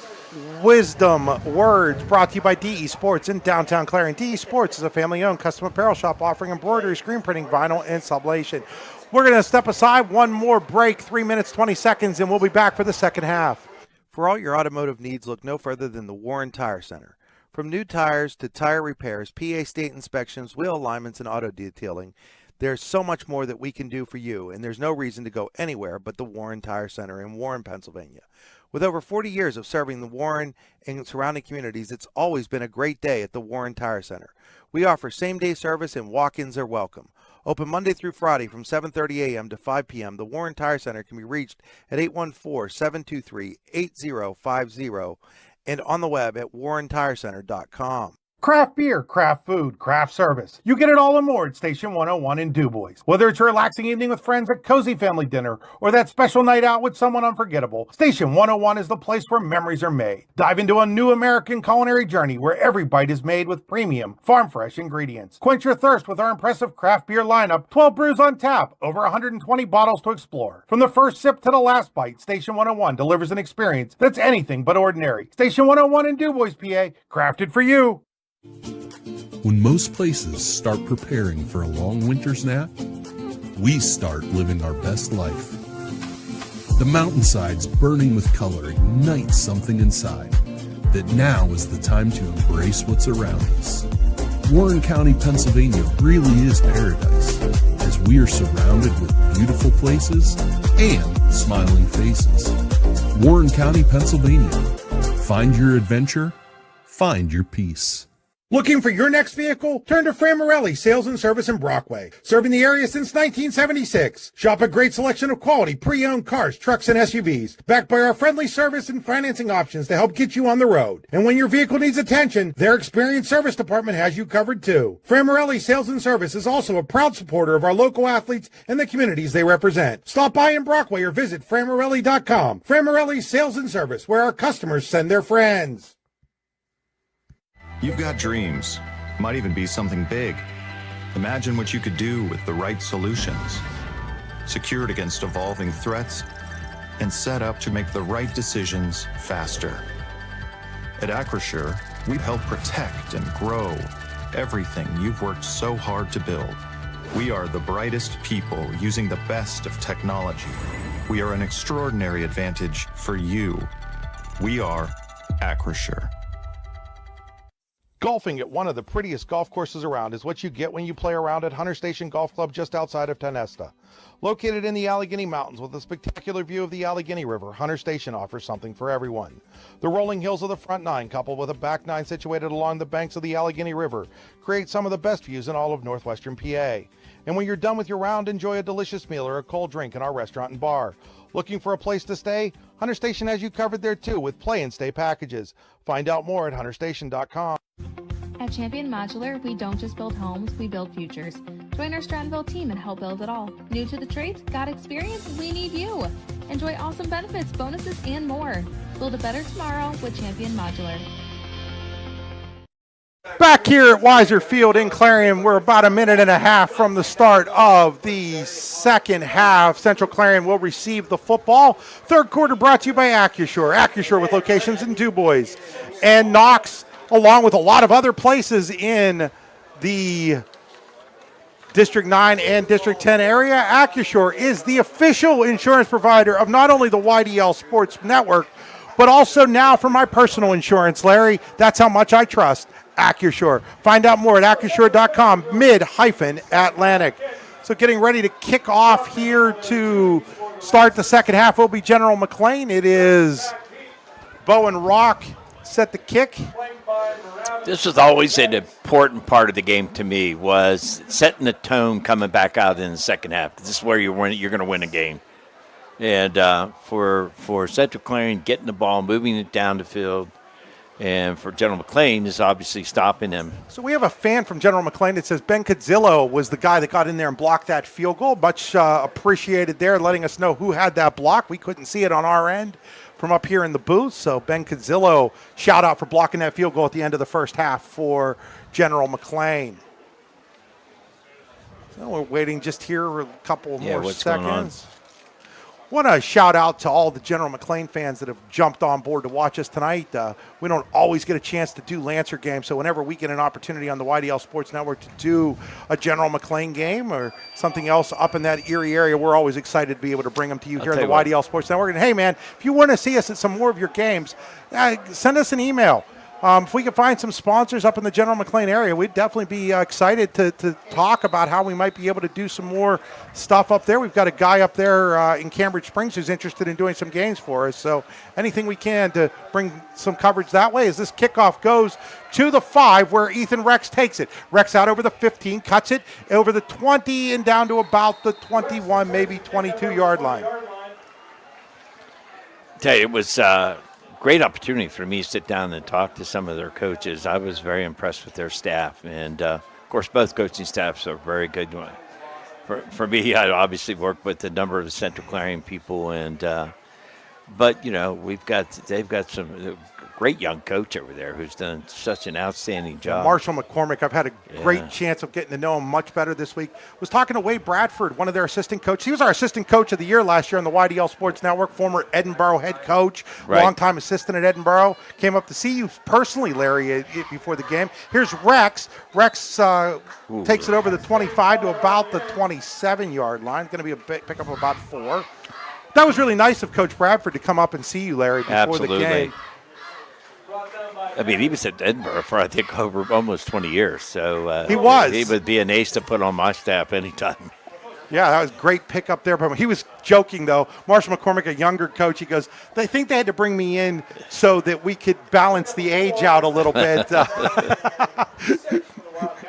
wisdom words, brought to you by DE Sports in downtown Clarion. DE Sports is a family-owned custom apparel shop offering embroidery, screen printing, vinyl, and sublation. We're going to step aside, one more break, 3 minutes, 20 seconds, and we'll be back for the second half. For all your automotive needs, look no further than the Warren Tire Center. From new tires to tire repairs, PA state inspections, wheel alignments, and auto detailing, there's so much more that we can do for you, and there's no reason to go anywhere but the Warren Tire Center in Warren, Pennsylvania. With over 40 years of serving the Warren and surrounding communities, it's always been a great day at the Warren Tire Center. We offer same-day service and walk-ins are welcome. Open Monday through Friday from 7:30 a.m. to 5 p.m. The Warren Tire Center can be reached at 814-723-8050 and on the web at warrentirecenter.com. Craft beer, craft food, craft service. You get it all and more at Station 101 in DuBois. Whether it's a relaxing evening with friends at Cozy Family Dinner or that special night out with someone unforgettable, Station 101 is the place where memories are made. Dive into a new American culinary journey where every bite is made with premium, farm-fresh ingredients. Quench your thirst with our impressive craft beer lineup, 12 brews on tap, over 120 bottles to explore. From the first sip to the last bite, Station 101 delivers an experience that's anything but ordinary. Station 101 in DuBois, PA, crafted for you. When most places start preparing for a long winter's nap, we start living our best life. The mountainsides burning with color ignite something inside that now is the time to embrace what's around us. Warren County, Pennsylvania really is paradise, as we are surrounded with beautiful places and smiling faces. Warren County, Pennsylvania. Find your adventure, find your peace. Looking for your next vehicle? Turn to Framarelli Sales and Service in Brockway. Serving the area since 1976. Shop a great selection of quality pre-owned cars, trucks, and SUVs. Backed by our friendly service and financing options to help get you on the road. And when your vehicle needs attention, their experienced service department has you covered too. Framarelli Sales and Service is also a proud supporter of our local athletes and the communities they represent. Stop by in Brockway or visit Framarelli.com. Framarelli Sales and Service, where our customers send their friends. You've got dreams, might even be something big. Imagine what you could do with the right solutions. Secured against evolving threats and set up to make the right decisions faster. At Acrisure, we help protect and grow everything you've worked so hard to build. We are the brightest people using the best of technology. We are an extraordinary advantage for you. We are Acrisure. Golfing at one of the prettiest golf courses around is what you get when you play around at Hunter Station Golf Club just outside of Tonesta. Located in the Allegheny Mountains with a spectacular view of the Allegheny River, Hunter Station offers something for everyone. The rolling hills of the front nine, coupled with a back nine situated along the banks of the Allegheny River, create some of the best views in all of northwestern PA. And when you're done with your round, enjoy a delicious meal or a cold drink in our restaurant and bar. Looking for a place to stay? Hunter Station has you covered there too with play and stay packages. Find out more at hunterstation.com. At Champion Modular, we don't just build homes, we build futures. Join our Strattonville team and help build it all. New to the trades? Got experience? We need you. Enjoy awesome benefits, bonuses, and more. Build a better tomorrow with Champion Modular. Back here at Weiser Field in Clarion, we're about a minute and a half from the start of the second half. Central Clarion will receive the football. Third quarter brought to you by Acrisure. Acrisure with locations in DuBois and Knox, along with a lot of other places in the District 9 and District 10 area, Accusure is the official insurance provider of not only the YDL Sports Network, but also now for my personal insurance, Larry. That's how much I trust Accusure. Find out more at Accusure.com, mid-Atlantic. So getting ready to kick off here to start the second half will be General McLane. It is Bowen Rock set the kick. This was always an important part of the game to me, was setting the tone coming back out in the second half. This is where you're going to win a game. And for Central Clarion, getting the ball, moving it down the field, and for General McLane is obviously stopping him. So we have a fan from General McLane that says Ben Cadzillo was the guy that got in there and blocked that field goal. Much appreciated there, letting us know who had that block. We couldn't see it on our end from up here in the booth. So Ben Cadzillo, shout out for blocking that field goal at the end of the first half for General McLane. So we're waiting just here a couple more seconds. Want to shout out to all the General McLane fans that have jumped on board to watch us tonight. We don't always get a chance to do Lancer games, so whenever we get an opportunity on the YDL Sports Network to do a General McLane game or something else up in that Erie area, we're always excited to be able to bring them to you here on the YDL Sports Network. And hey, man, if you want to see us at some more of your games, send us an email. If we can find some sponsors up in the General McLane area, we'd definitely be excited to talk about how we might be able to do some more stuff up there. We've got a guy up there in Cambridge Springs who's interested in doing some games for us. So anything we can to bring some coverage that way as this kickoff goes to the 5 where Ethan Rex takes it. Rex out over the 15, cuts it over the 20 and down to about the 21, maybe 22-yard line. Tell you, it was great opportunity for me to sit down and talk to some of their coaches. I was very impressed with their staff. And, of course, both coaching staffs are very good. For me, I obviously work with a number of the Central Clarion people. But, you know, they've got some great young coach over there who's done such an outstanding job. Marshall McCormick, I've had a great chance of getting to know him much better this week. Was talking to Wade Bradford, one of their assistant coaches. He was our assistant coach of the year last year on the YDL Sports Network, former Edinburgh head coach, longtime assistant at Edinburgh. Came up to see you personally, Larry, before the game. Here's Rex. Rex takes it over the 25 to about the 27-yard line. Going to be a pickup of about 4. That was really nice of Coach Bradford to come up and see you, Larry, before the game. I mean, he was at Edinburgh for, I think, over almost 20 years. So he was. He would be an ace to put on my staff anytime. Yeah, that was a great pickup there. But he was joking, though. Marshall McCormick, a younger coach, he goes, they think they had to bring me in so that we could balance the age out a little bit.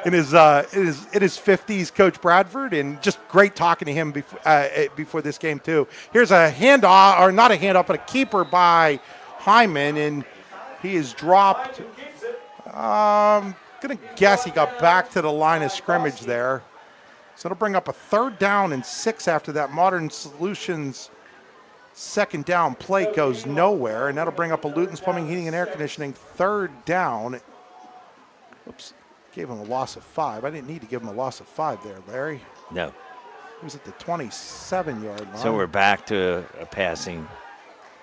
In his 50s, Coach Bradford, and just great talking to him before this game, too. Here's a handoff, or not a handoff, but a keeper by Hyman, and he is dropped. I'm going to guess he got back to the line of scrimmage there. So it'll bring up a 3rd down and 6 after that. Modern Solutions second down play goes nowhere, and that'll bring up a Luton's Plumbing, Heating, and Air Conditioning 3rd down. Oops, gave him a loss of 5. I didn't need to give him a loss of 5 there, Larry. No. He was at the 27-yard line. So we're back to a passing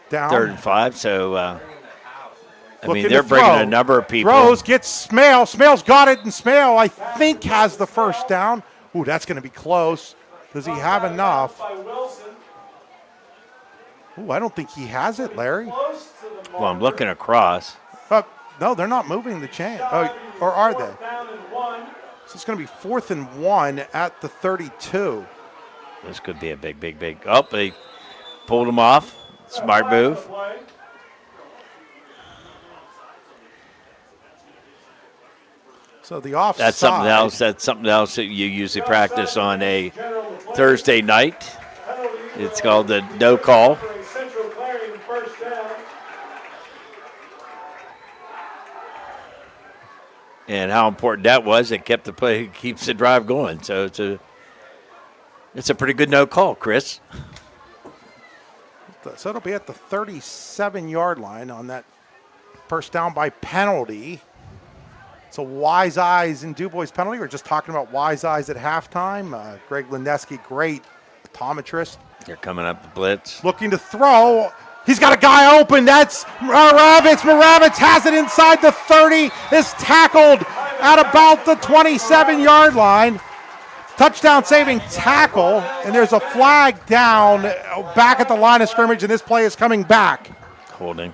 down. 3rd and 5, so I mean, they're bringing a number of people. Throws, gets Smale. Smale's got it, and Smale, I think, has the first down. Ooh, that's going to be close. Does he have enough? Ooh, I don't think he has it, Larry. Well, I'm looking across. No, they're not moving the chain. Oh, or are they? So it's going to be 4th and 1 at the 32. This could be a big. Oh, they pulled him off. Smart move. So the offside. That's something else that you usually practice on a Thursday night. It's called the no call. And how important that was, it kept the play, keeps the drive going. So it's a pretty good no call, Chris. So it'll be at the 37-yard line on that first down by penalty. It's a Wise Eyes and DuBois penalty. We're just talking about Wise Eyes at halftime. Greg Lindeski, great optometrist. They're coming up the blitz. Looking to throw. He's got a guy open. That's Moravitz. Moravitz has it inside the 30. Is tackled at about the 27-yard line. Touchdown saving tackle, and there's a flag down back at the line of scrimmage, and this play is coming back. Holding.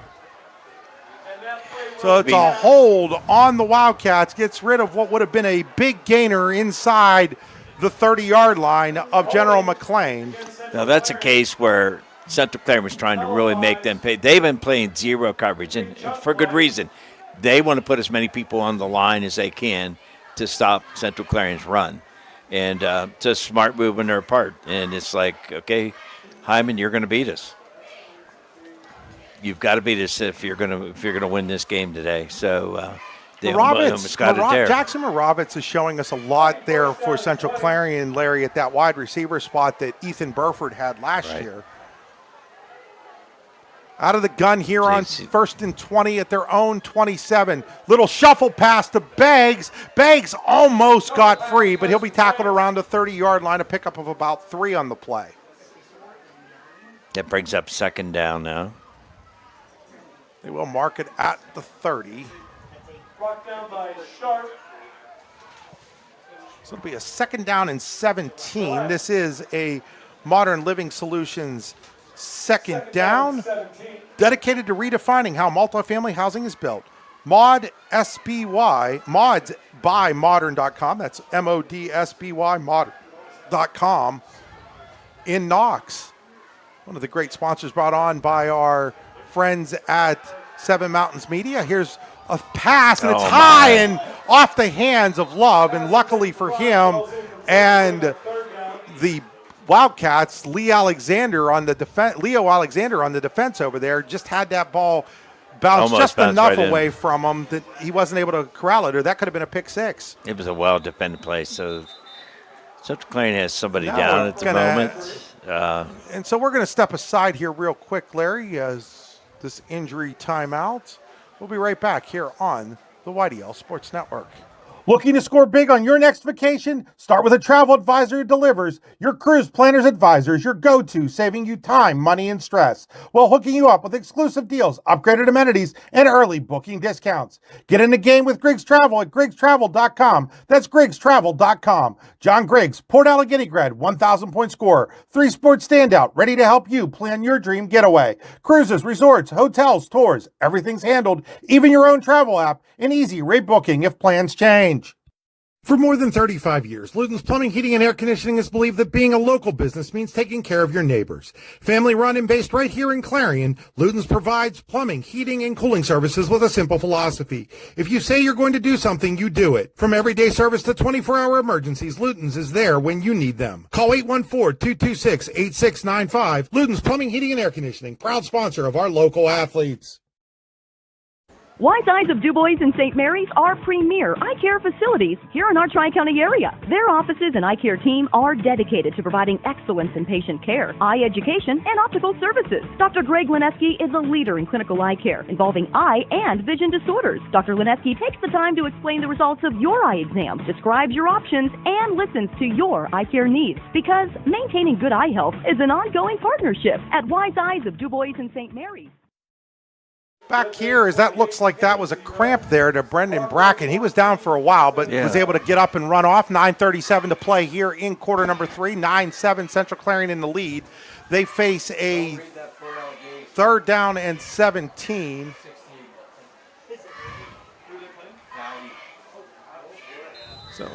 So it's a hold on the Wildcats, gets rid of what would have been a big gainer inside the 30-yard line of General McLane. Now that's a case where Central Clarion was trying to really make them pay. They've been playing zero coverage, and for good reason. They want to put as many people on the line as they can to stop Central Clarion's run. And it's a smart move on their part. And it's like, okay, Hyman, you're going to beat us. You've got to beat us if you're going to win this game today. So they almost got it there. Jackson Moravitz is showing us a lot there for Central Clarion, Larry, at that wide receiver spot that Ethan Burford had last year. Out of the gun here on 1st and 20 at their own 27. Little shuffle pass to Beggs. Beggs almost got free, but he'll be tackled around the 30-yard line, a pickup of about 3 on the play. That brings up second down now. They will mark it at the 30. Brought down by Sharp. So it'll be a second down and 17. This is a Modern Living Solutions second down, dedicated to redefining how multifamily housing is built. Mods by modern.com. That's MODSBY modern.com in Knox. One of the great sponsors brought on by our friends at Seven Mountains Media. Here's a pass, and it's high and off the hands of Love, and luckily for him and the Wildcats, Leo Alexander on the defense over there just had that ball bounce just enough away from him that he wasn't able to corral it, or that could have been a pick six. It was a well-defended play. So Central Clarion has somebody down at the moment. And so we're going to step aside here real quick, Larry, as this injury timeout. We'll be right back here on the YDL Sports Network. Looking to score big on your next vacation? Start with a travel advisor who delivers. Your cruise planner's advisor is your go-to, saving you time, money, and stress, while hooking you up with exclusive deals, upgraded amenities, and early booking discounts. Get in the game with Griggs Travel at GriggsTravel.com. That's GriggsTravel.com. John Griggs, Port Allegany grad, 1,000-point scorer, 3-sport standout, ready to help you plan your dream getaway. Cruises, resorts, hotels, tours, everything's handled, even your own travel app, and easy rate booking if plans change. For more than 35 years, Luton's Plumbing, Heating, and Air Conditioning has believed that being a local business means taking care of your neighbors. Family run and based right here in Clarion, Luton's provides plumbing, heating, and cooling services with a simple philosophy. If you say you're going to do something, you do it. From everyday service to 24-hour emergencies, Luton's is there when you need them. Call 814-226-8695. Luton's Plumbing, Heating, and Air Conditioning, proud sponsor of our local athletes. Wise Eyes of DuBois and St. Mary's are premier eye care facilities here in our Tri-County area. Their offices and eye care team are dedicated to providing excellence in patient care, eye education, and optical services. Dr. Greg Lineski is a leader in clinical eye care involving eye and vision disorders. Dr. Lineski takes the time to explain the results of your eye exam, describes your options, and listens to your eye care needs. Because maintaining good eye health is an ongoing partnership at Wise Eyes of DuBois and St. Mary's. Back here, as that looks like that was a cramp there to Brendan Bracken. He was down for a while, but was able to get up and run off. 9:37 to play here in quarter number 3. 9-7, Central Clarion in the lead. They face a third down and 17. So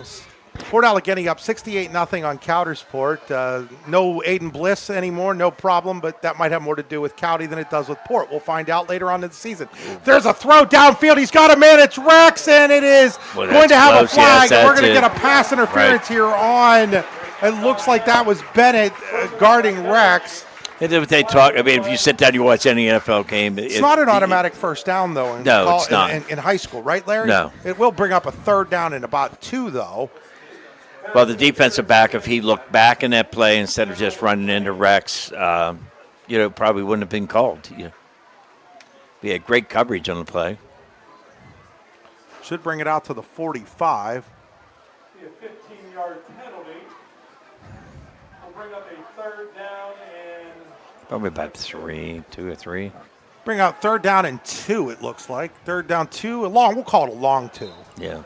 Port Allegany up 68-0 on Coudersport. No Aiden Bliss anymore, no problem, but that might have more to do with Cowdy than it does with Port. We'll find out later on in the season. There's a throw downfield. He's got a man. It's Rex, and it is going to have close. a flag. Yes, we're going to get a pass interference here on, it looks like that was Bennett guarding Rex. They talk. I mean, if you sit down, you watch any NFL game. It's not an automatic first down, though. It's not. In high school, right, Larry? No. It will bring up a third down in about 2, though. Well, the defensive back, if he looked back in that play instead of just running into Rex, probably wouldn't have been called. We had great coverage on the play. Should bring it out to the 45. Be a 15-yard penalty. We'll bring up a third down and Probably about 2 or 3. Bring out third down and 2, it looks like. Third down 2, a long. We'll call it a long 2. Yeah.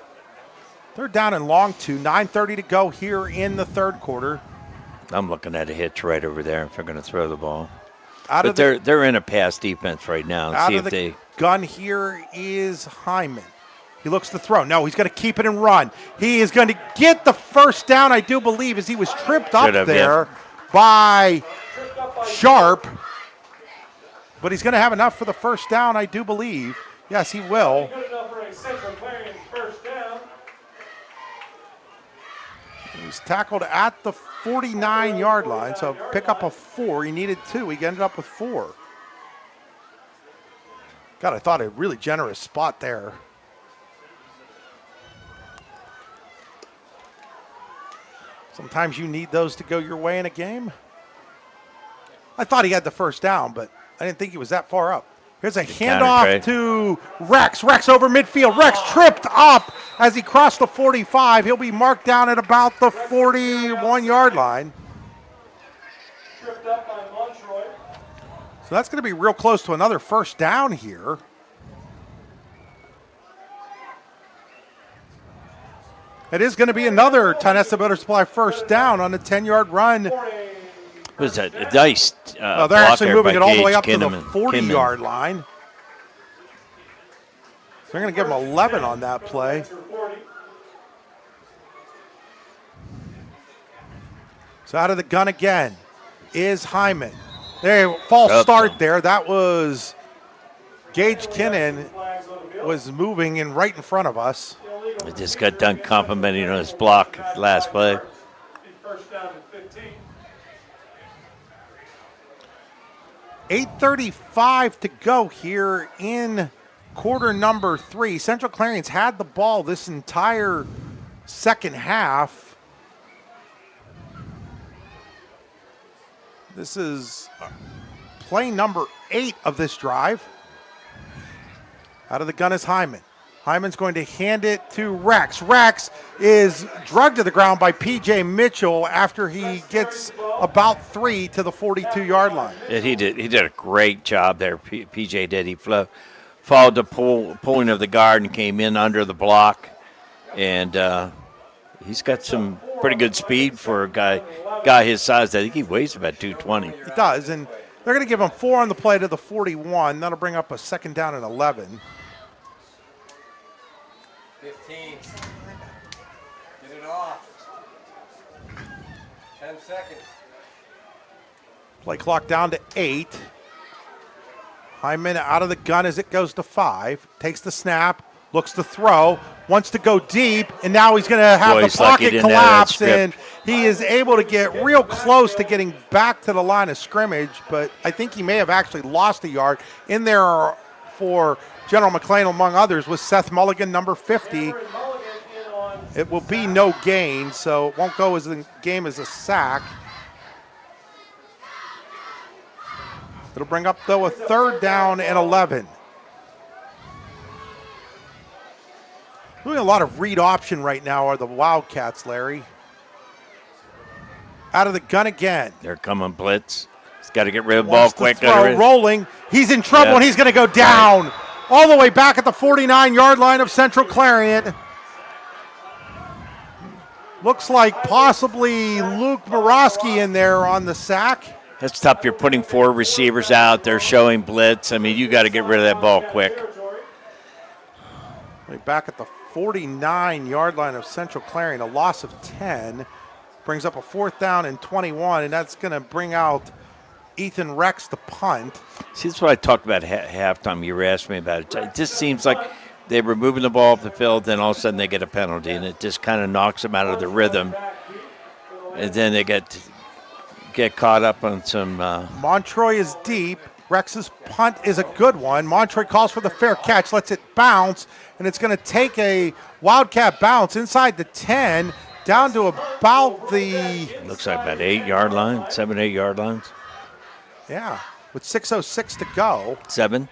They're down and long 2. 9:30 to go here in the third quarter. I'm looking at a hitch right over there if they're going to throw the ball. Out But of the, they're in a pass defense right now. out See of if the they. gun here is Hyman. He looks to throw. No, he's going to keep it and run. He is going to get the first down, I do believe, as he was tripped up there by Sharp. But he's going to have enough for the first down, I do believe. Yes, he will. Good enough for a Central Clarion first down. He's tackled at the 49-yard line, so pick up a 4. He needed 2. He ended up with 4. God, I thought a really generous spot there. Sometimes you need those to go your way in a game. I thought he had the first down, but I didn't think he was that far up. Here's a handoff to Rex. Rex over midfield. Rex tripped up as he crossed the 45. He'll be marked down at about the 41-yard line. Tripped up by Montroy. So that's going to be real close to another first down here. It is going to be another Tonessa Builder Supply first down on a 10-yard run. What is that? A nice They're actually moving it all the way up to the 40-yard line. So they're going to give him 11 on that play. So out of the gun again is Hyman. There, false start there. That was Gage Kinnan was moving in right in front of us. I just got done complimenting on his block last play. First down and 15. 8:35 to go here in quarter number 3. Central Clarion's had the ball this entire second half. This is play number 8 of this drive. Out of the gun is Hyman. Hyman's going to hand it to Rex. Rex is drugged to the ground by P.J. Mitchell after he gets about 3 to the 42-yard line. Yeah, he did a great job there. PJ did. He followed the pulling of the guard and came in under the block, and he's got some pretty good speed for a guy his size. I think he weighs about 220. He does, and they're going to give him 4 on the play to the 41. That'll bring up a second down and 11. 15. Get it off. 10 seconds. Play clock down to 8. Hyman out of the gun as it goes to 5. Takes the snap, looks to throw, wants to go deep, and now he's going to have the pocket collapse, and he is able to get real close to getting back to the line of scrimmage, but I think he may have actually lost a yard. In there for General McLane, among others, was Seth Mulligan, number 50. It will be no gain, so it won't go as the game as a sack. It'll bring up, though, a third down and 11. Doing a lot of read option right now are the Wildcats, Larry. Out of the gun again. They're coming blitz. He's got to get rid of the ball quick. Rolling. He's in trouble, and he's going to go down all the way back at the 49-yard line of Central Clarion. Looks like possibly Luke Morosky in there on the sack. That's tough. You're putting 4 receivers out. They're showing blitz. I mean, you got to get rid of that ball quick. Back at the 49-yard line of Central Clarion, a loss of 10. Brings up a 4th down and 21, and that's going to bring out Ethan Rex to punt. See, that's what I talked about halftime. You were asking me about it. It just seems like they were moving the ball up the field, then all of a sudden they get a penalty, and it just kind of knocks them out of the rhythm. And then they get caught up on some. Montroy is deep. Rex's punt is a good one. Montroy calls for the fair catch, lets it bounce, and it's going to take a Wildcat bounce inside the 10, down to about the. Looks like about 8-yard line, 7, 8-yard lines. Yeah, with 6:06 to go. 7.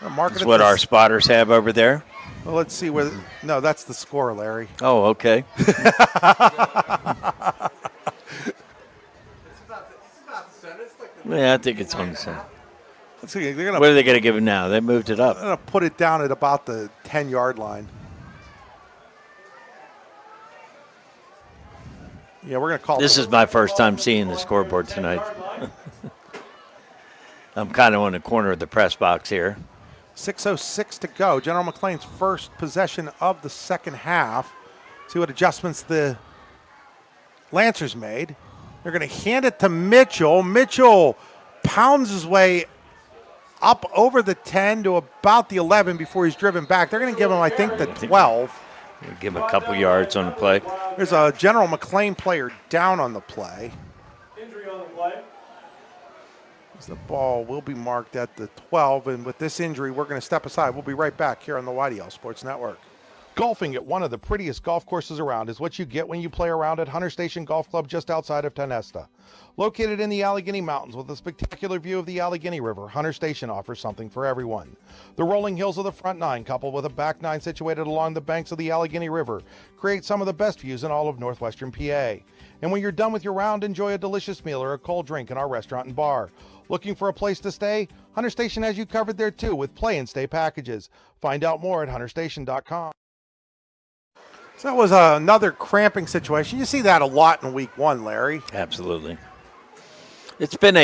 That's what our spotters have over there. Well, let's see where. No, that's the score, Larry. Oh, okay. Yeah, I think it's on the center. Let's see. What are they going to give him now? They moved it up. They're going to put it down at about the 10-yard line. Yeah, we're going to call This is my first time seeing the scoreboard tonight. I'm kind of on the corner of the press box here. 6:06 to go. General McLane's first possession of the second half. See what adjustments the Lancers made. They're going to hand it to Mitchell. Mitchell pounds his way up over the 10 to about the 11 before he's driven back. They're going to give him, I think, the 12. Give him a couple yards on the play. There's a General McLane player down on the play. Injury on the play. The ball will be marked at the 12, and with this injury, we're going to step aside. We'll be right back here on the YDL Sports Network. Golfing at one of the prettiest golf courses around is what you get when you play around at Hunter Station Golf Club just outside of Tonesta. Located in the Allegheny Mountains with a spectacular view of the Allegheny River, Hunter Station offers something for everyone. The rolling hills of the front nine, coupled with a back nine situated along the banks of the Allegheny River, create some of the best views in all of northwestern PA. And when you're done with your round, enjoy a delicious meal or a cold drink in our restaurant and bar. Looking for a place to stay? Hunter Station has you covered there too with play and stay packages. Find out more at hunterstation.com. So that was another cramping situation. You see that a lot in week one, Larry. Absolutely. It's been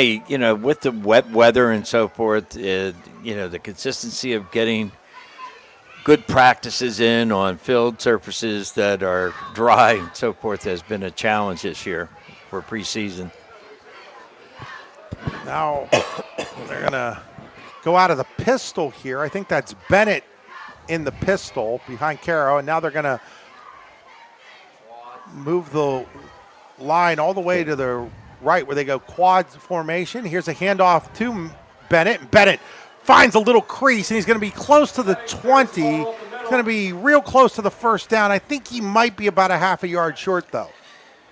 with the wet weather and so forth, the consistency of getting good practices in on field surfaces that are dry and so forth has been a challenge this year for preseason. Now they're going to go out of the pistol here. I think that's Bennett in the pistol behind Caro, and now they're going to move the line all the way to the right where they go quad formation. Here's a handoff to Bennett. Bennett finds a little crease, and he's going to be close to the 20. He's going to be real close to the first down. I think he might be about a half a yard short, though.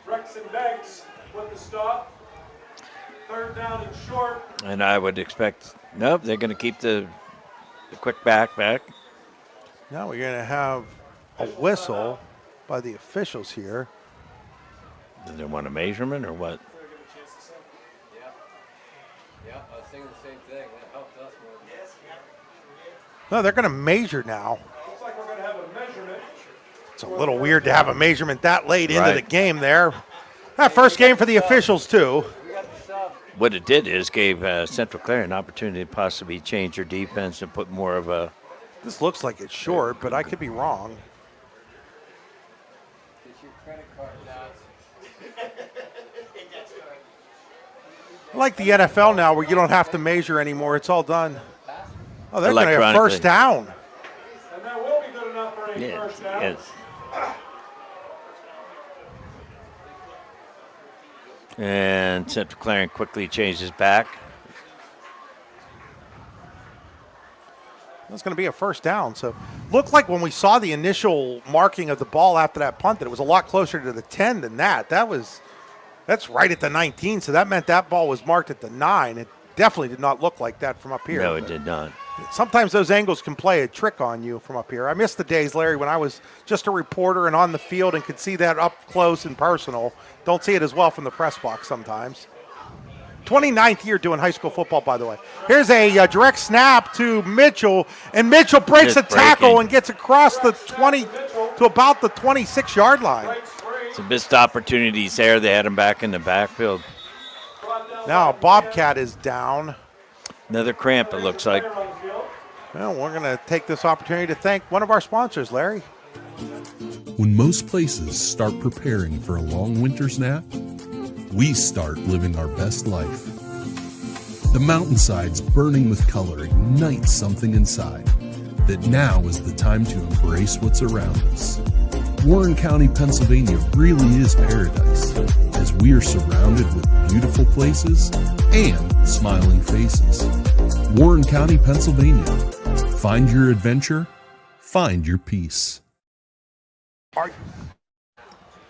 Rexon Banks with the stop. Third down and short. And I would expect, nope, they're going to keep the quick back. Now we're going to have a whistle by the officials here. Do they want a measurement or what? Yeah, I was thinking the same thing. That helped us more. No, they're going to measure now. Looks like we're going to have a measurement. It's a little weird to have a measurement that late into the game there. That first game for the officials, too. What it did is gave Central Clarion an opportunity to possibly change their defense and put more of a... This looks like it's short, but I could be wrong. Get your credit cards out. I like the NFL now where you don't have to measure anymore. It's all done. Oh, they're going to have first down. And that will be good enough for a first down. Yes. And Central Clarion quickly changes back. That's going to be a first down. So looked like when we saw the initial marking of the ball after that punt that it was a lot closer to the 10 than that. That's right at the 19, so that meant that ball was marked at the 9. It definitely did not look like that from up here. No, it did not. Sometimes those angles can play a trick on you from up here. I miss the days, Larry, when I was just a reporter and on the field and could see that up close and personal. Don't see it as well from the press box sometimes. 29th year doing high school football, by the way. Here's a direct snap to Mitchell, and Mitchell breaks a tackle and gets across the 20 to about the 26-yard line. Some missed opportunities there. They had him back in the backfield. Now Bobcat is down. Another cramp, it looks like. Well, we're going to take this opportunity to thank one of our sponsors, Larry. When most places start preparing for a long winter's nap, we start living our best life. The mountainsides burning with color ignite something inside that now is the time to embrace what's around us. Warren County, Pennsylvania really is paradise, as we are surrounded with beautiful places and smiling faces. Warren County, Pennsylvania. Find your adventure, find your peace.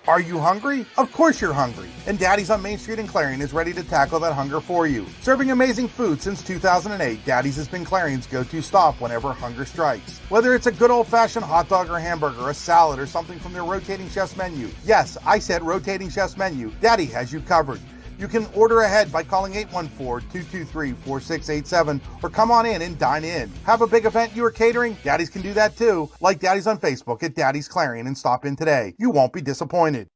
Are you hungry? Of course you're hungry. And Daddy's on Main Street in Clarion is ready to tackle that hunger for you. Serving amazing food since 2008, Daddy's has been Clarion's go-to stop whenever hunger strikes. Whether it's a good old-fashioned hot dog or hamburger, a salad, or something from their rotating chef's menu. Yes, I said rotating chef's menu. Daddy has you covered. You can order ahead by calling 814-223-4687 or come on in and dine in. Have a big event you are catering? Daddy's can do that too. Like Daddy's on Facebook at Daddy's Clarion and stop in today. You won't be disappointed.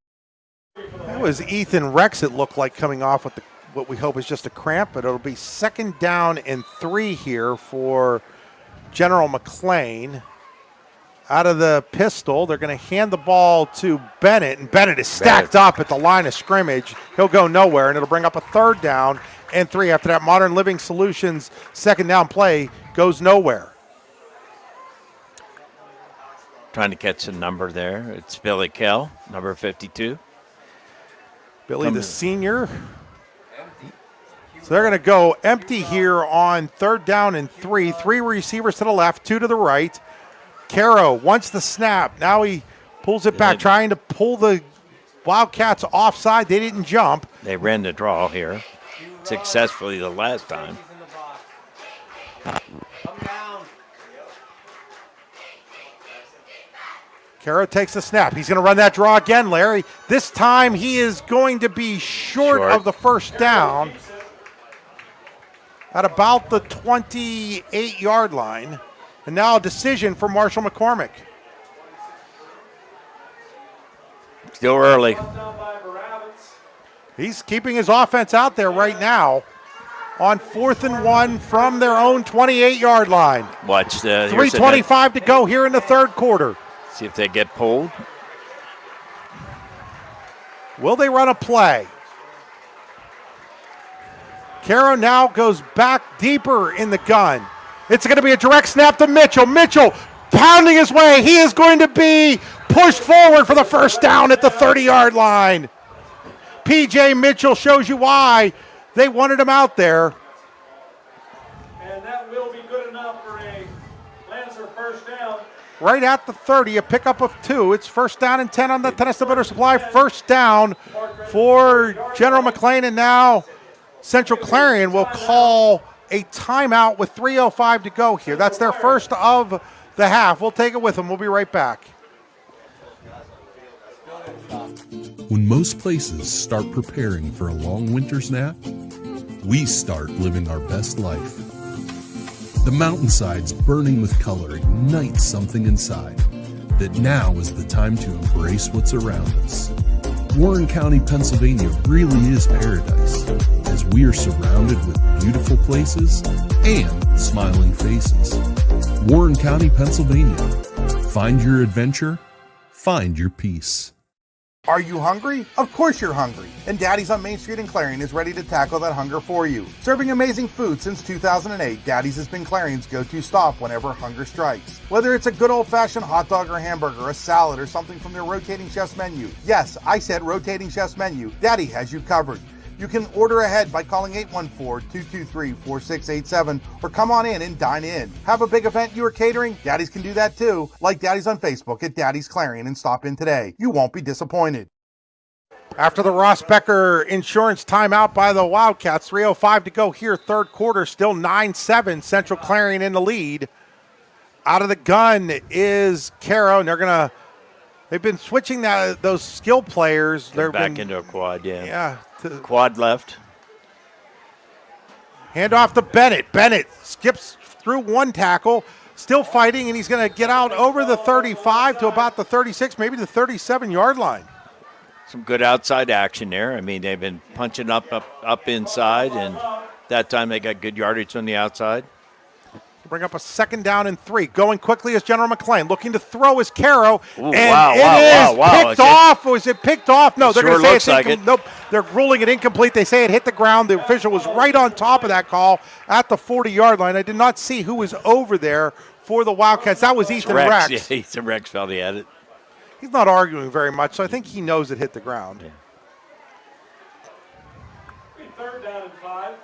That was Ethan Rex, it looked like, coming off with what we hope is just a cramp, but it'll be 2nd down and 3 here for General McLane. Out of the pistol, they're going to hand the ball to Bennett, and Bennett is stacked up at the line of scrimmage. He'll go nowhere, and it'll bring up a 3rd down and 3 after that. Modern Living Solutions 2nd down play goes nowhere. Trying to catch a number there. It's Billy Kell, number 52. Billy the senior. So they're going to go empty here on 3rd down and 3. 3 receivers to the left, 2 to the right. Caro wants the snap. Now he pulls it back, trying to pull the Wildcats offside. They didn't jump. They ran the draw here successfully the last time. Caro takes the snap. He's going to run that draw again, Larry. This time he is going to be short of the 1st down at about the 28-yard line. And now a decision for Marshall McCormick. Still early. He's keeping his offense out there right now on 4th and 1 from their own 28-yard line. Watch the 3:25 to go here in the 3rd quarter. See if they get pulled. Will they run a play? Caro now goes back deeper in the gun. It's going to be a direct snap to Mitchell. Mitchell pounding his way. He is going to be pushed forward for the 1st down at the 30-yard line. P.J. Mitchell shows you why they wanted him out there. And that will be good enough for a Lancer 1st down. Right at the 30, a pickup of 2. It's 1st down and 10 on the Tennessee Butter Supply. 1st down for General McLane, and now Central Clarion will call a timeout with 3:05 to go here. That's their first of the half. We'll take it with them. We'll be right back. When most places start preparing for a long winter's nap, we start living our best life. The mountainsides burning with color ignite something inside that now is the time to embrace what's around us. Warren County, Pennsylvania really is paradise, as we are surrounded with beautiful places and smiling faces. Warren County, Pennsylvania. Find your adventure, find your peace. Are you hungry? Of course you're hungry. And Daddy's on Main Street in Clarion is ready to tackle that hunger for you. Serving amazing food since 2008, Daddy's has been Clarion's go-to stop whenever hunger strikes. Whether it's a good old-fashioned hot dog or hamburger, a salad, or something from their rotating chef's menu. Yes, I said rotating chef's menu. Daddy has you covered. You can order ahead by calling 814-223-4687 or come on in and dine in. Have a big event you are catering? Daddy's can do that too. Like Daddy's on Facebook at Daddy's Clarion and stop in today. You won't be disappointed. After the Ross Becker insurance timeout by the Wildcats, 3:05 to go here, 3rd quarter, still 9-7, Central Clarion in the lead. Out of the gun is Caro, and they've been switching those skill players. They're back into a quad, Yeah. Quad left. Hand off to Bennett. Bennett skips through one tackle, still fighting, and he's going to get out over the 35 to about the 36, maybe the 37-yard line. Some good outside action there. I mean, they've been punching up inside, and that time they got good yardage on the outside. Bring up a 2nd down and 3. Going quickly is General McLane. Looking to throw is Caro. Ooh, and wow. picked off. Was it picked off? No, they're sure going to say looks it's Nope, they're ruling it incomplete. They say it hit the ground. The official was right on top of that call at the 40-yard line. I did not see who was over there for the Wildcats. That was Ethan Rex. Yeah, Ethan Rex felt he had it. He's not arguing very much, so I think he knows it hit the ground. Yeah. 3rd down and 5.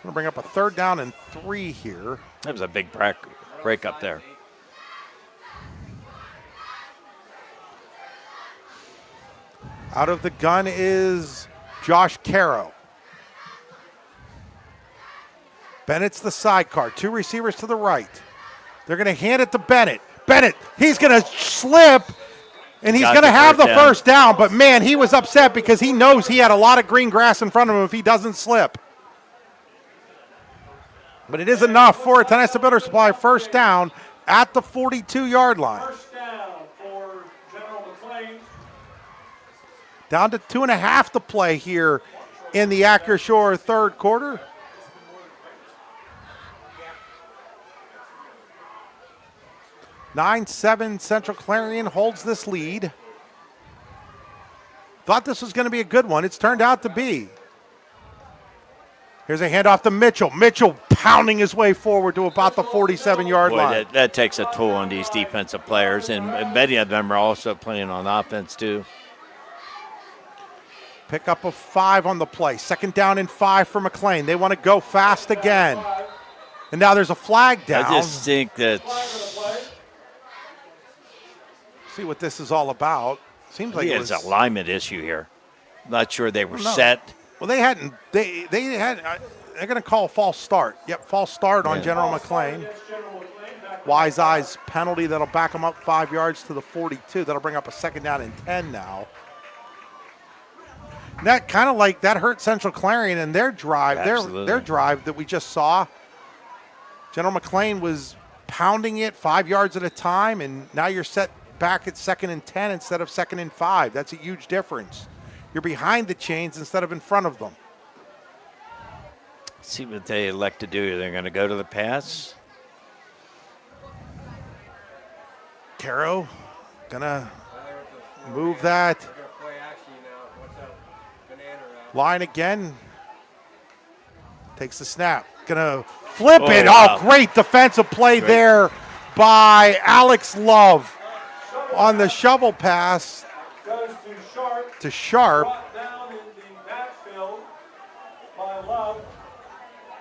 Going to bring up a 3rd down and 3 here. That was a big break up there. Out of the gun is Josh Caro. Bennett's the sidecar. 2 receivers to the right. They're going to hand it to Bennett. Bennett, he's going to slip, and he's going to have the 1st down. But, man, he was upset because he knows he had a lot of green grass in front of him if he doesn't slip. But it is enough for a Tennessee Butter Supply 1st down at the 42-yard line. 1st down for General McLane. Down to 2.5 to play here in the Acrisure third quarter. (9-7) Central Clarion holds this lead. Thought this was going to be a good one. It's turned out to be. Here's a handoff to Mitchell. Mitchell pounding his way forward to about the 47-yard line. That takes a toll on these defensive players, and many of them are also playing on offense too. Pick up a 5 on the play. 2nd down and 5 for McLane. They want to go fast again. And now there's a flag down. I just think that. See what this is all about. Seems like it's an alignment issue here. Not sure they were set. Well, they hadn't. They had. They're going to call a false start. Yep, false start on General McLane. Wise Eyes penalty that'll back them up 5 yards to the 42. That'll bring up a 2nd down and 10 now. And that kind of like that hurt Central Clarion and their drive. Their drive that we just saw. General McLane was pounding it 5 yards at a time, and now you're set back at 2nd and 10 instead of 2nd and 5. That's a huge difference. You're behind the chains instead of in front of them. See what they elect to do. They're going to go to the pass. Caro gonna move that line again. Takes the snap. Gonna flip it. Wow. Oh, great defensive play there by Alex Love on the shovel pass to Sharp.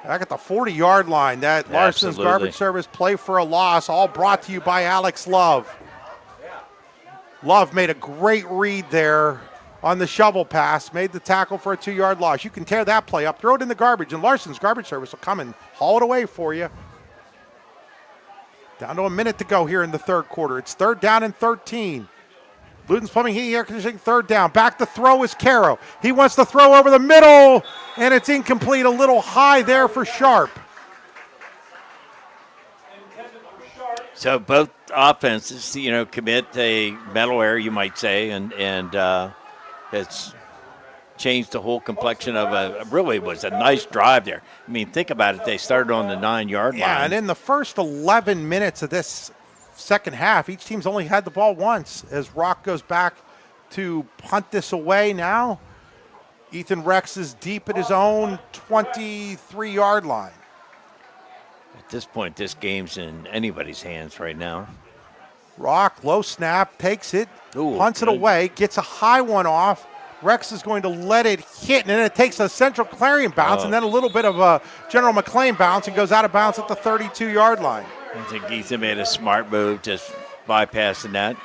Back at the 40-yard line, that Larson's garbage service play for a loss, all brought to you by Alex Love. Love made a great read there on the shovel pass, made the tackle for a 2-yard loss. You can tear that play up, throw it in the garbage, and Larson's garbage service will come and haul it away for you. Down to a minute to go here in the third quarter. It's 3rd down and 13. Luton's Plumbing, Heating, Air Conditioning, 3rd down. Back to throw is Caro. He wants to throw over the middle, and it's incomplete. A little high there for Sharp. So both offenses, commit a mental error, you might say, and it's changed the whole complexion of really was a nice drive there. I mean, think about it. They started on the 9-yard line. Yeah, and in the first 11 minutes of this second half, each team's only had the ball once as Rock goes back to punt this away now. Ethan Rex is deep at his own 23-yard line. At this point, this game's in anybody's hands right now. Rock, low snap, takes it, punts it away, gets a high one off. Rex is going to let it hit, and then it takes a Central Clarion bounce and then a little bit of a General McLane bounce and goes out of bounds at the 32-yard line. I think Ethan made a smart move, just bypassing that.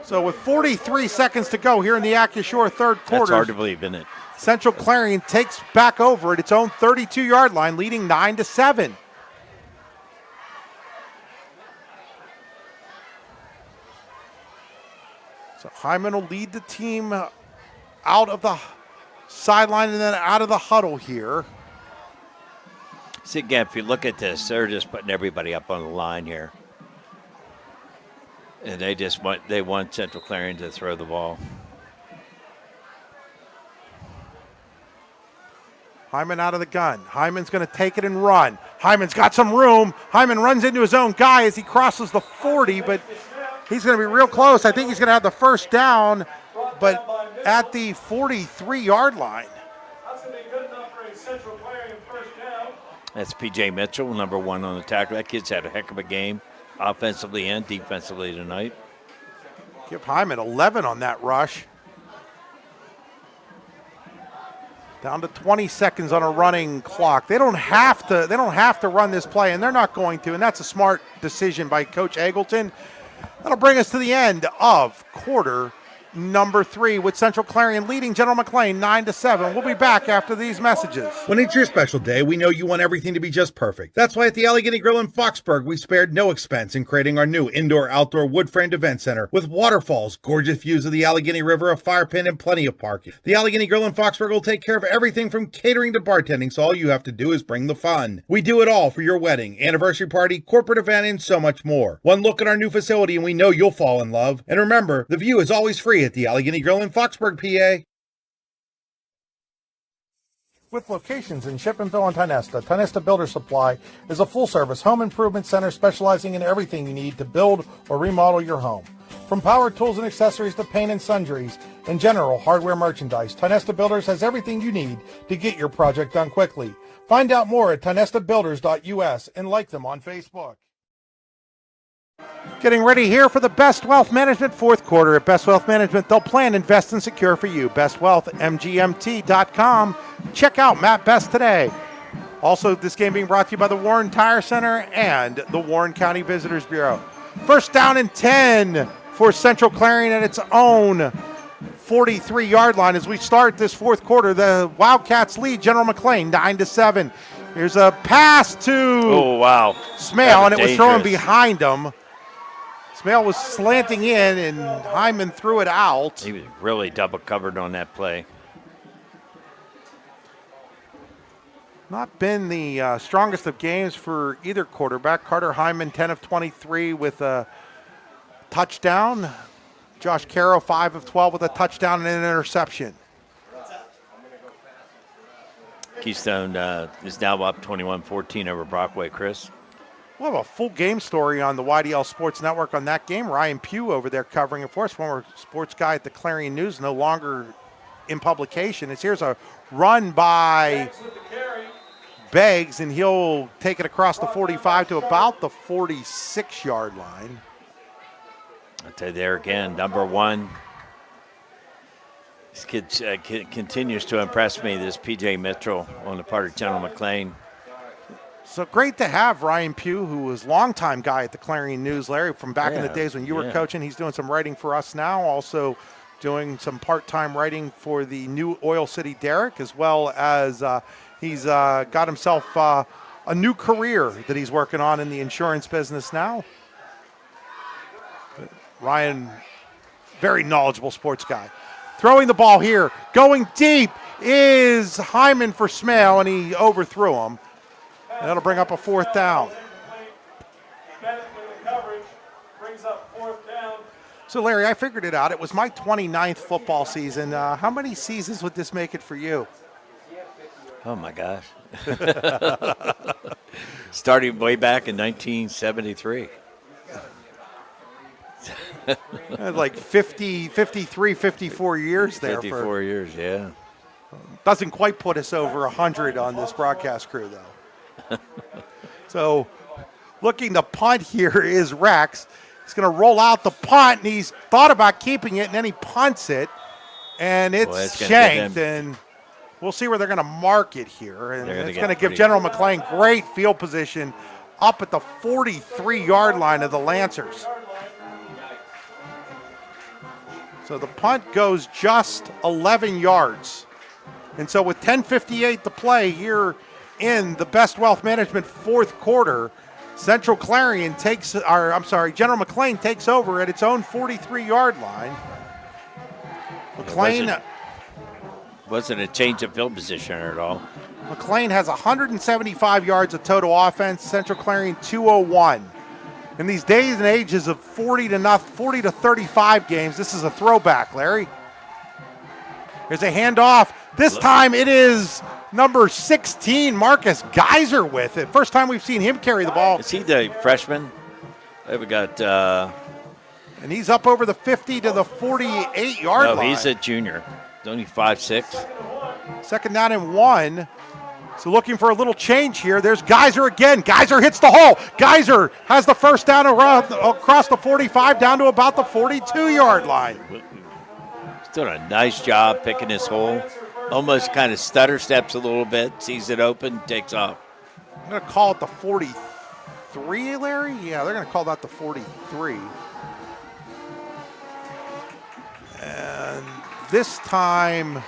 So with 43 seconds to go here in the Acrisure third quarter. That's hard to believe, isn't it? Central Clarion takes back over at its own 32-yard line, leading 9-7. So Hyman will lead the team out of the sideline and then out of the huddle here. See, again, if you look at this, they're just putting everybody up on the line here. And they want Central Clarion to throw the ball. Hyman out of the gun. Hyman's going to take it and run. Hyman's got some room. Hyman runs into his own guy as he crosses the 40, but he's going to be real close. I think he's going to have the first down, but at the 43-yard line. That's going to be good enough for a Central Clarion first down. That's P.J. Mitchell, number 1 on the tackle. That kid's had a heck of a game, offensively and defensively tonight. Give Hyman 11 on that rush. Down to 20 seconds on a running clock. They don't have to run this play, and they're not going to, and that's a smart decision by Coach Eggleton. That'll bring us to the end of quarter number 3 with Central Clarion leading General McLane 9-7. We'll be back after these messages. When it's your special day, we know you want everything to be just perfect. That's why at the Allegheny Grill in Foxburg, we spared no expense in creating our new indoor-outdoor wood-framed event center with waterfalls, gorgeous views of the Allegheny River, a fire pit, and plenty of parking. The Allegheny Grill in Foxburg will take care of everything from catering to bartending, so all you have to do is bring the fun. We do it all for your wedding, anniversary party, corporate event, and so much more. One look at our new facility and we know you'll fall in love. And remember, the view is always free free at the Allegheny Grill in Foxburg, PA. With locations in Shippenville and Tionesta, Tionesta Builder Supply is a full-service home improvement center specializing in everything you need to build or remodel your home. From power tools and accessories to paint and sundries and general hardware merchandise, Tionesta Builders has everything you need to get your project done quickly. Find out more at tionestabuilders.us and like them on Facebook. Getting ready here for the Best Wealth Management fourth quarter. At Best Wealth Management, they'll plan, invest, and secure for you. BestWealthMGMT.com. Check out Matt Best today. Also, this game being brought to you by the Warren Tire Center and the Warren County Visitors Bureau. First down and 10 for Central Clarion at its own 43-yard line as we start this fourth quarter. The Wildcats lead General McLane 9-7. Here's a pass to Smale, and it was thrown behind him. Smale was slanting in, and Hyman threw it out. He was really double covered on that play. Not been the strongest of games for either quarterback. Carter Hyman, 10 of 23 with a touchdown. Josh Caro, 5 of 12 with a touchdown and an interception. Keystone is now up 21-14 over Brockway, Chris. We'll have a full game story on the YDL Sports Network on that game. Ryan Pugh over there covering it for us, former sports guy at the Clarion News, no longer in publication. Here's a run by Beggs, and he'll take it across the 45 to about the 46-yard line. I'll tell you there again, number one. This kid continues to impress me, this P.J. Mitchell on the part of General McLane. So great to have Ryan Pugh, who was a longtime guy at the Clarion News, Larry, from back in the days when you were coaching. He's doing some writing for us now, also doing some part-time writing for the new Oil City Derrick, as well as he's got himself a new career that he's working on in the insurance business now. Ryan, very knowledgeable sports guy. Throwing the ball here, going deep is Hyman for Smale, and he overthrew him. And that'll bring up a fourth down. So, Larry, I figured it out. It was my 29th football season. How many seasons would this make it for you? Oh, my gosh. Starting way back in 1973. Like 50, 53, 54 years there. 54 years, yeah. Doesn't quite put us over 100 on this broadcast crew, though. So, looking to punt here is Rex. He's going to roll out the punt, and he's thought about keeping it, and then he punts it, and it's shanked, and we'll see where they're going to mark it here. And it's going to give General McLane great field position up at the 43-yard line of the Lancers. So the punt goes just 11 yards. And so with 10:58 to play here in the Best Wealth Management fourth quarter, General McLane takes over at its own 43-yard line. McLane wasn't a change of field position at all. McLane has 175 yards of total offense. Central Clarion 201. In these days and ages of 40 to 35 games, this is a throwback, Larry. Here's a handoff. This time it is number 16, Marcus Geyser with it. First time we've seen him carry the ball. Is he the freshman? We got... and he's up over the 50 to the 48-yard line. No, he's a junior. He's only 5'6". Second down and 1. So looking for a little change here. There's Geyser again. Geyser hits the hole. Geyser has the first down across the 45 down to about the 42-yard line. He's doing a nice job picking this hole. Almost kind of stutter steps a little bit, sees it open, takes off. I'm going to call it the 43, Larry? Yeah, they're going to call that the 43. And this time,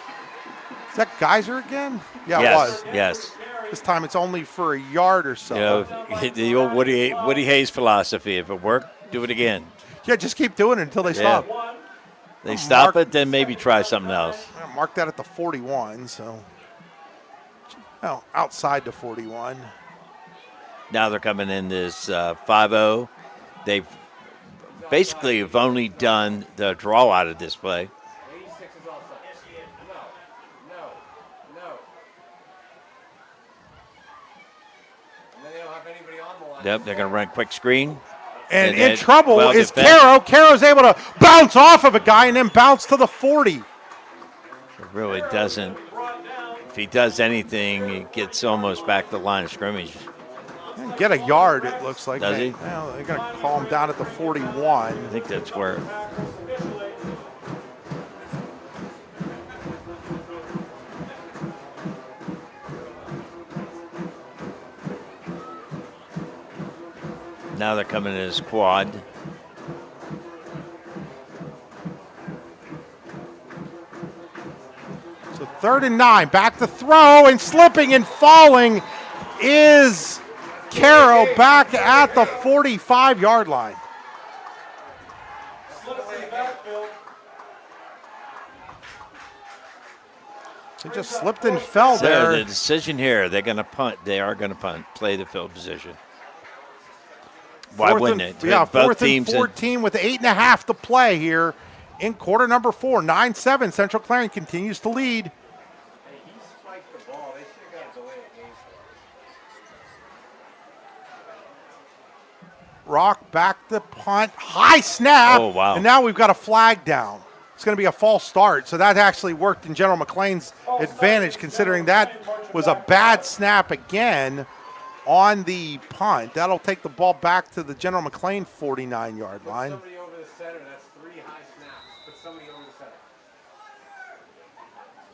is that Geyser again? Yeah, yes, it was. Yes. This time it's only for a yard or so. You know, the old Woody Hayes philosophy, if it worked, do it again. Yeah, just keep doing it until they stop. They stop it, then maybe try something else. Mark that at the 41, so outside the 41. Now they're coming in this 5-0. They've basically have only done the draw out of this play. 86 is offside. No. And then they don't have anybody on the line. Yep, they're going to run a quick screen. And in trouble well is defended. Caro. Caro's able to bounce off of a guy and then bounce to the 40. It really doesn't. If he does anything, he gets almost back to the line of scrimmage. Get a yard, it looks like. Does he? Well, they're going to call him down at the 41. I think that's where. Now they're coming in his quad. So 3rd and 9, back to throw, and slipping and falling is Caro back at the 45-yard line. He just slipped and fell So there. the decision here, they're going to punt. They are going to punt, play the field position. Why wouldn't it? Yeah, Both 4th and teams 14 with 8.5 to play here in quarter number 4. 9-7, Central Clarion continues to lead. Hey, he spiked the ball. They should have got a delay of game. Rock back to punt. High snap. Oh, wow. And now we've got a flag down. It's going to be a false start. So that actually worked in General McLane's advantage, considering that was a bad snap again on the punt. That'll take the ball back to the General McLane 49-yard line. Somebody over the center. That's 3 high snaps. Put somebody over the center.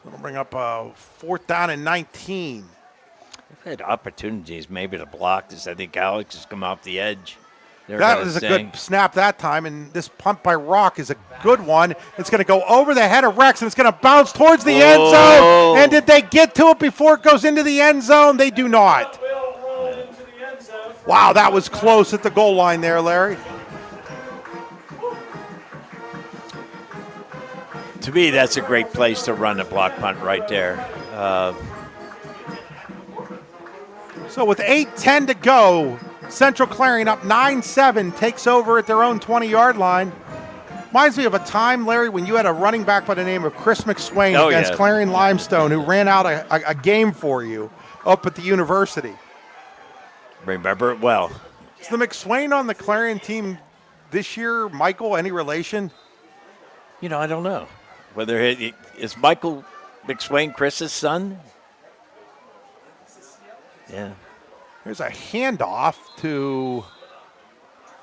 It'll bring up a 4th down and 19. They've had opportunities maybe to block this. I think Alex has come off the edge. That was a good snap that time, and this punt by Rock is a good one. It's going to go over the head of Rex, and it's going to bounce towards the end zone. And did they get to it before it goes into the end zone? They do not. Wow, that was close at the goal line there, Larry. To me, that's a great place to run a block punt right there. So with 8:10 to go, Central Clarion up 9-7, takes over at their own 20-yard line. Reminds me of a time, Larry, when you had a running back by the name of Chris McSwain against Clarion Limestone, who ran out a game for you up at the university. Remember it well. Is the McSwain on the Clarion team this year, Michael, any relation? You know, I don't know. Whether is Michael McSwain Chris's son? Yeah. There's a handoff to,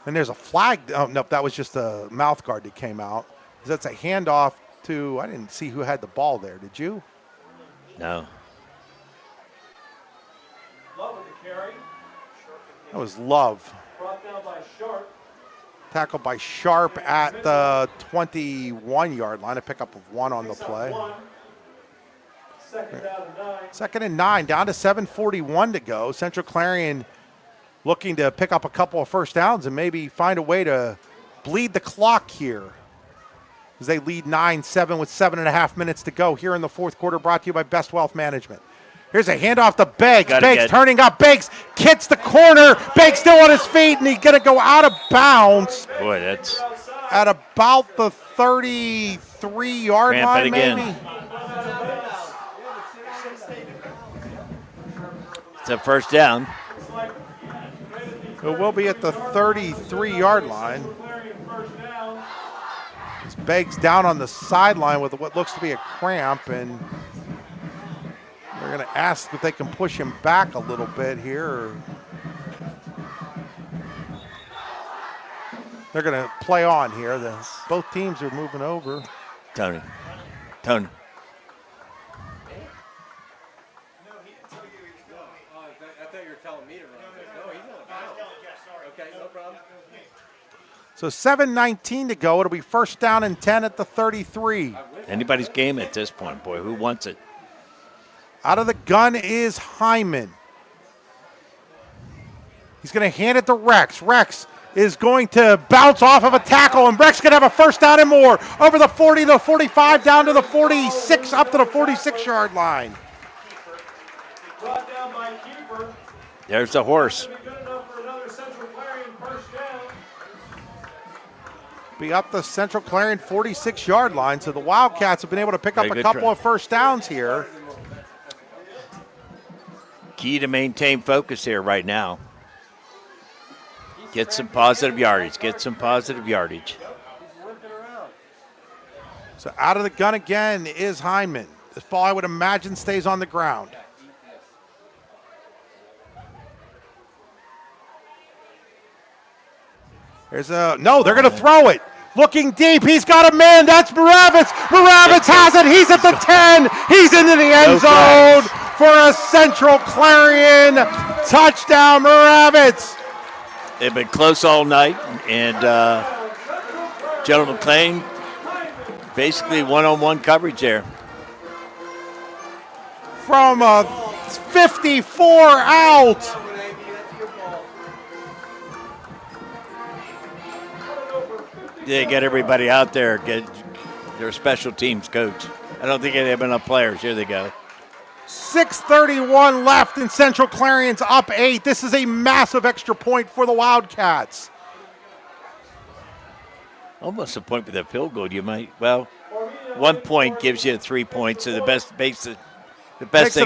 and there's a flag. Oh, no, that was just a mouth guard that came out. That's a handoff to, I didn't see who had the ball there. Did you? No. Love with the carry. That was Love. Brought down by Sharp. Tackled by Sharp at the 21-yard line. A pickup of 1 on the play. 2nd down and 9. 2nd and 9, down to 7:41 to go. Central Clarion looking to pick up a couple of first downs and maybe find a way to bleed the clock here as they lead 9-7 with 7.5 minutes to go here in the 4th quarter, brought to you by Best Wealth Management. Here's a handoff to Beggs. Beggs turning up. Beggs hits the corner. Beggs still on his feet, and he's going to go out of bounds. Boy, that's at about the 33-yard line, maybe. It's a first down. It will be at the 33-yard line. It's Beggs down on the sideline with what looks to be a cramp, and they're going to ask if they can push him back a little bit here. They're going to play on here. Both teams are moving over. Tony. So 7:19 to go. It'll be first down and 10 at the 33. Anybody's game at this point, boy. Who wants it? Out of the gun is Hyman. He's going to hand it to Rex. Rex is going to bounce off of a tackle, and Rex going to have a first down and more. Over the 40 to 45, down to the 46, up to the 46-yard line. Brought down by Keeper. There's the horse. Good enough for another Central Clarion first down. Be up the Central Clarion 46-yard line. So the Wildcats have been able to pick up Very a good couple try. of first downs here. Key to maintain focus here right now. Get some positive yardage. Get some positive yardage. So out of the gun again is Hyman. This ball, I would imagine, stays on the ground. No, they're going to throw it. Looking deep, he's got a man. That's Moravitz. Moravitz has it. He's at the 10. He's into the end zone for a Central Clarion touchdown. Moravitz. They've been close all night, and General McLane basically one-on-one coverage there. From 54 out. They get everybody out there, get their special teams coach. I don't think they have enough players. Here they go. 6:31 left and Central Clarion's up 8. This is a massive extra point for the Wildcats. Almost a point with a field goal. You might, 1 point gives you 3 points. So the best thing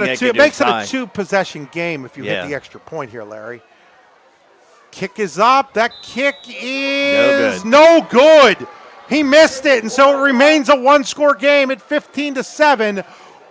they can do makes is it tie. a 2-possession game if you Yeah. hit the extra point here, Larry. Kick is up. That kick is no good. He missed it, and so it remains a one-score game at 15-7.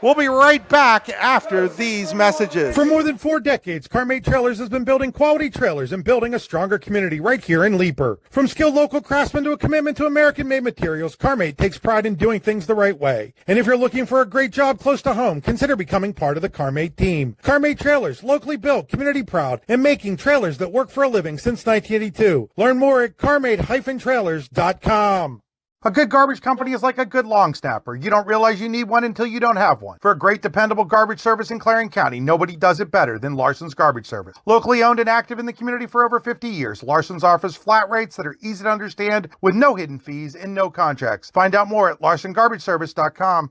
We'll be right back after these messages. For more than 4 decades, Carmate Trailers has been building quality trailers and building a stronger community right here in Leeper. From skilled local craftsmen to a commitment to American-made materials, Carmate takes pride in doing things the right way. And if you're looking for a great job close to home, consider becoming part of the Carmate team. Carmate Trailers, locally built, community proud, and making trailers that work for a living since 1982. Learn more at carmate-trailers.com. A good garbage company is like a good long snapper. You don't realize you need one until you don't have one. For a great, dependable garbage service in Clarion County, nobody does it better than Larson's Garbage Service. Locally owned and active in the community for over 50 years, Larson's offers flat rates that are easy to understand with no hidden fees and no contracts. Find out more at larsongarbageservice.com.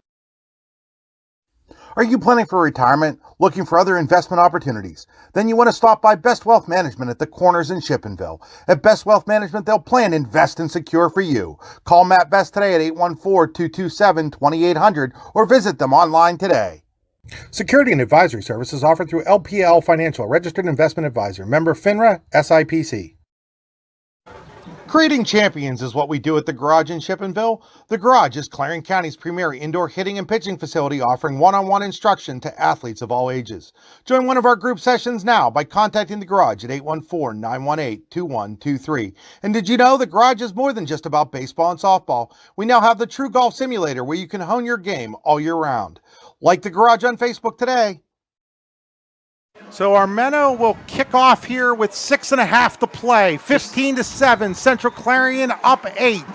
Are you planning for retirement? Looking for other investment opportunities? Then you want to stop by Best Wealth Management at the Corners in Shippenville. At Best Wealth Management, they'll plan, invest, and secure for you. Call Matt Best today at 814-227-2800 or visit them online today. Security and advisory services offered through LPL Financial, registered investment advisor. Member FINRA, SIPC. Creating champions is what we do at the Garage in Shippenville. The Garage is Clarion County's premier indoor hitting and pitching facility, offering one-on-one instruction to athletes of all ages. Join one of our group sessions now by contacting the Garage at 814-918-2123. And did you know the Garage is more than just about baseball and softball? We now have the True Golf Simulator where you can hone your game all year round. Like the Garage on Facebook today. So Armeno will kick off here with 6.5 to play. 15-7. Central Clarion up 8.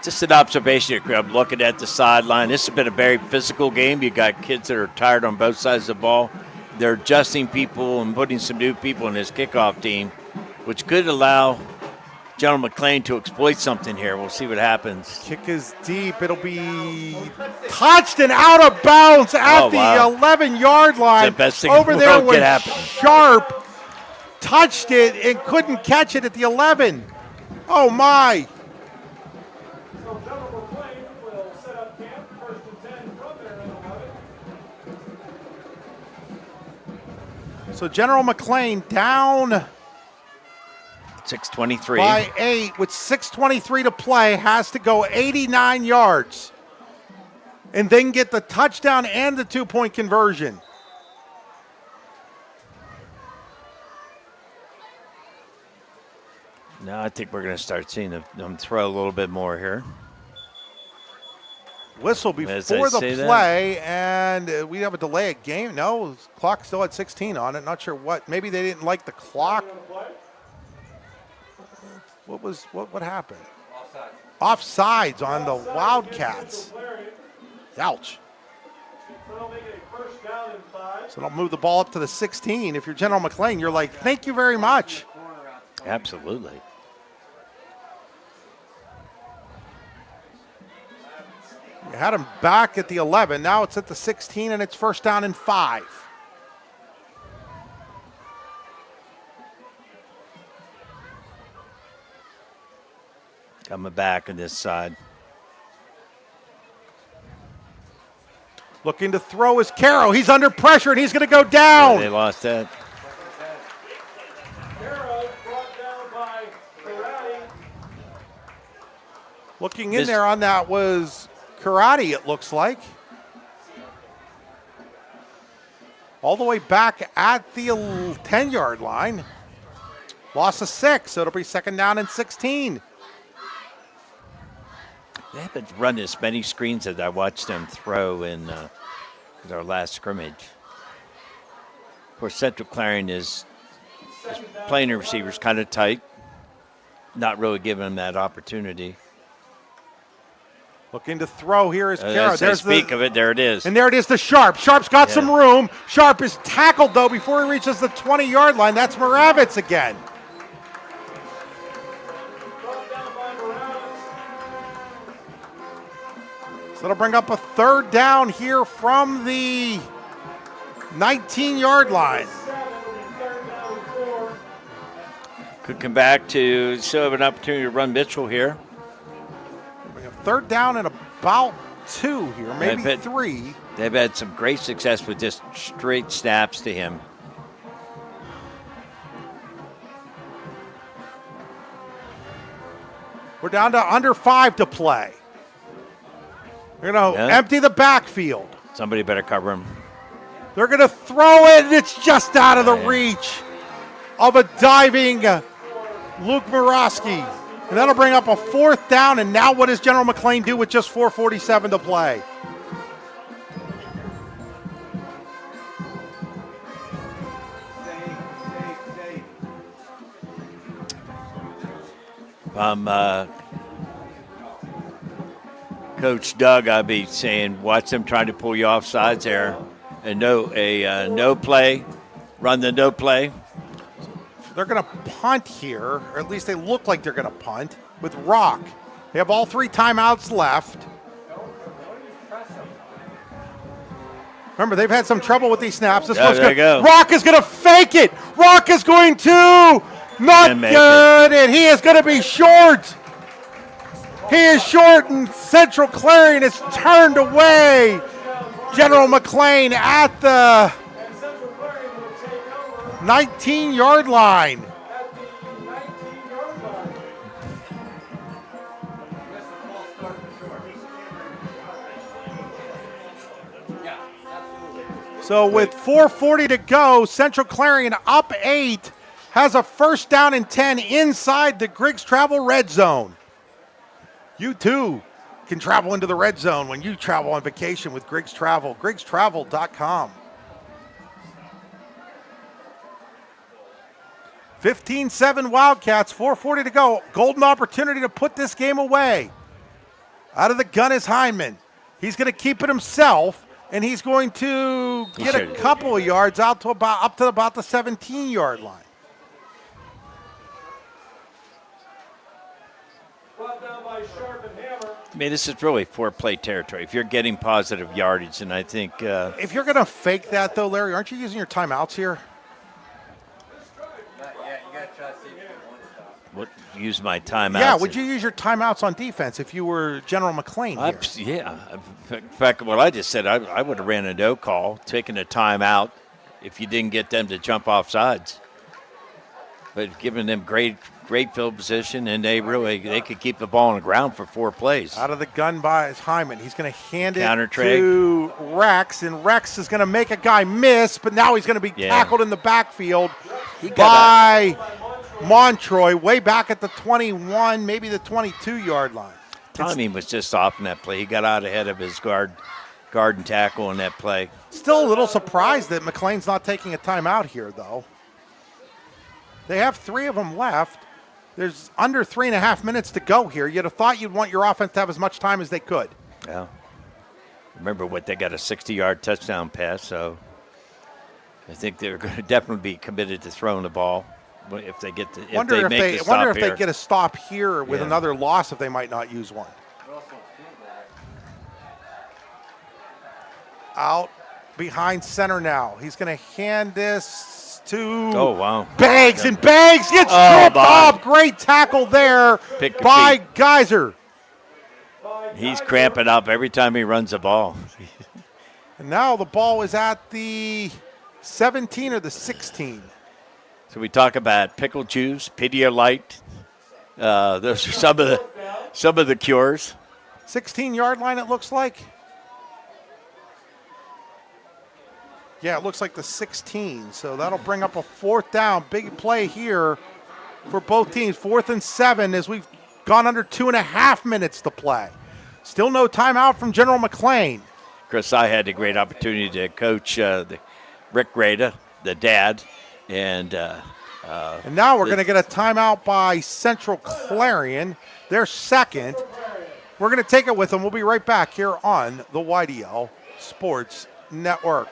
Just an observation. I'm looking at the sideline. This has been a very physical game. You got kids that are tired on both sides of the ball. They're adjusting people and putting some new people in this kickoff team, which could allow General McLane to exploit something here. We'll see what happens. Kick is deep. It'll be touched and out of bounds at the 11-yard line. The best thing over in the there world was could happen. Sharp. Touched it and couldn't catch it at the 11. Oh, my. So General McLane will set up camp, 1st and 10 from their own 11. So General McLane down 6:23. by 8 with 6:23 to play, has to go 89 yards and then get the touchdown and the 2-point conversion. Now I think we're going to start seeing them throw a little bit more here. Whistle before As I the say that. play, and we have a delay of game. No, clock still at 16 on it. Not sure what. Maybe they didn't like the clock. What happened? Offsides on the Wildcats. Ouch. So they'll move the ball up to the 16. If you're General McLane, you're like, thank you very much. Absolutely. You had him back at the 11. Now it's at the 16, and it's 1st down and 5. Coming back on this side. Looking to throw is Caro. He's under pressure, and he's going to go down. Oh, they lost that. Looking in there on that was Karate, it looks like. All the way back at the 10-yard line. Loss of 6, so it'll be 2nd down and 16. They haven't run as many screens as I watched them throw in their last scrimmage. Of course, Central Clarion is playing the receivers kind of tight, not really giving them that opportunity. Looking to throw here is Caro. As I speak of it, there it is. And there it is to Sharp. Sharp's got some room. Sharp is tackled, though, before he reaches the 20-yard line. That's Moravitz again. So that'll bring up a 3rd down here from the 19-yard line. Could come back to still have an opportunity to run Mitchell here. 3rd down and about 2 here, maybe 3. They've had some great success with just straight snaps to him. We're down to under 5 to play. They're going to empty the backfield. Somebody better cover him. They're going to throw it, and it's just out of the reach of a diving Luke Murawski. And that'll bring up a 4th down, and now what does General McLane do with just 4:47 to play? Coach Doug, I'd be saying, watch them trying to pull you off sides there. And no play, run the no play. They're going to punt here, or at least they look like they're going to punt with Rock. They have all 3 timeouts left. Remember, they've had some trouble with these snaps. This one's good. Rock is going to fake it. Rock is going to not good, and he is going to be short. He is short, and Central Clarion is turned away. General McLane at the 19-yard line. So with 4:40 to go, Central Clarion up 8, has a 1st down and 10 inside the Griggs Travel red zone. You too can travel into the red zone when you travel on vacation with Griggs Travel, griggstravel.com. 15-7 Wildcats, 4:40 to go. Golden opportunity to put this game away. Out of the gun is Hyman. He's going to keep it himself, and he's going to get a couple of yards out to up to about the 17-yard line. I mean, this is really 4-play territory. If you're getting positive yardage, and I think if you're going to fake that, though, Larry, aren't you using your timeouts here? Use my timeouts. Yeah, would you use your timeouts on defense if you were General McLane here? Yeah. In fact, what I just said, I would have ran a no call, taken a timeout if you didn't get them to jump off sides. But giving them great field position, and they could keep the ball on the ground for 4 plays. Out of the gun by Hyman. He's going to hand Counter it trade to Rex, and Rex is going to make a guy miss, but now he's going to be tackled in the backfield by Montroy, way back at the 21, maybe the 22-yard line. Timing was just off in that play. He got out ahead of his guard and tackle in that play. Still a little surprised that McLane's not taking a timeout here, though. They have 3 of them left. There's under 3.5 minutes to go here. You'd have thought you'd want your offense to have as much time as they could. Yeah. Remember they got a 60-yard touchdown pass, so I think they're going to definitely be committed to throwing the ball if they get the wonder if they get a stop here with another loss, if they might not use one. Out behind center now. He's going to hand this to Beggs, and Beggs gets tripped up. Great tackle there by Geyser. He's cramping up every time he runs the ball. And now the ball is at the 17 or the 16. So we talk about pickle juice, Pedialyte. Those are some of the cures. 16-yard line, it looks like. Yeah, it looks like the 16. So that'll bring up a 4th down. Big play here for both teams. 4th and 7 as we've gone under 2.5 minutes to play. Still no timeout from General McLane. Chris, I had a great opportunity to coach Rick Grada, the dad, and now we're going to get a timeout by Central Clarion, their second. We're going to take it with them. We'll be right back here on the YDL Sports Network.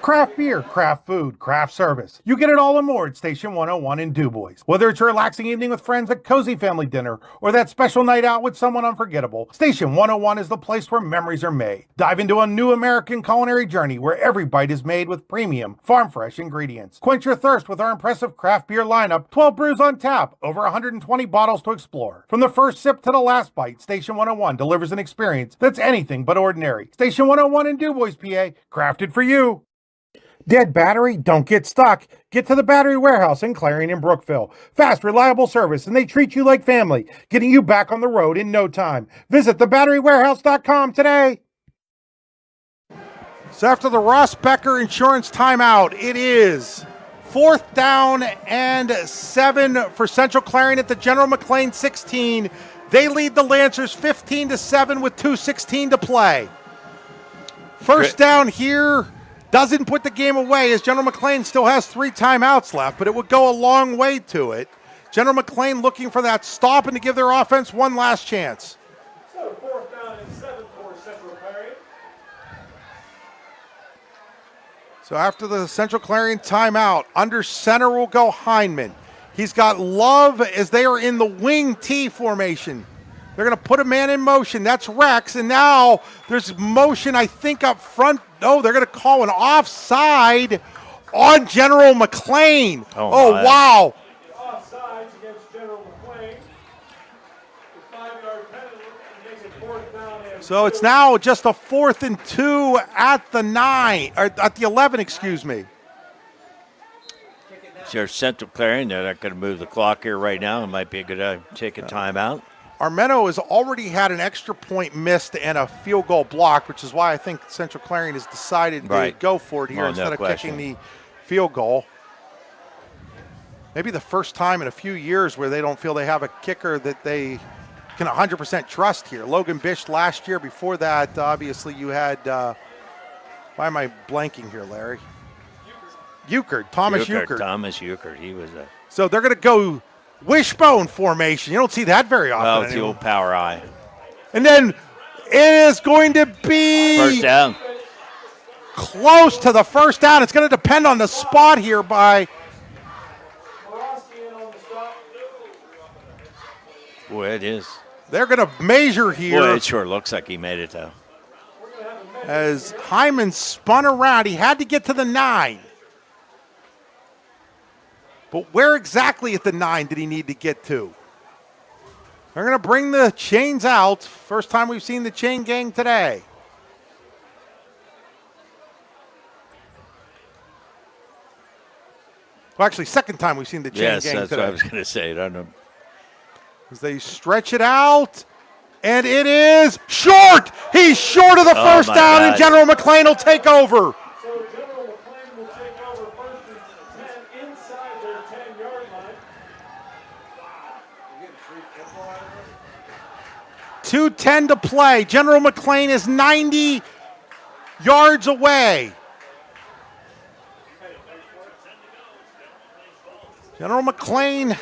Craft beer, craft food, craft service. You get it all and more at Station 101 in DuBois. Whether it's a relaxing evening with friends at cozy family dinner or that special night out with someone unforgettable, Station 101 is the place where memories are made. Dive into a new American culinary journey where every bite is made with premium, farm-fresh ingredients. Quench your thirst with our impressive craft beer lineup, 12 brews on tap, over 120 bottles to explore. From the first sip to the last bite, Station 101 delivers an experience that's anything but ordinary. Station 101 in DuBois, PA, crafted for you. Dead battery? Don't get stuck. Get to the Battery Warehouse in Clarion and Brookville. Fast, reliable service, and they treat you like family, getting you back on the road in no time. Visit thebatterywarehouse.com today. So after the Ross Becker insurance timeout, it is 4th down and 7 for Central Clarion at the General McLane 16. They lead the Lancers 15-7 with 2:16 to play. First down here. Doesn't put the game away as General McLane still has 3 timeouts left, but it would go a long way to it. General McLane looking for that stop and to give their offense one last chance. So 4th down and 7 for Central Clarion. So after the Central Clarion timeout, under center will go Hindman. He's got Love as they are in the wing T formation. They're going to put a man in motion. That's Rex. And now there's motion, I think, up front. No, they're going to call an offside on General McLane. Oh wow. Offsides against General McLane. The 5-yard penalty makes it 4th down and So it's now just a 4th and 2 at the 9, or at the 11, excuse me. There's Central Clarion. They're not going to move the clock here right now. It might be a good time to take a timeout. Armeno has already had an extra point missed and a field goal blocked, which is why I think Central Clarion has decided to go for it here instead of kicking the field goal. Maybe the first time in a few years where they don't feel they have a kicker that they can 100% trust here. Logan Bish last year. Before that, obviously, you had, why am I blanking here, Larry? Euchard, Thomas Euchard. Thomas Euchard, he was a... So they're going to go wishbone formation. You don't see that very often. Well, it's the old power eye. And then it is going to be first down. Close to the first down. It's going to depend on the spot here by. Boy, it is. They're going to measure here. Boy, it sure looks like he made it, though. As Hyman spun around, he had to get to the 9. But where exactly at the 9 did he need to get to? They're going to bring the chains out. First time we've seen the chain gang today. Well, actually, second time we've seen the chain gang today. Yes, that's what I was going to say. I don't know. As they stretch it out, and it is short. He's short of the first down, and General McLane will take over. So General McLane will take over 1st and 10 inside their 10-yard line. 2:10 to play. General McLane is 90 yards away. General McLane,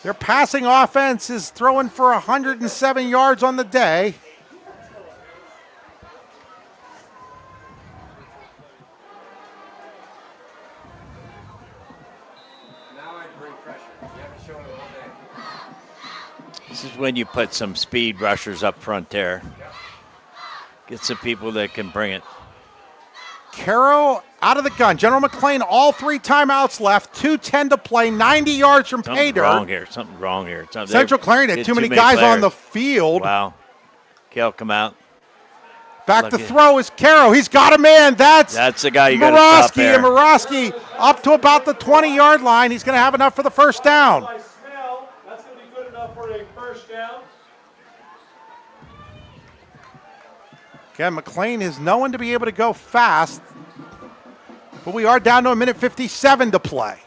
their passing offense is throwing for 107 yards on the day. This is when you put some speed rushers up front there. Get some people that can bring it. Caro out of the gun. General McLane, all 3 timeouts left, 2:10 to play, 90 yards from pay dirt. Something wrong here. Central Clarion had too many guys on the field. Wow. Kel, come out. Back to throw is Caro. He's got a man. That's the guy you got to stop there. And Morosky up to about the 20-yard line. He's going to have enough for the first down. That's going to be good enough for a first down. Again, McLane is known to be able to go fast, but we are down to a minute 57 to play.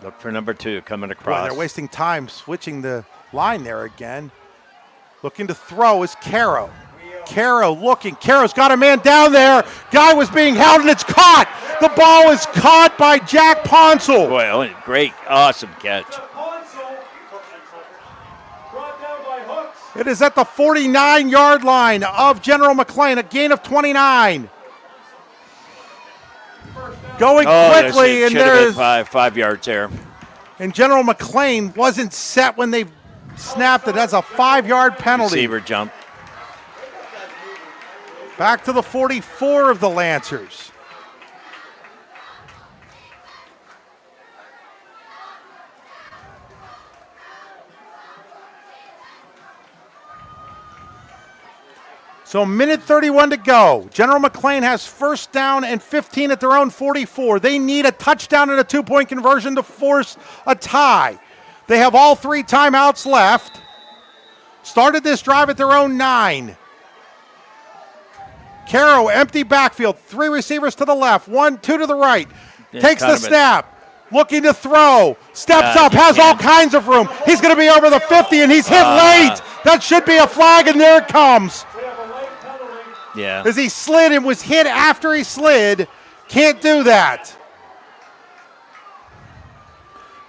Look for number 2 coming across. Boy, they're wasting time switching the line there again. Looking to throw is Caro. Caro looking. Caro's got a man down there. Guy was being held, and it's caught. The ball is caught by Jack Ponsel. Boy, great, awesome catch. It is at the 49-yard line of General McLane, a gain of 29. Going quickly, and there's 5 yards there. And General McLane wasn't set when they snapped it. That's a 5-yard penalty. Receiver jump. Back to the 44 of the Lancers. So minute 31 to go. General McLane has first down and 15 at their own 44. They need a touchdown and a 2-point conversion to force a tie. They have all 3 timeouts left. Started this drive at their own 9. Caro, empty backfield. 3 receivers to the left, 1, 2 to the right. Takes the snap. Looking to throw. Steps up, has all kinds of room. He's going to be over the 50, and he's hit late. That should be a flag, and there it comes. Yeah. As he slid and was hit after he slid. Can't do that.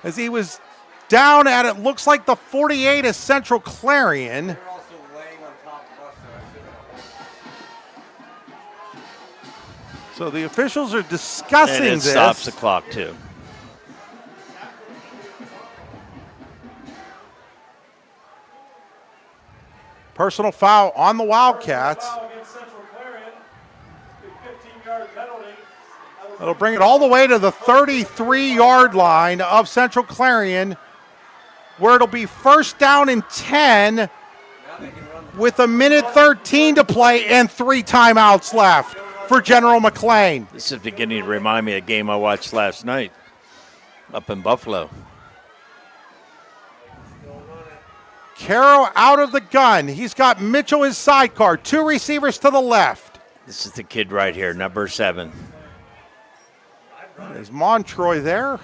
As he was down at it, looks like the 48 is Central Clarion. So the officials are discussing this. And it stops the clock, too. Personal foul on the Wildcats. It'll bring it all the way to the 33-yard line of Central Clarion, where it'll be first down and 10 with a minute 13 to play and 3 timeouts left for General McLane. This is beginning to remind me of a game I watched last night up in Buffalo. Caro out of the gun. He's got Mitchell, his sidecar. 2 receivers to the left. This is the kid right here, number 7. There's Montroy there.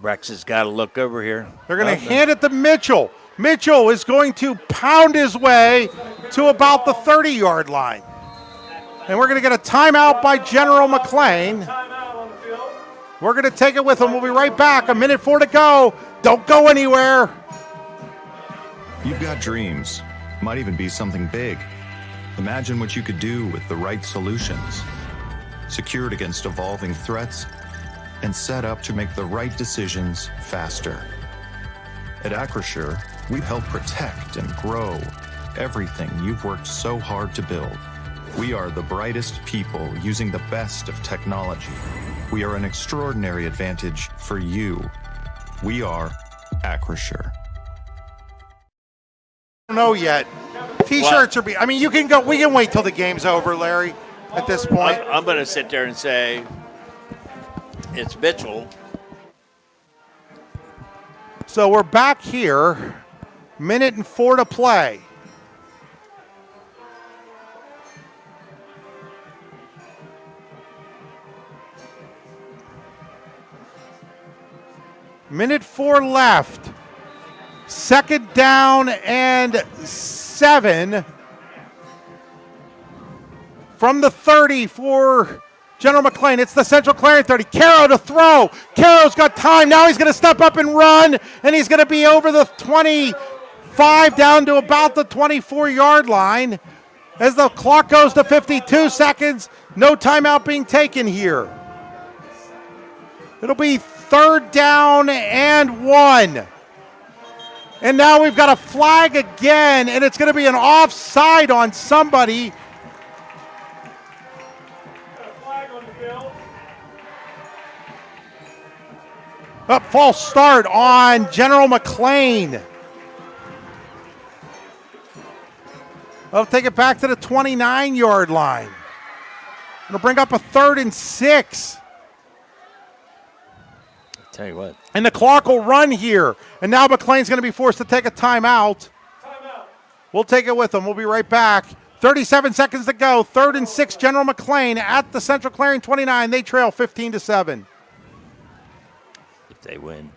Rex has got to look over here. They're going to hand it to Mitchell. Mitchell is going to pound his way to about the 30-yard line. And we're going to get a timeout by General McLane. We're going to take it with him. We'll be right back. A minute 4 to go. Don't go anywhere. You've got dreams. Might even be something big. Imagine what you could do with the right solutions. Secured against evolving threats and set up to make the right decisions faster. At Acrisure, we help protect and grow everything you've worked so hard to build. We are the brightest people using the best of technology. We are an extraordinary advantage for you. We are Acrisure. I don't know yet. T-shirts are. I mean, you can go. We can wait till the game's over, Larry. At this point, I'm going to sit there and say it's Mitchell. So we're back here. Minute and 4 to play. Minute 4 left. Second down and 7 from the 30 for General McLane. It's the Central Clarion 30. Caro to throw. Caro's got time. Now he's going to step up and run, and he's going to be over the 25 down to about the 24-yard line as the clock goes to 52 seconds. No timeout being taken here. It'll be third down and 1. And now we've got a flag again, and it's going to be an offside on somebody. Flag on the field. Up, false start on General McLane. They'll take it back to the 29-yard line. It'll bring up a 3rd and 6. Tell you what. And the clock will run here. And now McLean's going to be forced to take a timeout. We'll take it with them. We'll be right back. 37 seconds to go. 3rd and 6, General McLane at the Central Clarion 29. They trail 15-7. If they win.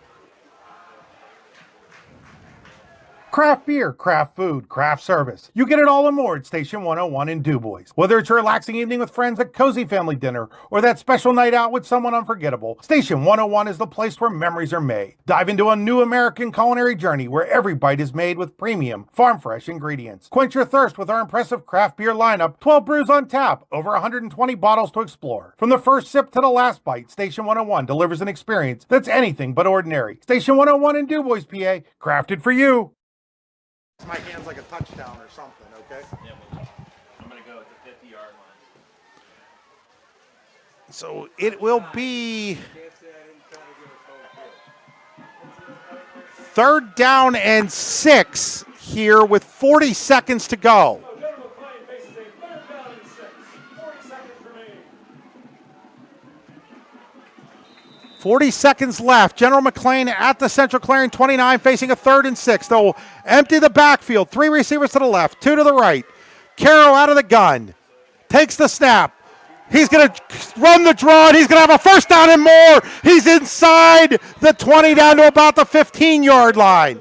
Craft beer, craft food, craft service. You get it all and more at Station 101 in DuBois. Whether it's a relaxing evening with friends at cozy family dinner or that special night out with someone unforgettable, Station 101 is the place where memories are made. Dive into a new American culinary journey where every bite is made with premium, farm-fresh ingredients. Quench your thirst with our impressive craft beer lineup, 12 brews on tap, over 120 bottles to explore. From the first sip to the last bite, Station 101 delivers an experience that's anything but ordinary. Station 101 in DuBois, PA, crafted for you. My hand's like a touchdown or something, okay? Yeah, I'm going to go at the 50-yard line. So it will be 3rd down and 6 here with 40 seconds to go. 40 seconds left. General McLane at the Central Clarion 29 facing a 3rd and 6. They'll empty the backfield. 3 receivers to the left, 2 to the right. Caro out of the gun. Takes the snap. He's going to run the draw, and he's going to have a 1st down and more. He's inside the 20 down to about the 15-yard line.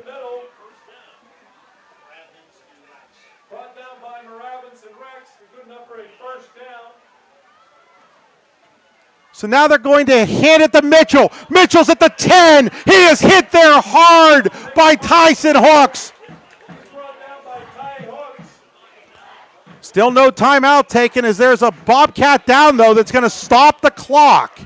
Brought down by Moravins and Rex. Good enough for a 1st down. So now they're going to hand it to Mitchell. Mitchell's at the 10. He is hit there hard by Tyson Hooks. Still no timeout taken as there's a Bobcat down, though, that's going to stop the clock.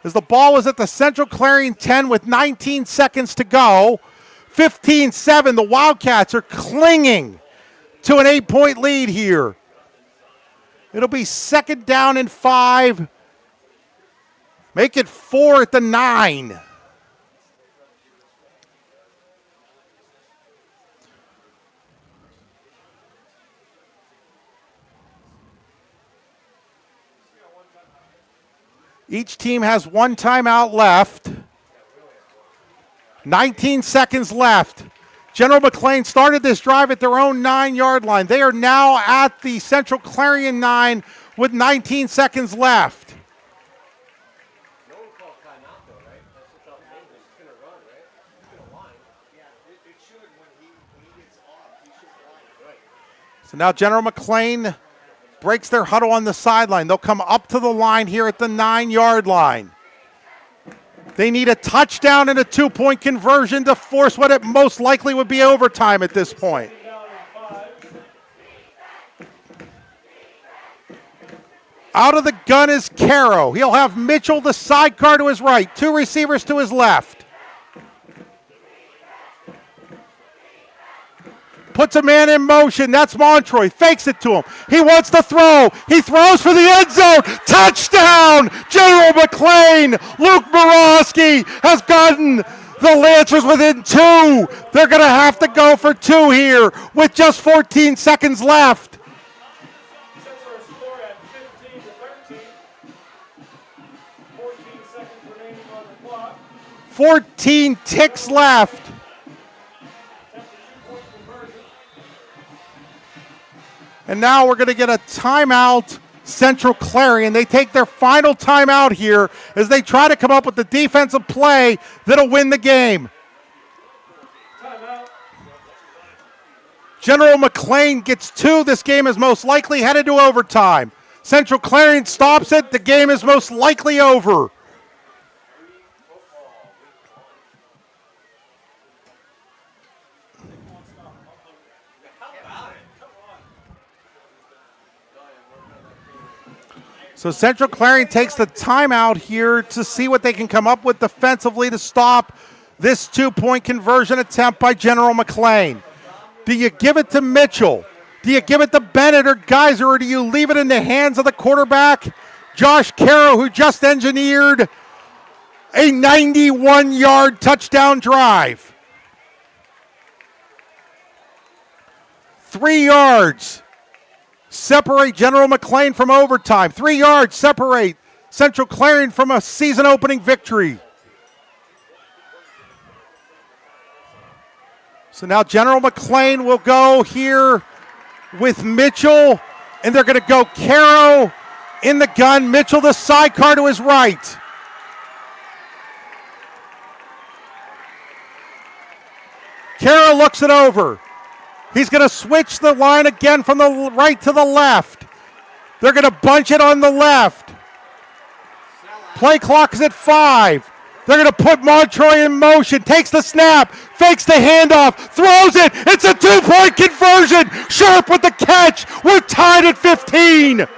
As the ball was at the Central Clarion 10 with 19 seconds to go. 15-7, the Wildcats are clinging to an 8-point lead here. It'll be 2nd down and 5. Make it 4 at the 9. Each team has 1 timeout left. 19 seconds left. General McLane started this drive at their own 9-yard line. They are now at the Central Clarion 9 with 19 seconds left. So now General McLane breaks their huddle on the sideline. They'll come up to the line here at the 9-yard line. They need a touchdown and a 2-point conversion to force what it most likely would be overtime at this point. Out of the gun is Caro. He'll have Mitchell, the sidecar, to his right. 2 receivers to his left. Puts a man in motion. That's Montroy. Fakes it to him. He wants to throw. He throws for the end zone. Touchdown! General McLane. Luke Borowski has gotten the Lancers within 2. They're going to have to go for 2 here with just 14 seconds left. 14 ticks left. And now we're going to get a timeout, Central Clarion. They take their final timeout here as they try to come up with the defensive play that'll win the game. General McLane gets 2. This game is most likely headed to overtime. Central Clarion stops it. The game is most likely over. So Central Clarion takes the timeout here to see what they can come up with defensively to stop this 2-point conversion attempt by General McLane. Do you give it to Mitchell? Do you give it to Bennett or Geyser, or do you leave it in the hands of the quarterback, Josh Caro, who just engineered a 91-yard touchdown drive? 3 yards separate General McLane from overtime. 3 yards separate Central Clarion from a season-opening victory. So now General McLane will go here with Mitchell, and they're going to go Caro in the gun. Mitchell, the sidecar to his right. Caro looks it over. He's going to switch the line again from the right to the left. They're going to bunch it on the left. Play clock is at 5. They're going to put Montroy in motion. Takes the snap. Fakes the handoff. Throws it. It's a 2-point conversion. Sharp with the catch. We're tied at 15.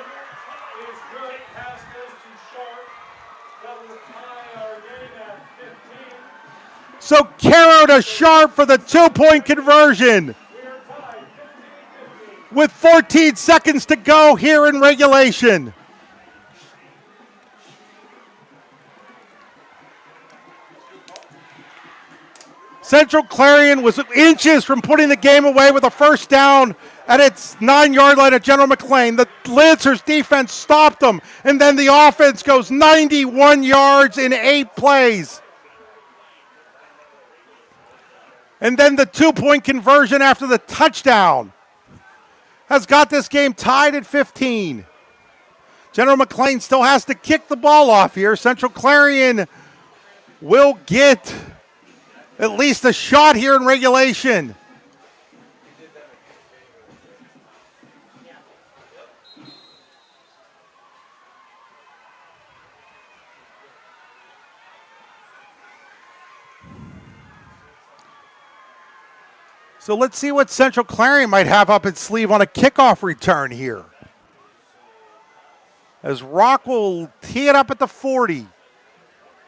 So Caro to Sharp for the 2-point conversion. With 14 seconds to go here in regulation. Central Clarion was inches from putting the game away with a first down at its 9-yard line at General McLane. The Lancers defense stopped them, and then the offense goes 91 yards in 8 plays. And then the 2-point conversion after the touchdown has got this game tied at 15. General McLane still has to kick the ball off here. Central Clarion will get at least a shot here in regulation. So let's see what Central Clarion might have up its sleeve on a kickoff return here. As Rock will tee it up at the 40.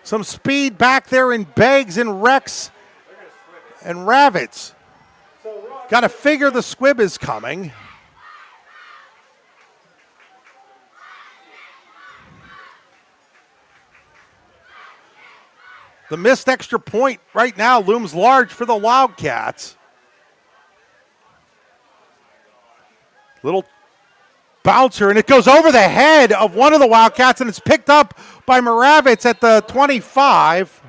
Some speed back there in Beggs and Rex and Ravitz. Got to figure the squib is coming. The missed extra point right now looms large for the Wildcats. Little bouncer, and it goes over the head of one of the Wildcats, and it's picked up by Moravitz at the 25.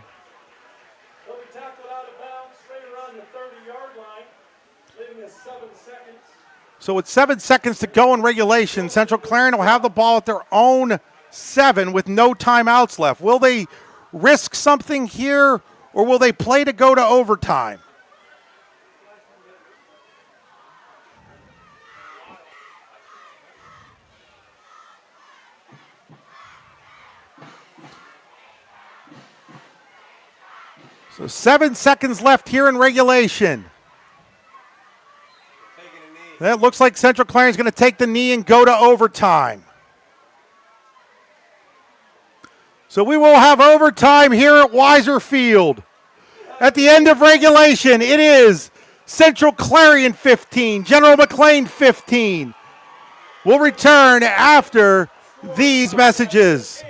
So with 7 seconds to go in regulation, Central Clarion will have the ball at their own 7 with no timeouts left. Will they risk something here, or will they play to go to overtime? So 7 seconds left here in regulation. That looks like Central Clarion's going to take the knee and go to overtime. So we will have overtime here at Weiser Field. At the end of regulation, it is Central Clarion 15, General McLane 15. We'll return after these messages.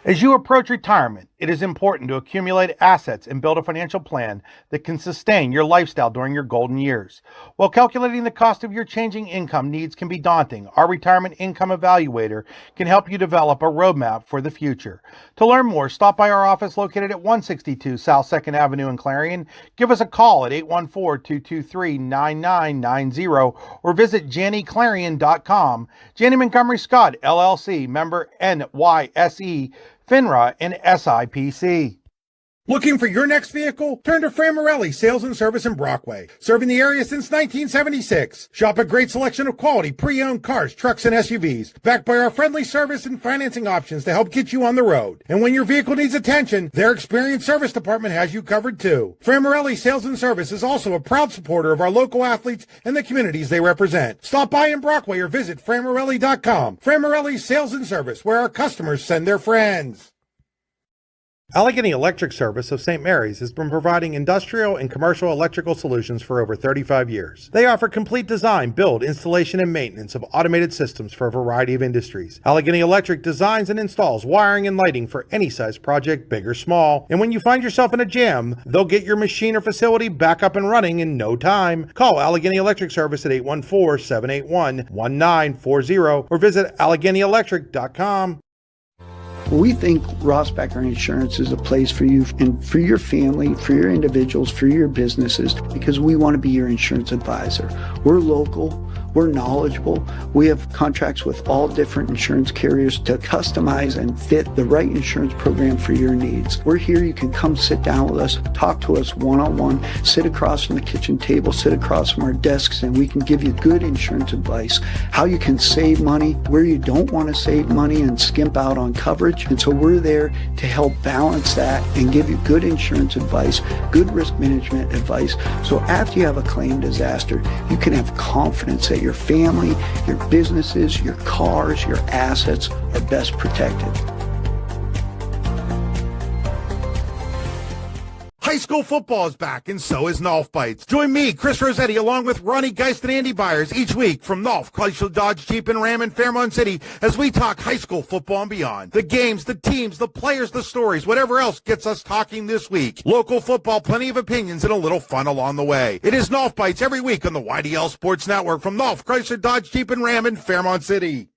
As you approach retirement, it is important to accumulate assets and build a financial plan that can sustain your lifestyle during your golden years. While calculating the cost of your changing income needs can be daunting, our Retirement Income Evaluator can help you develop a roadmap for the future. To learn more, stop by our office located at 162 South 2nd Avenue in Clarion. Give us a call at 814-223-9990 or visit JannyClarion.com. Janney Montgomery Scott, LLC, member NYSE, FINRA, and SIPC. Looking for your next vehicle? Turn to Framarelli Sales and Service in Brockway. Serving the area since 1976. Shop a great selection of quality pre-owned cars, trucks, and SUVs. Backed by our friendly service and financing options to help get you on the road. And when your vehicle needs attention, their experienced service department has you covered too. Framarelli Sales and Service is also a proud supporter of our local athletes and the communities they represent. Stop by in Brockway or visit Framarelli.com. Framarelli Sales and Service, where our customers send their friends. Allegheny Electric Service of St. Mary's has been providing industrial and commercial electrical solutions for over 35 years. They offer complete design, build, installation, and maintenance of automated systems for a variety of industries. Allegheny Electric designs and installs wiring and lighting for any size project, big or small. And when you find yourself in a jam, they'll get your machine or facility back up and running in no time. Call Allegheny Electric Service at 814-781-1940 or visit AlleghenyElectric.com. We think Ross Becker Insurance is a place for you and for your family, for your individuals, for your businesses, because we want to be your insurance advisor. We're local. We're knowledgeable. We have contracts with all different insurance carriers to customize and fit the right insurance program for your needs. We're here. You can come sit down with us, talk to us one-on-one, sit across from the kitchen table, sit across from our desks, and we can give you good insurance advice, how you can save money, where you don't want to save money and skimp out on coverage. And so we're there to help balance that and give you good insurance advice, good risk management advice. So after you have a claim disaster, you can have confidence that your family, your businesses, your cars, your assets are best protected. High school football is back, and so is Nolf Bites. Join me, Chris Rossetti, along with Ronnie Geist and Andy Byers each week from Nolf, Chrysler, Dodge, Jeep, and Ram in Fairmont City as we talk high school football and beyond. The games, the teams, the players, the stories, whatever else gets us talking this week. Local football, plenty of opinions, and a little fun along the way. It is Nolf Bites every week on the YDL Sports Network from Nolf, Chrysler, Dodge, Jeep, and Ram in Fairmont City.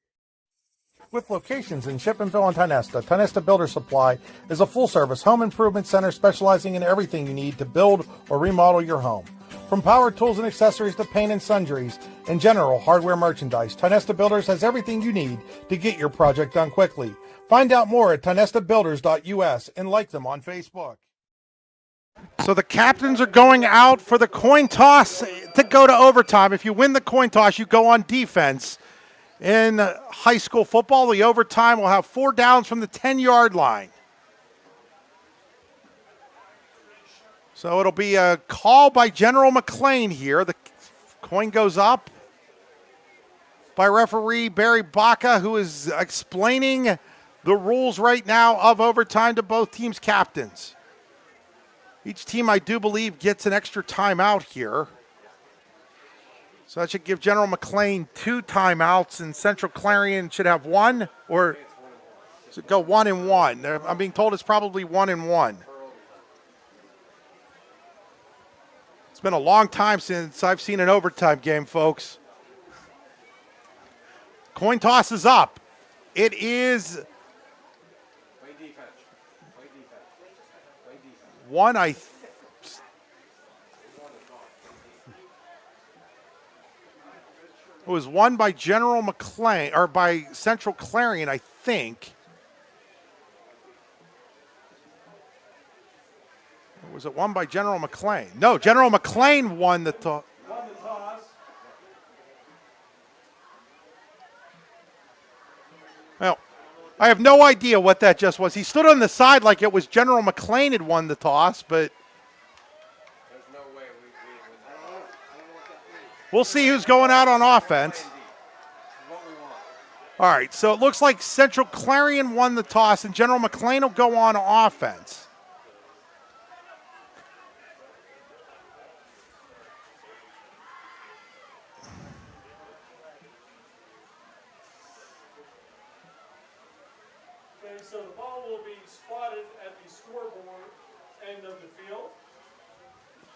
With locations in Shippenville and Tionesta, Tionesta Builder Supply is a full-service home improvement center specializing in everything you need to build or remodel your home. From power tools and accessories to paint and sundries and general hardware merchandise, Tionesta Builders has everything you need to get your project done quickly. Find out more at tionestabuilders.us and like them on Facebook. So the captains are going out for the coin toss to go to overtime. If you win the coin toss, you go on defense. In high school football, the overtime will have 4 downs from the 10-yard line. So it'll be a call by General McLane here. The coin goes up by referee Barry Baca, who is explaining the rules right now of overtime to both teams' captains. Each team, I do believe, gets an extra timeout here. So that should give General McLane 2 timeouts, and Central Clarion should have 1, or does it go 1 and 1? I'm being told it's probably 1 and 1. It's been a long time since I've seen an overtime game, folks. Coin toss is up. It is one, It was won by General McLane, or by Central Clarion, I think. Or was it won by General McLane? No, General McLane won the toss. Well, I have no idea what that just was. He stood on the side like it was General McLane had won the toss, but we'll see who's going out on offense. All right, so it looks like Central Clarion won the toss, and General McLane will go on offense. Okay, so the ball will be spotted at the scoreboard end of the field.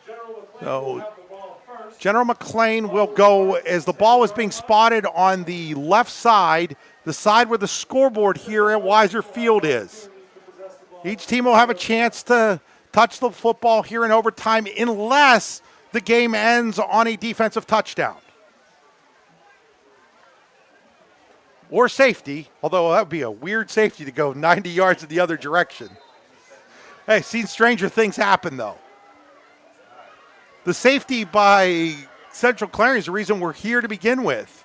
General McLane will have the ball first. General McLane will go as the ball is being spotted on the left side, the side where the scoreboard here at Weiser Field is. Each team will have a chance to touch the football here in overtime unless the game ends on a defensive touchdown. Or safety, although that would be a weird safety to go 90 yards in the other direction. Hey, seen stranger things happen, though. The safety by Central Clarion is the reason we're here to begin with.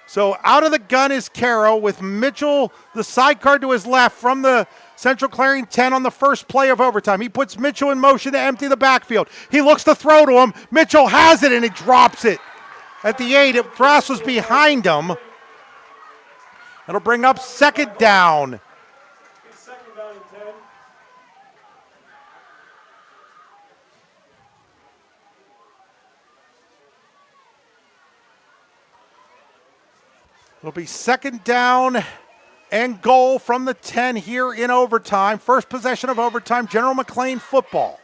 So out of the gun is Caro with Mitchell, the sidecar to his left from the Central Clarion 10 on the first play of overtime. He puts Mitchell in motion to empty the backfield. He looks to throw to him. Mitchell has it, and he drops it at the 8. Brass was behind him. It'll bring up second down. Second down and 10. It'll be second down and goal from the 10 here in overtime. First possession of overtime, General McLane football.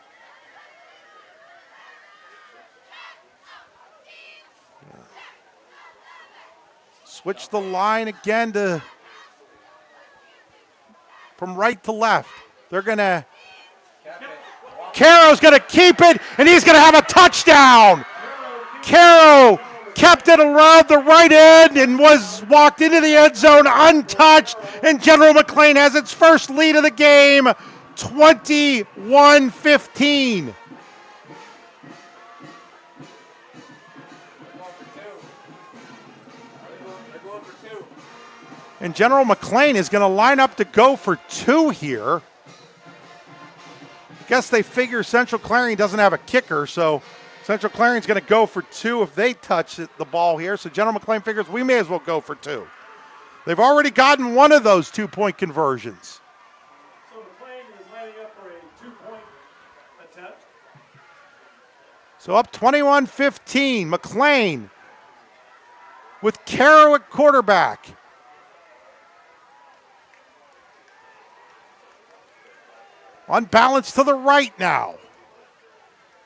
Switch the line again from right to left. They're going to, Caro's going to keep it, and he's going to have a touchdown. Caro kept it around the right end and was walked into the end zone untouched, and General McLane has its first lead of the game, 21-15. And General McLane is going to line up to go for 2 here. I guess they figure Central Clarion doesn't have a kicker, so Central Clarion's going to go for 2 if they touch the ball here. So General McLane figures we may as well go for 2. They've already gotten one of those 2-point conversions. So McLane is lining up for a 2-point attempt. So up 21-15. McLane with Caro at quarterback. On balance to the right now.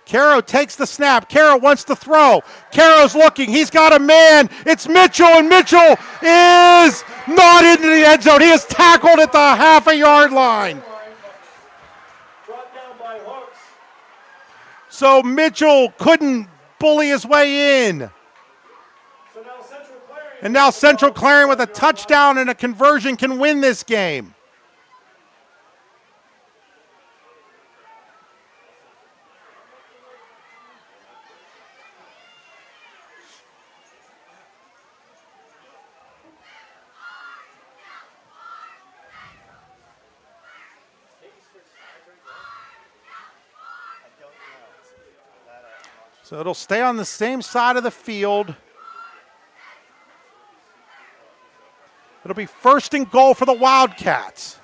Caro takes the snap. Caro wants to throw. Caro's looking. He's got a man. It's Mitchell, and Mitchell is not into the end zone. He is tackled at the half-a-yard line. Brought down by Hooks. So Mitchell couldn't bully his way in. And now Central Clarion with a touchdown and a conversion can win this game. So it'll stay on the same side of the field. It'll be first and goal for the Wildcats.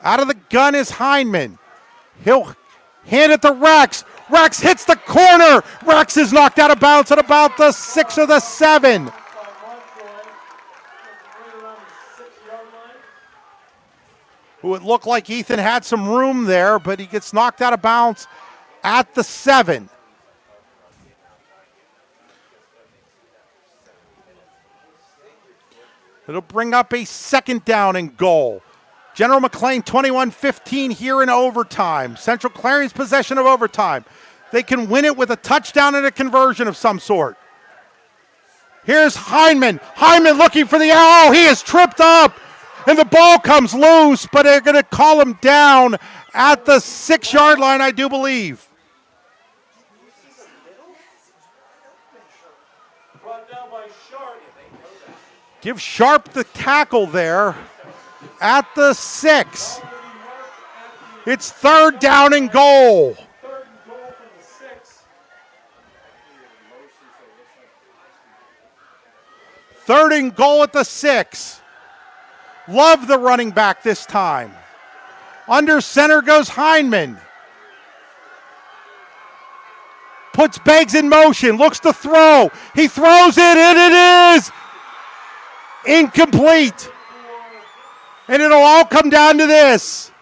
Out of the gun is Hindman. He'll hand it to Rex. Rex hits the corner. Rex is knocked out of bounds at about the 6 or the 7. Who it looked like Ethan had some room there, but he gets knocked out of bounds at the 7. It'll bring up a second down and goal. General McLane 21-15 here in overtime. Central Clarion's possession of overtime. They can win it with a touchdown and a conversion of some sort. Here's Hindman. Hindman looking for the arrow. He is tripped up. And the ball comes loose, but they're going to call him down at the 6-yard line, I do believe. Brought down by Sharp. Give Sharp the tackle there at the 6. It's third down and goal. Third and goal from the 6. Third and goal at the 6. Love the running back this time. Under center goes Hindman. Puts Beggs in motion, looks to throw. He throws it, and it is incomplete. And it'll all come down to this.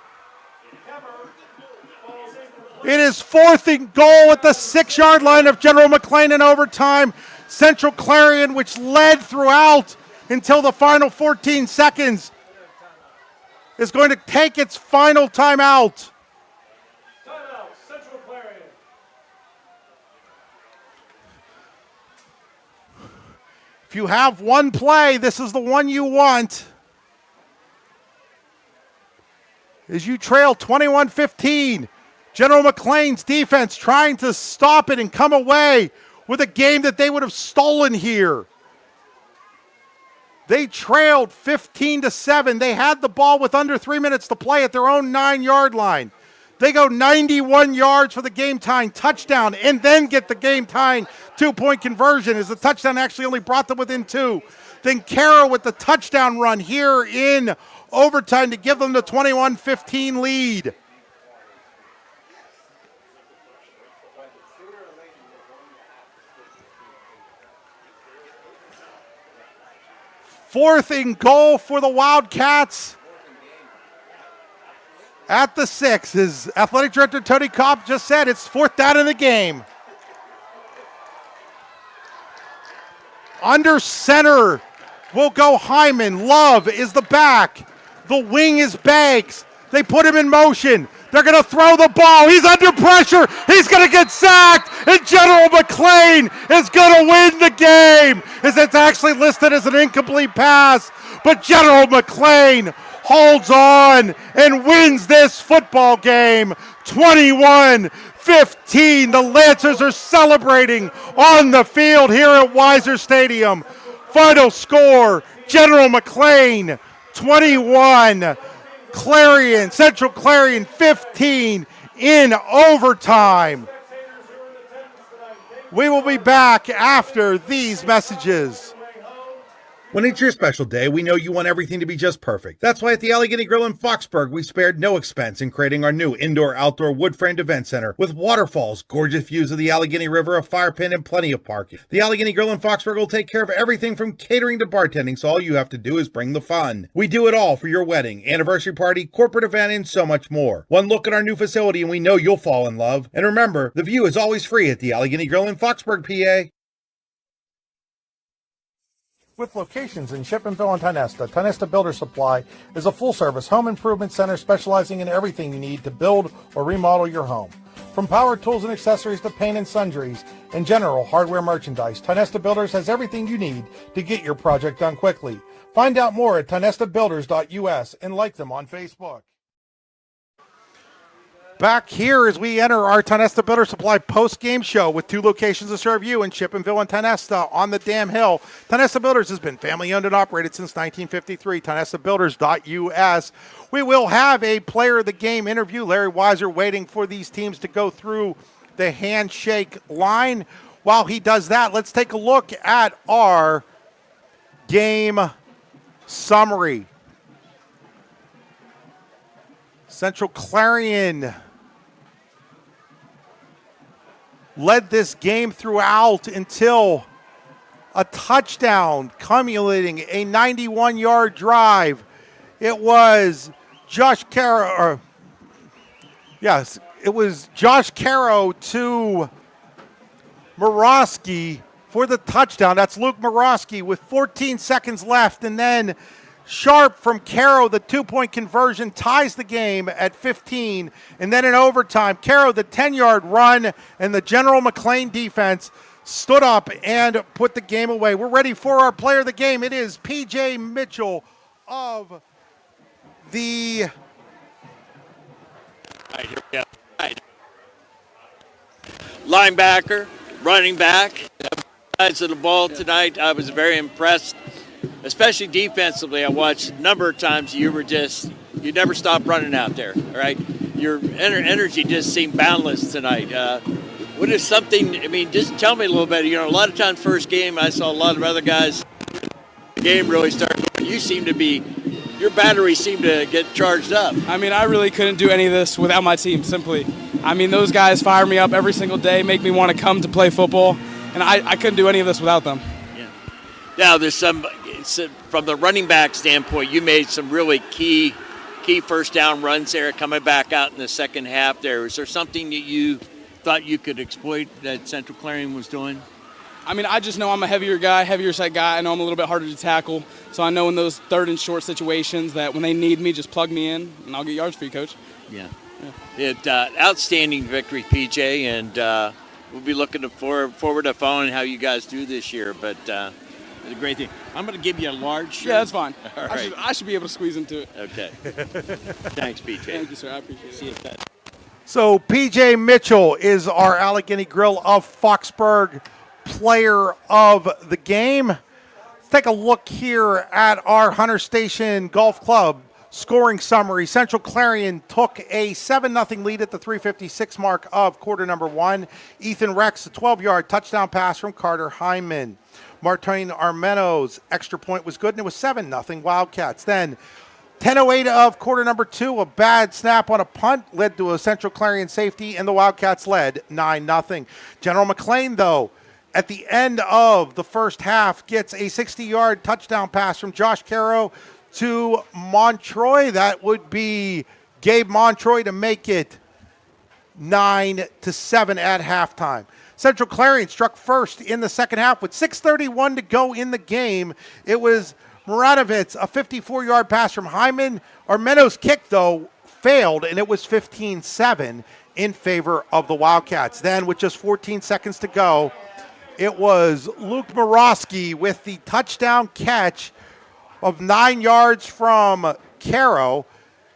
It is fourth and goal at the 6-yard line of General McLane in overtime. Central Clarion, which led throughout until the final 14 seconds, is going to take its final timeout. Timeout, Central Clarion. If you have one play, this is the one you want. as you trail 21-15. General McLane's defense trying to stop it and come away with a game that they would have stolen here. They trailed 15-7. They had the ball with under 3 minutes to play at their own 9-yard line. They go 91 yards for the game-tying touchdown and then get the game-tying two-point conversion as the touchdown actually only brought them within 2. Then Caro with the touchdown run here in overtime to give them the 21-15 lead. Fourth and goal for the Wildcats at the 6. As Athletic Director Tony Cobb just said, it's fourth down in the game. Under center will go Hyman. Love is the back. The wing is Banks. They put him in motion. They're going to throw the ball. He's under pressure. He's going to get sacked. And General McLane is going to win the game, as it's actually listed as an incomplete pass. But General McLane holds on and wins this football game 21-15. The Lancers are celebrating on the field here at Weiser Stadium. Final score, General McLane 21, Central Clarion 15 in overtime. We will be back after these messages. When it's your special day, we know you want everything to be just perfect. That's why at the Allegheny Grill in Foxburg, we spared no expense in creating our new indoor-outdoor wood-framed event center with waterfalls, gorgeous views of the Allegheny River, a fire pit, and plenty of parking. The Allegheny Grill in Foxburg will take care of everything from catering to bartending, so all you have to do is bring the fun. We do it all for your wedding, anniversary party, corporate event, and so much more. One look at our new facility and we know you'll fall in love. And remember, the view is always free at the Allegheny Grill in Foxburg, PA. With locations in Shippenville and Tionesta, Tionesta Builder Supply is a full-service home improvement center specializing in everything you need to build or remodel your home. From power tools and accessories to paint and sundries and general hardware merchandise, Tionesta Builders has everything you need to get your project done quickly. Find out more at tionestabuilders.us and like them on Facebook. Back here as we enter our Tionesta Builder Supply post-game show with 2 locations to serve you in Shippenville and Tionesta on the Dam Hill. Tionesta Builders has been family-owned and operated since 1953. tionestabuilders.us. We will have a player of the game interview. Larry Weiser waiting for these teams to go through the handshake line. While he does that, let's take a look at our game summary. Central Clarion led this game throughout until a touchdown, culminating a 91-yard drive. It was Josh Caro to Morosky for the touchdown. That's Luke Morosky with 14 seconds left, and then Sharp from Caro, the 2-point conversion, ties the game at 15. And then in overtime, Caro, the 10-yard run, and the General McLane defense stood up and put the game away. We're ready for our player of the game. It is P.J. Mitchell of the... All right, here we go. All right. Linebacker, running back, sides of the ball tonight. I was very impressed. Especially defensively, I watched a number of times you never stopped running out there, all right? Your energy just seemed boundless tonight. What is something, just tell me a little bit. A lot of times first game, I saw a lot of other guys, the game really started going. Your battery seemed to get charged up. I really couldn't do any of this without my team, simply. Those guys fire me up every single day, make me want to come to play football, and I couldn't do any of this without them. Yeah. Now, there's from the running back standpoint, you made some really key first down runs there coming back out in the second half there. Was there something that you thought you could exploit that Central Clarion was doing? I just know I'm a heavier set guy. I know I'm a little bit harder to tackle. So I know in those third and short situations that when they need me, just plug me in, and I'll get yards for you, Coach. Yeah. Outstanding victory, PJ, and we'll be looking forward to following how you guys do this year. But It's a great thing. I'm going to give you a large shirt. Yeah, that's fine. All right. I should be able to squeeze into it. Okay. Thanks, PJ. Thank you, sir. I appreciate it. See you then. So PJ Mitchell is our Allegheny Grill of Foxburg player of the game. Let's take a look here at our Hunter Station Golf Club scoring summary. Central Clarion took a 7-0 lead at the 3:56 mark of quarter number 1. Ethan Rex, a 12-yard touchdown pass from Carter Hyman. Martin Armeno's extra point was good, and it was 7-0 Wildcats. Then 10:08 of quarter number 2, a bad snap on a punt led to a Central Clarion safety, and the Wildcats led 9-0. General McLane, though, at the end of the first half, gets a 60-yard touchdown pass from Josh Caro to Montroy. That would be Gabe Montroy to make it 9-7 at halftime. Central Clarion struck first in the second half with 6:31 to go in the game. It was Maranovitz, a 54-yard pass from Hyman. Armeno's kick, though, failed, and it was 15-7 in favor of the Wildcats. Then, with just 14 seconds to go, it was Luke Morosky with the touchdown catch of 9 yards from Caro.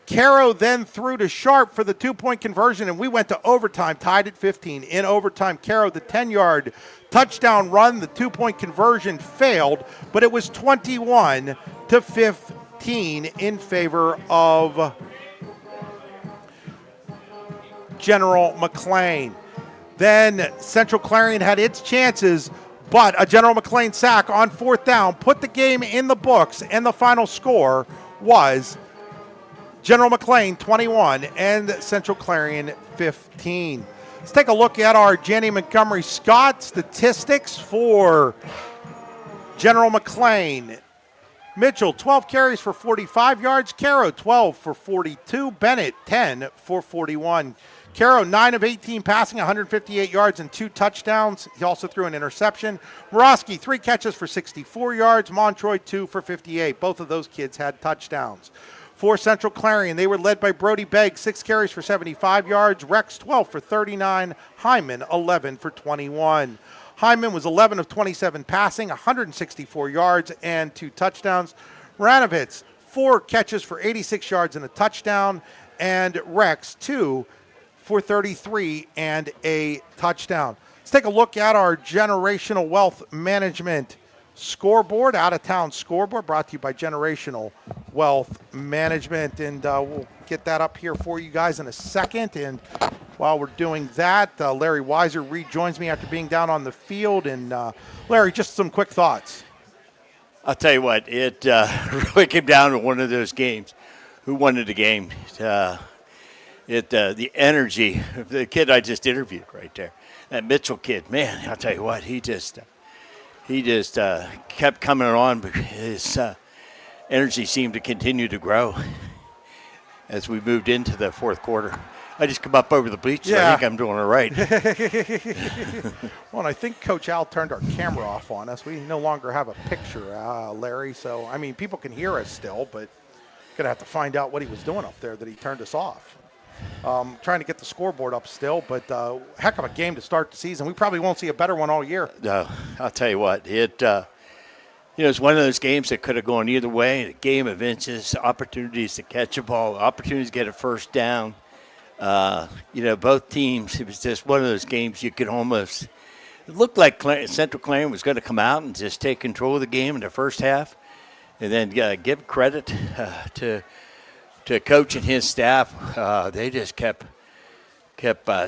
Caro then threw to Sharp for the 2-point conversion, and we went to overtime, tied at 15. In overtime, Caro, the 10-yard touchdown run, the 2-point conversion failed, but it was 21-15 in favor of General McLane. Then Central Clarion had its chances, but a General McLane sack on 4th down put the game in the books, and the final score was General McLane 21 and Central Clarion 15. Let's take a look at our Jenny Montgomery Scott statistics for General McLane. Mitchell, 12 carries for 45 yards. Caro, 12 for 42. Bennett, 10 for 41. Caro, 9 of 18 passing, 158 yards and 2 touchdowns. He also threw an interception. Morosky, 3 catches for 64 yards. Montroy, 2 for 58. Both of those kids had touchdowns. For Central Clarion, they were led by Brody Begg, 6 carries for 75 yards. Rex, 12 for 39. Hyman, 11 for 21. Hyman was 11 of 27 passing, 164 yards and 2 touchdowns. Maranovitz, 4 catches for 86 yards and a touchdown. And Rex, 2 for 33 and a touchdown. Let's take a look at our Generational Wealth Management scoreboard, out-of-town scoreboard, brought to you by Generational Wealth Management. And we'll get that up here for you guys in a second. And while we're doing that, Larry Weiser rejoins me after being down on the field. And Larry, just some quick thoughts. I'll tell you what, it really came down to one of those games. Who wanted the game? The energy of the kid I just interviewed right there, that Mitchell kid, man, I'll tell you what, he just kept coming on. His energy seemed to continue to grow as we moved into the fourth quarter. I just come up over the bleachers. Yeah. I think I'm doing all right. Well, and I think Coach Al turned our camera off on us. We no longer have a picture, Larry. So, I mean, people can hear us still, but going to have to find out what he was doing up there that he turned us off. Trying to get the scoreboard up still, but heck of a game to start the season. We probably won't see a better one all year. I'll tell you what, it's one of those games that could have gone either way. A game of inches, opportunities to catch a ball, opportunities to get a first down. Both teams, it was just one of those games you could almost – it looked like Central Clarion was going to come out and just take control of the game in the first half, and then give credit to Coach and his staff. They just kept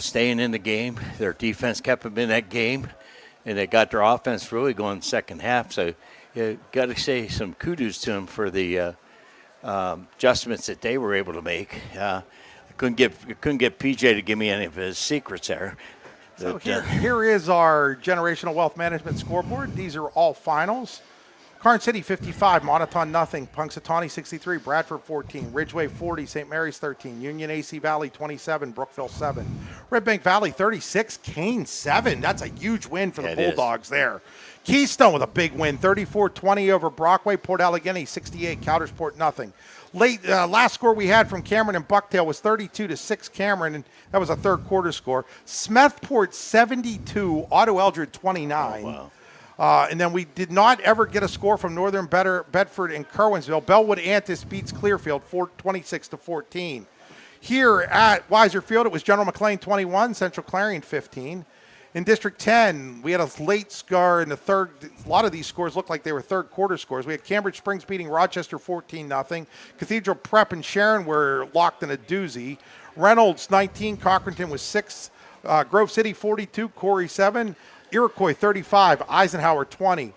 staying in the game. Their defense kept them in that game, and they got their offense really going the second half. So you got to say some kudos to them for the adjustments that they were able to make. I couldn't get PJ to give me any of his secrets there. So here is our Generational Wealth Management scoreboard. These are all finals. Karn City 55, Monoton nothing, Punxsutawney 63, Bradford 14, Ridgeway 40, St. Mary's 13, Union AC Valley 27, Brookville 7, Red Bank Valley 36, Kane 7. That's a huge win for the Bulldogs there. Keystone with a big win, 34-20 over Brockway. Port Allegheny 68, Coudersport nothing. Last score we had from Cameron and Bucktail was 32-6 Cameron, and that was a third quarter score. Smethport 72, Otto Eldred 29. Oh, wow. And then we did not ever get a score from Northern Bedford and Kerwinsville. Bellwood Antis beats Clearfield 26-14. Here at Weiser Field, it was General McLane 21, Central Clarion 15. In District 10, we had a late score in the third. A lot of these scores looked like they were third quarter scores. We had Cambridge Springs beating Rochester 14-0. Cathedral Prep and Sharon were locked in a doozy. Reynolds 19, Cochranton was 6. Grove City 42, Corey 7. Iroquois 35, Eisenhower 20.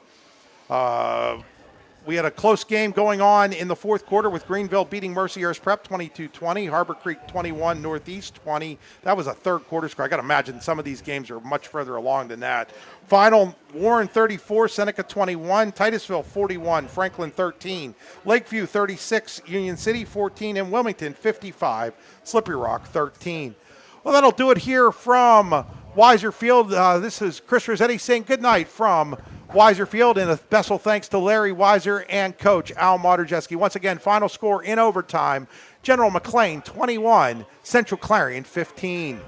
We had a close game going on in the fourth quarter with Greenville beating Mercyhurst Prep 22-20, Harbor Creek 21, Northeast 20. That was a third quarter score. I got to imagine some of these games are much further along than that. Final, Warren 34, Seneca 21, Titusville 41, Franklin 13, Lakeview 36, Union City 14, and Wilmington 55, Slippery Rock 13. Well, that'll do it here from Weiser Field. This is Chris Rossetti saying good night from Weiser Field, and a special thanks to Larry Weiser and Coach Al Moderjeski. Once again, final score in overtime, General McLane 21, Central Clarion 15.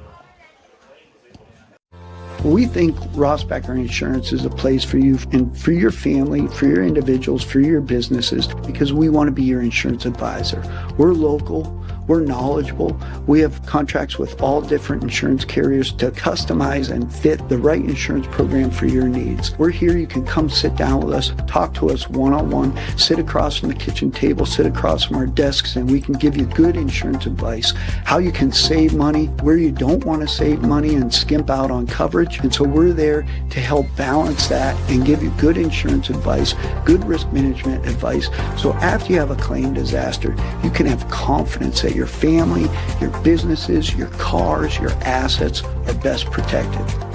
We think Ross Becker Insurance is a place for you and for your family, for your individuals, for your businesses, because we want to be your insurance advisor. We're local. We're knowledgeable. We have contracts with all different insurance carriers to customize and fit the right insurance program for your needs. We're here. You can come sit down with us, talk to us one-on-one, sit across from the kitchen table, sit across from our desks, and we can give you good insurance advice, how you can save money, where you don't want to save money and skimp out on coverage. And so we're there to help balance that and give you good insurance advice, good risk management advice. So after you have a claim disaster, you can have confidence that your family, your businesses, your cars, your assets are best protected.